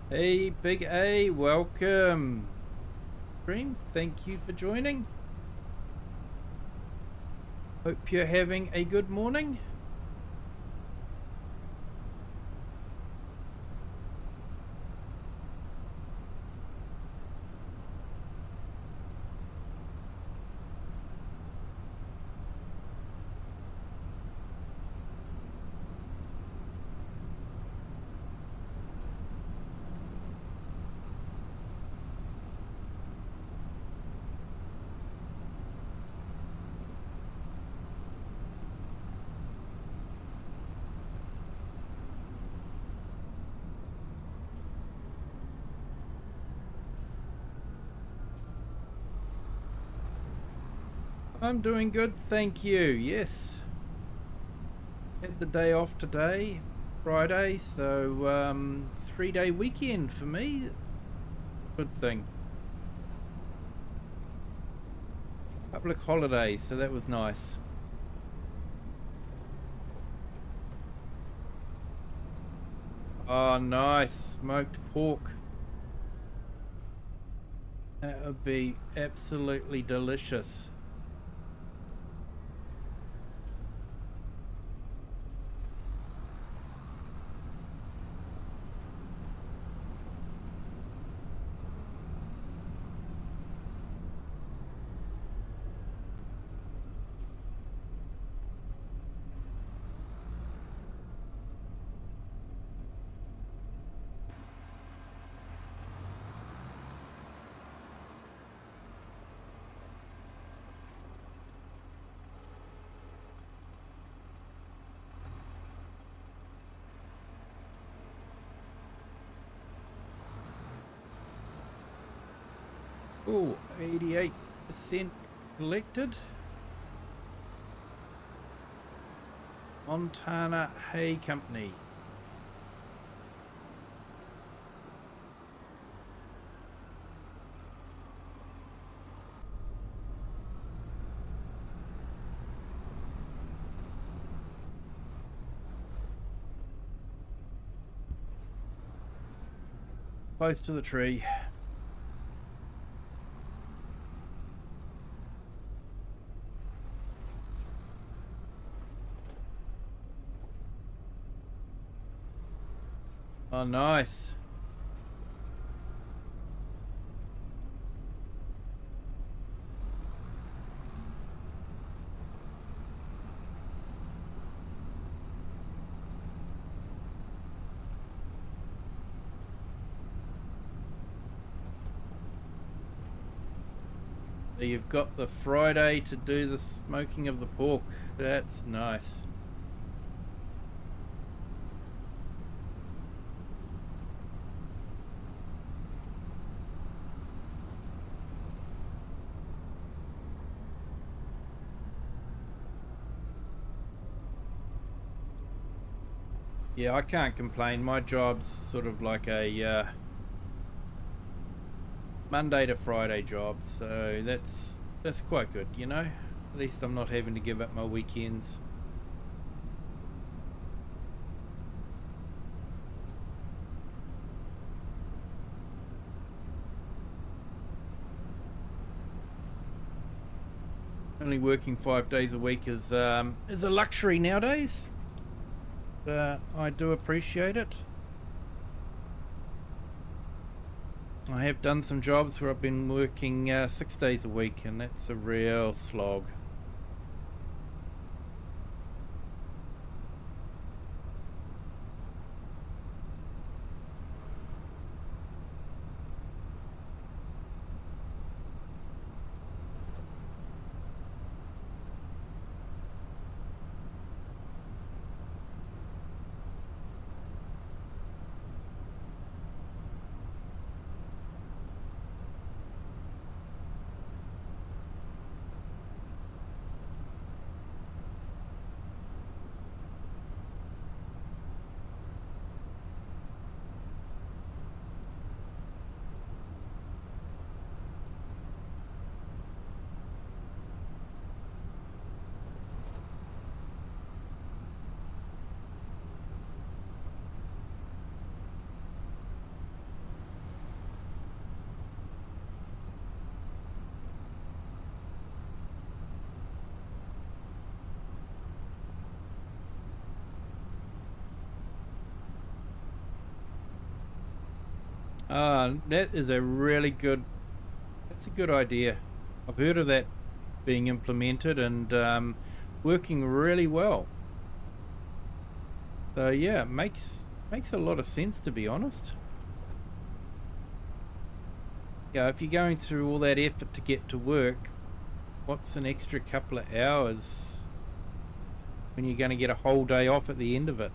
Hey, Big A, welcome. Stream, thank you for joining. Hope you're having a good morning. I'm doing good, thank you. Yes, had the day off today, Friday, so 3-day weekend for me. Good thing. Public holiday, so that was nice. Oh, nice smoked pork. That would be absolutely delicious. Oh, 88% collected. Montana Hay Company. close to the tree. Oh, nice. So you've got the Friday to do the smoking of the pork. That's nice. Yeah, I can't complain. My job's sort of like a Monday to Friday job, so that's quite good, you know. At least I'm not having to give up my weekends. Only working 5 days a week is a luxury nowadays. I do appreciate it. I have done some jobs where I've been working 6 days a week, and that's a real slog. That is a really good. That's a good idea. I've heard of that being implemented and working really well. So yeah, it makes a lot of sense, to be honest. Yeah, if you're going through all that effort to get to work, what's an extra couple of hours when you're going to get a whole day off at the end of it?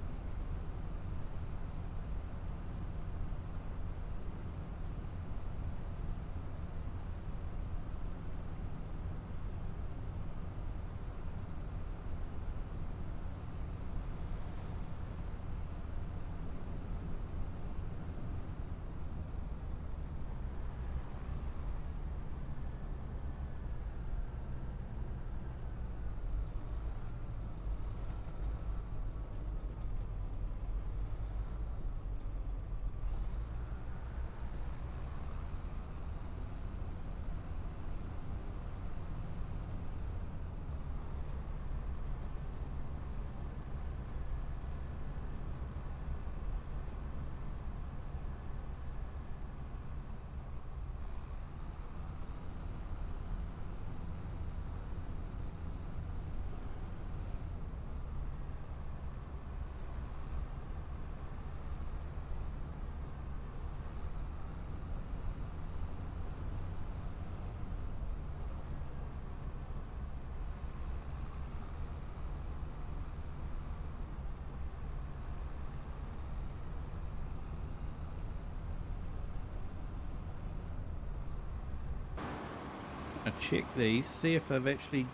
I'll check these, see if they've actually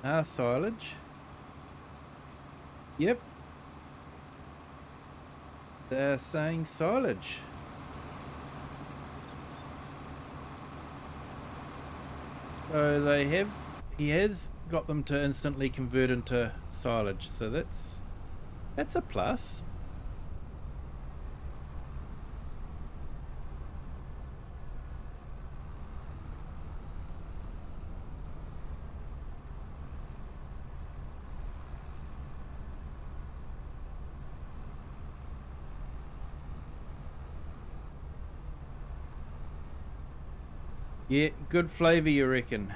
are silage. Yep, they're saying silage. So he has got them to instantly convert into silage, so that's a plus. Yeah, good flavour, you reckon?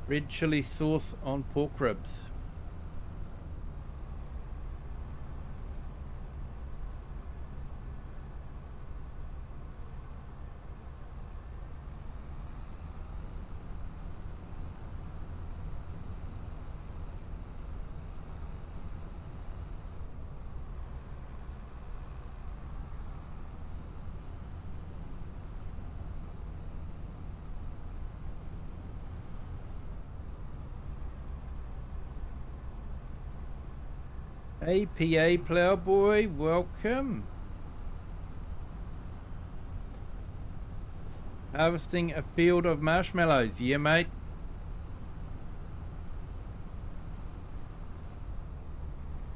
Red chili sauce on pork ribs. APA Ploughboy, welcome. Harvesting a field of marshmallows, yeah mate.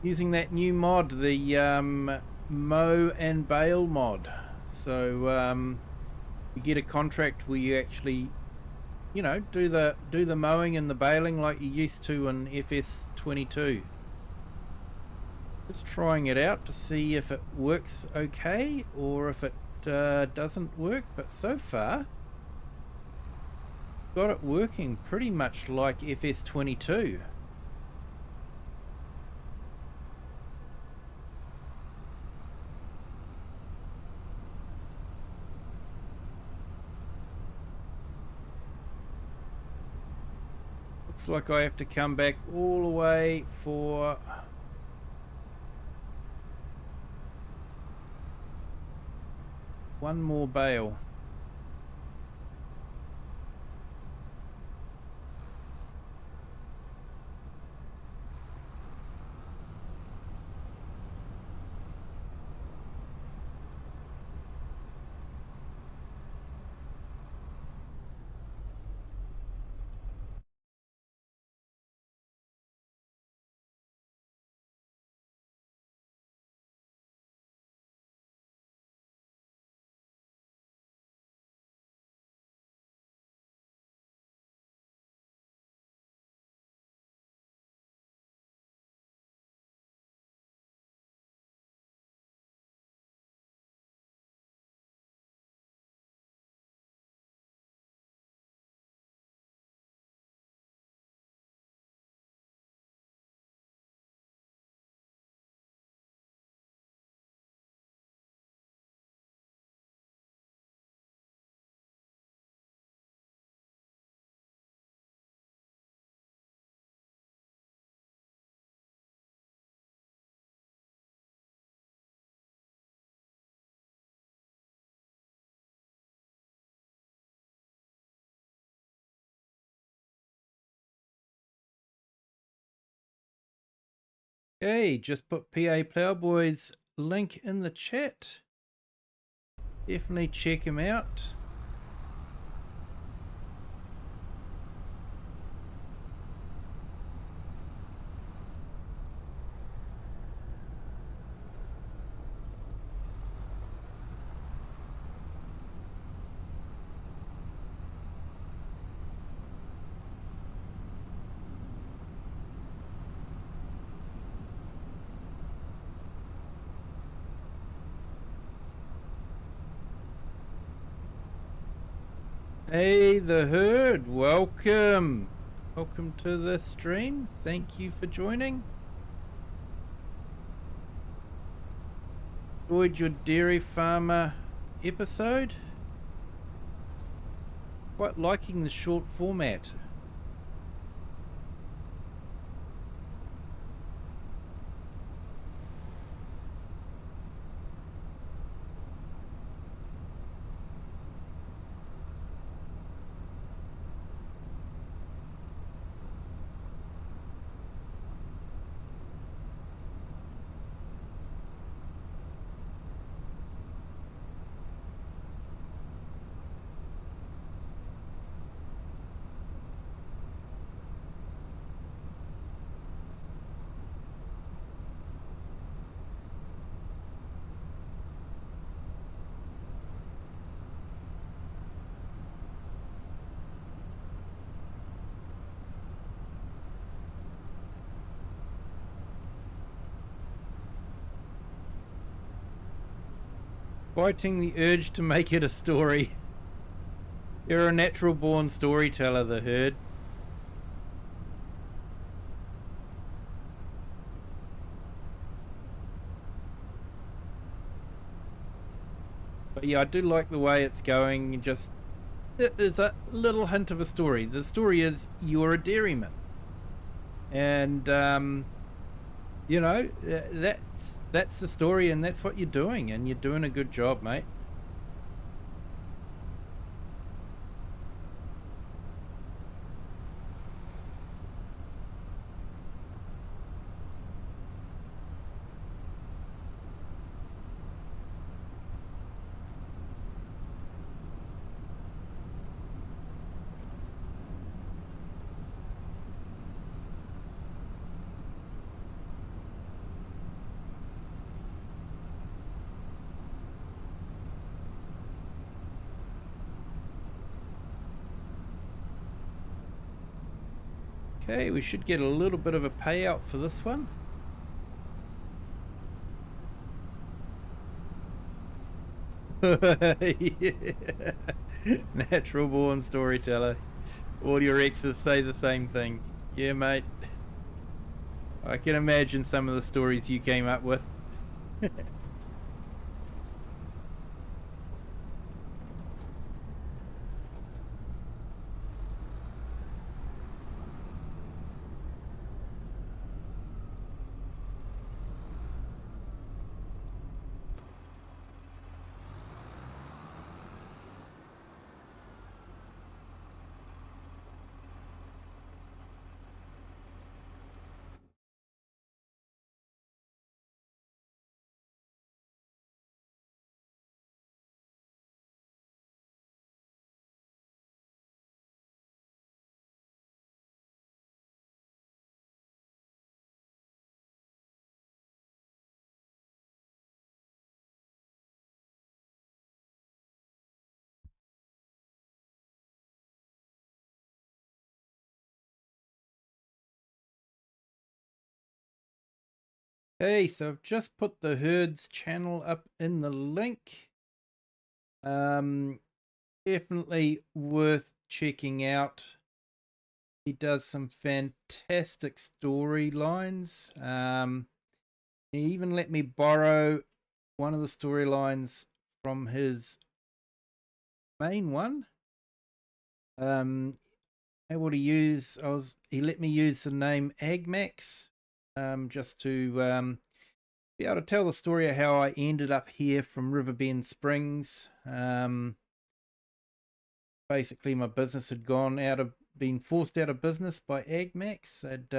Using that new mod, the mow and bale mod. So you get a contract where you actually, you know, do the mowing and the baling like you used to in FS22. Just trying it out to see if it works okay or if it doesn't work, but so far got it working pretty much like FS22. Looks like I have to come back all the way for one more bale. Okay, just put PA Ploughboy's link in the chat. Definitely check him out. Hey, the herd, welcome. Welcome to the stream. Thank you for joining. Enjoyed your dairy farmer episode? Quite liking the short format. Fighting the urge to make it a story. You're a natural born storyteller, the herd. But yeah, I do like the way it's going. Just there's a little hint of a story. The story is you're a dairyman, and you know that's the story, and that's what you're doing, and you're doing a good job, mate. Okay, we should get a little bit of a payout for this one. Yeah. Natural born storyteller. All your exes say the same thing. Yeah, mate. I can imagine some of the stories you came up with. Hey, so I've just put the Herds channel up in the link. Definitely worth checking out. He does some fantastic storylines. He even let me borrow one of the storylines from his main one. Able to use, he let me use the name AgMax, just to be able to tell the story of how I ended up here from Riverbend Springs. Basically, my business had been forced out of business by AgMax. Had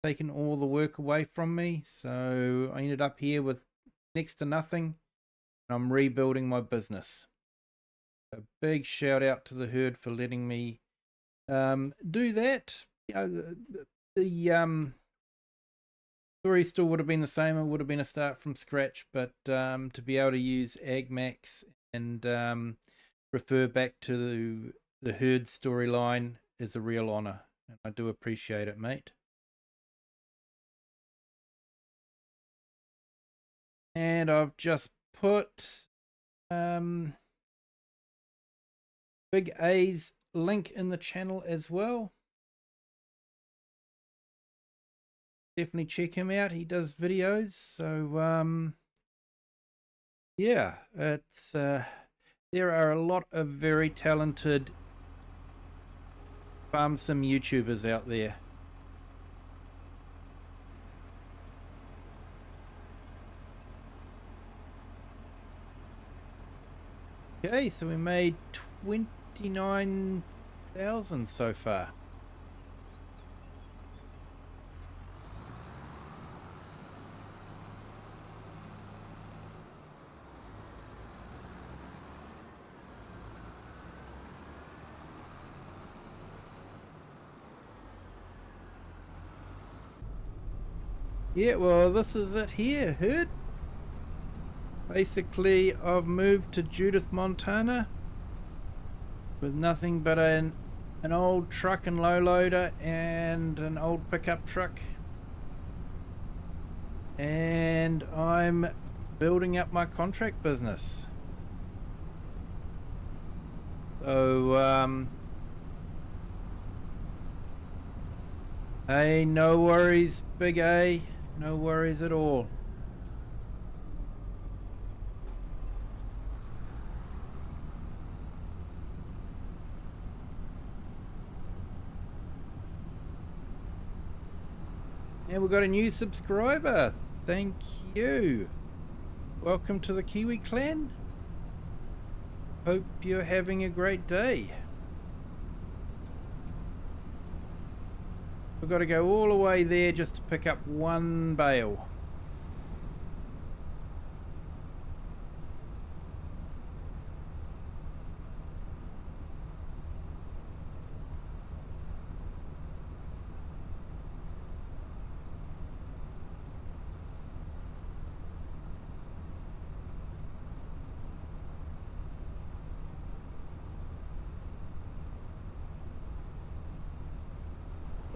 taken all the work away from me, so I ended up here with next to nothing. I'm rebuilding my business. A big shout out to the herd for letting me do that. You know, the story still would have been the same. It would have been a start from scratch, but to be able to use AgMax and refer back to the herd storyline is a real honor, and I do appreciate it, mate. And I've just put Big A's link in the channel as well. Definitely check him out. He does videos. So yeah, it's there are a lot of very talented farm sim YouTubers out there. Okay, so we made 29,000 so far. Yeah, well, this is it here, herd. Basically, I've moved to Judith, Montana with nothing but an old truck and low loader and an old pickup truck. And I'm building up my contract business. So, hey, no worries, Big A. No worries at all. And we've got a new subscriber. Thank you. Welcome to the Kiwi clan. Hope you're having a great day. We've got to go all the way there just to pick up one bale.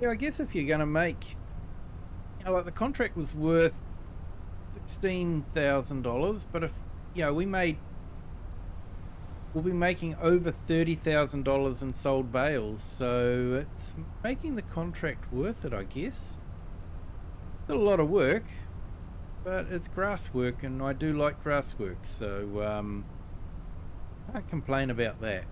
Yeah, I guess if you're going to make, like the contract was worth $16,000, but if we'll be making over $30,000 in sold bales, so it's making the contract worth it, I guess. Still a lot of work, but it's grass work, and I do like grass work, so can't complain about that.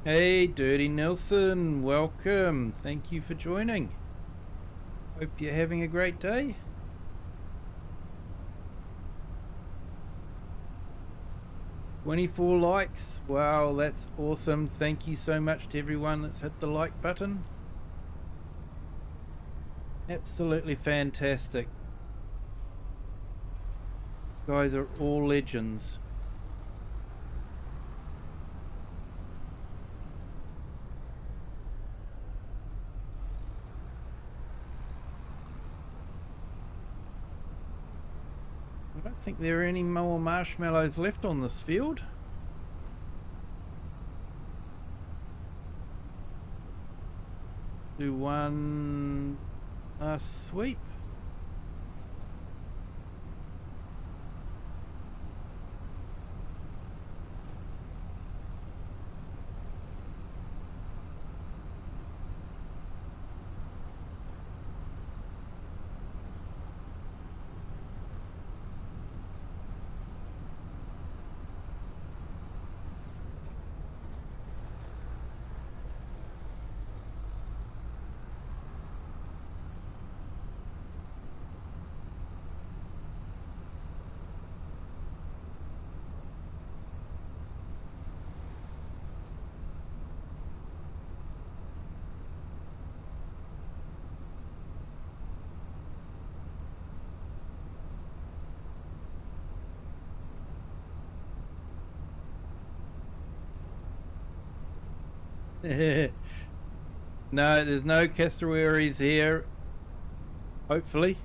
Hey, Dirty Nelson, welcome. Thank you for joining. Hope you're having a great day. "24 likes. Wow, that's awesome. Thank you so much to everyone that's hit the like button. Absolutely fantastic. You guys are all legends. I don't think there are any more marshmallows left on this field. Do one last sweep. No, there's no cassowaries here. Hopefully.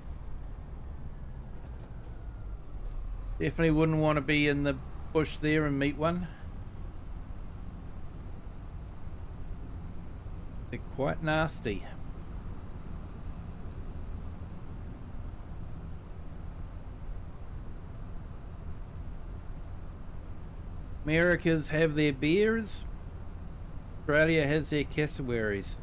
Definitely wouldn't want to be in the bush there and meet one. They're quite nasty. Americas have their bears. Australia has their cassowaries.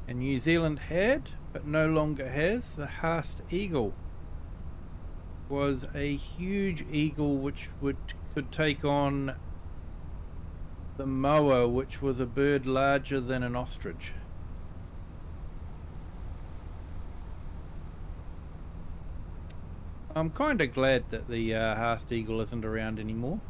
And New Zealand had, but no longer has, the Haast eagle. Was a huge eagle which could take on the moa, which was a bird larger than an ostrich. I'm kind of glad that the Haast eagle isn't around anymore.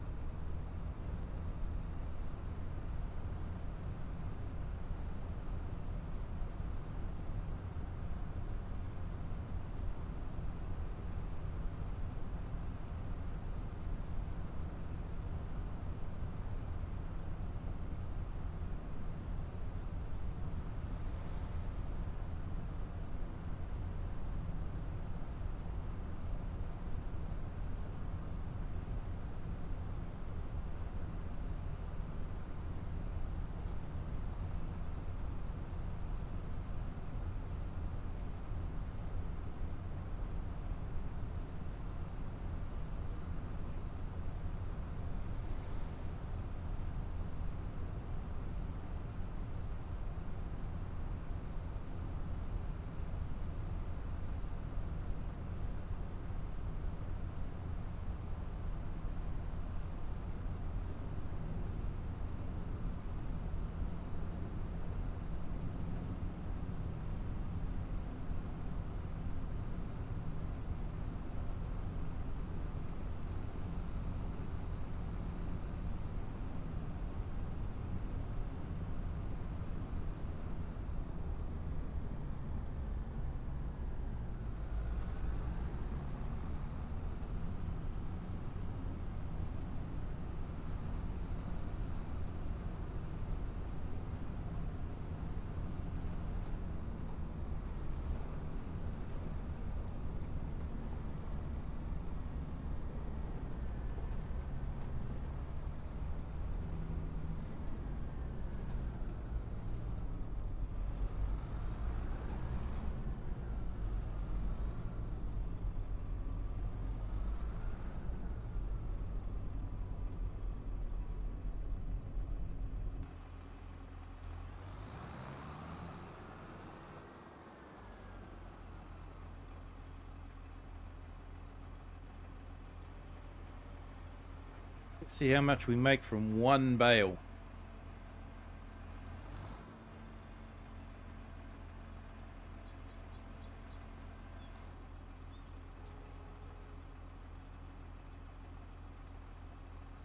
Let's see how much we make from one bale.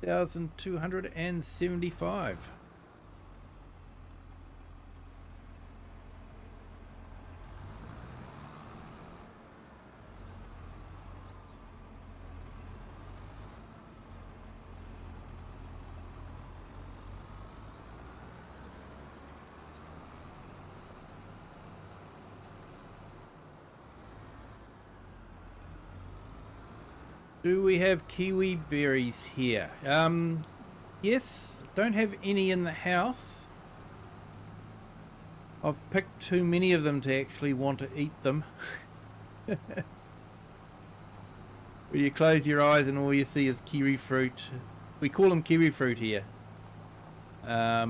$1,275. Do we have kiwi berries here? Yes, don't have any in the house. I've picked too many of them to actually want to eat them. Where you close your eyes and all you see is kiwi fruit. We call them kiwi fruit here. Yeah,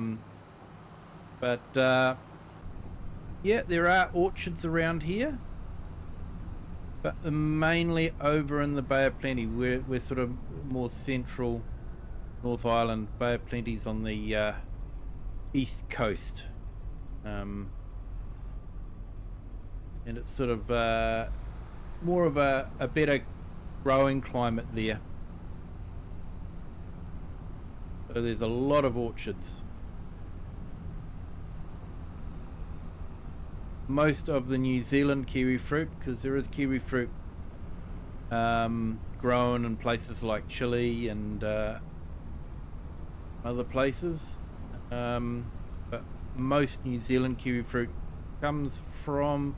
there are orchards around here, but mainly over in the Bay of Plenty. We're sort of more central North Island. Bay of Plenty's on the east coast, and it's sort of more of a better growing climate there. So there's a lot of orchards. Most of the New Zealand kiwi fruit, because there is kiwi fruit grown in places like Chile and other places, but most New Zealand kiwi fruit comes from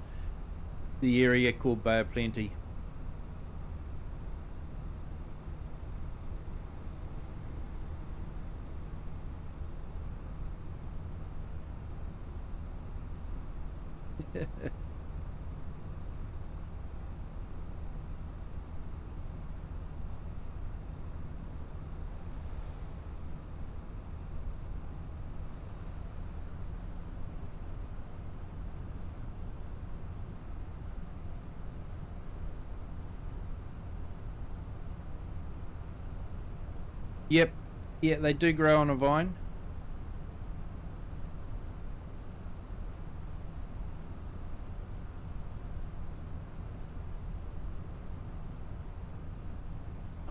the area called Bay of Plenty. Yep. Yeah, they do grow on a vine.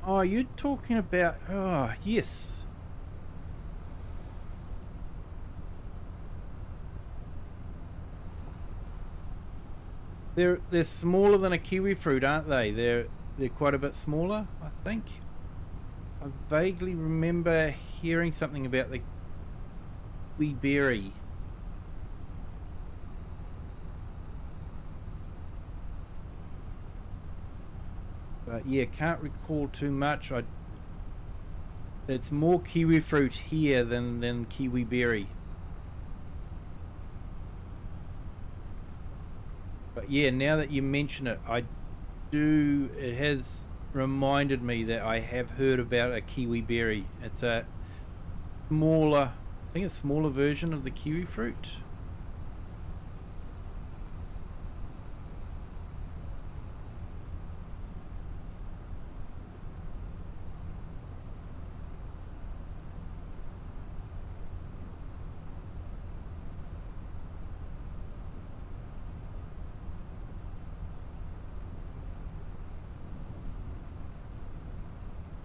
Oh, you're talking about... Oh, yes. They're smaller than a kiwi fruit, aren't they? They're quite a bit smaller, I think. I vaguely remember hearing something about the kiwi berry. But yeah, can't recall too much. It's more kiwi fruit here than kiwi berry. But yeah, now that you mention it, it has reminded me that I have heard about a kiwi berry. It's a smaller, I think a smaller version of the kiwi fruit.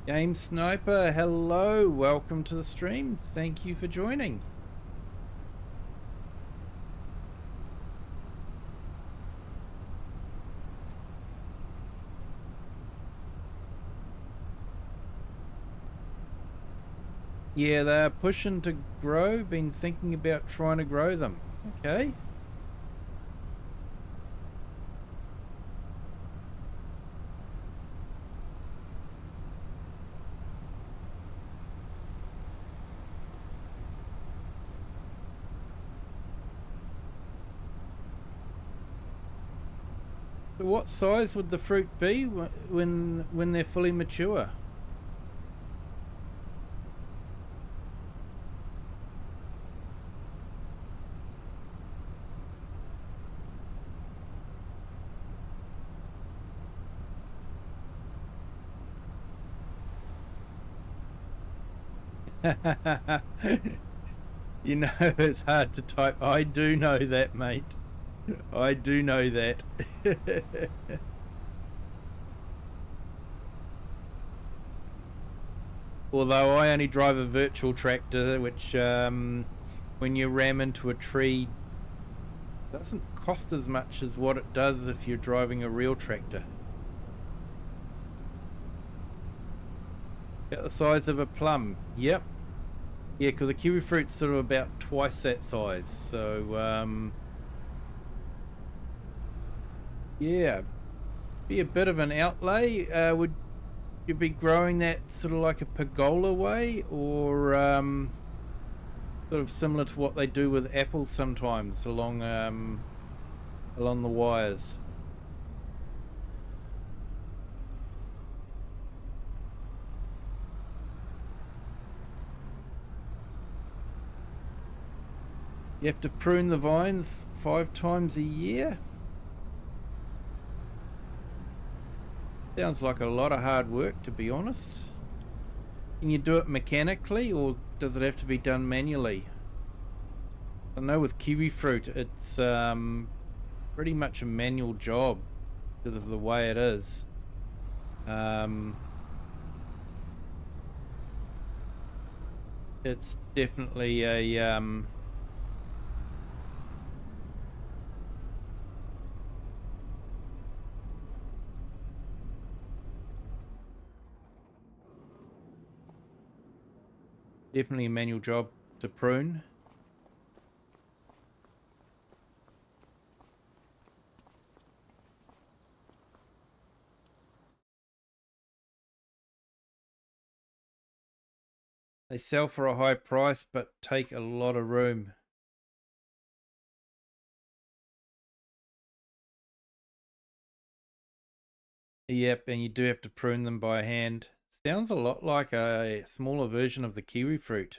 Game Sniper, hello, welcome to the stream. Thank you for joining. Yeah, they're pushing to grow, been thinking about trying to grow them. Okay. So what size would the fruit be when they're fully mature? You know, it's hard to type. I do know that, mate. I do know that. Although I only drive a virtual tractor, which when you ram into a tree doesn't cost as much as what it does if you're driving a real tractor. About the size of a plum. Yep. Yeah, because the kiwi fruit's sort of about twice that size. So yeah, be a bit of an outlay. Would you be growing that sort of like a pergola way, or sort of similar to what they do with apples sometimes along the wires? You have to prune the vines 5 times a year? Sounds like a lot of hard work, to be honest. Can you do it mechanically, or does it have to be done manually? I know with kiwi fruit, it's pretty much a manual job because of the way it is. Um, it's definitely definitely a manual job to prune. They sell for a high price, but take a lot of room. Yep, and you do have to prune them by hand. Sounds a lot like a smaller version of the kiwi fruit.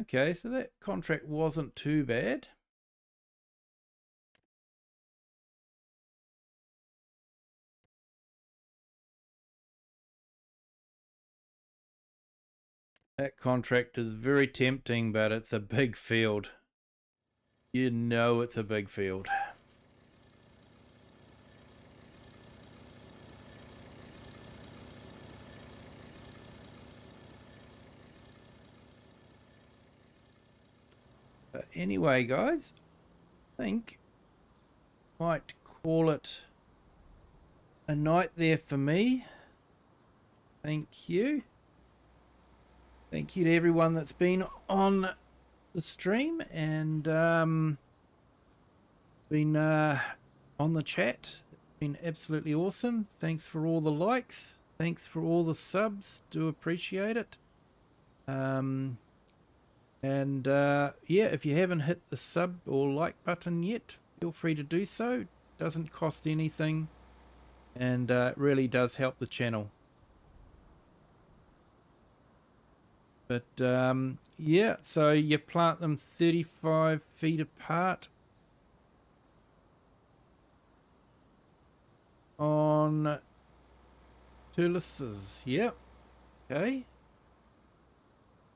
Okay, so that contract wasn't too bad. That contract is very tempting, but it's a big field. You know it's a big field. But anyway, guys, I think might call it a night there for me. Thank you. Thank you to everyone that's been on the stream and been on the chat. It's been absolutely awesome. Thanks for all the likes. Thanks for all the subs. Do appreciate it. Yeah, if you haven't hit the sub or like button yet, feel free to do so. Doesn't cost anything, and it really does help the channel. But yeah, so you plant them 35 feet apart on trellises. Yep. Okay.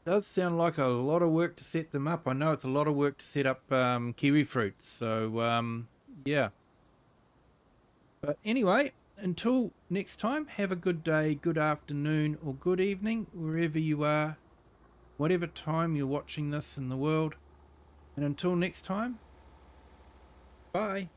Does sound like a lot of work to set them up. I know it's a lot of work to set up kiwi fruits. So yeah. But anyway, until next time, have a good day, good afternoon, or good evening, wherever you are, whatever time you're watching this in the world. And until next time, bye.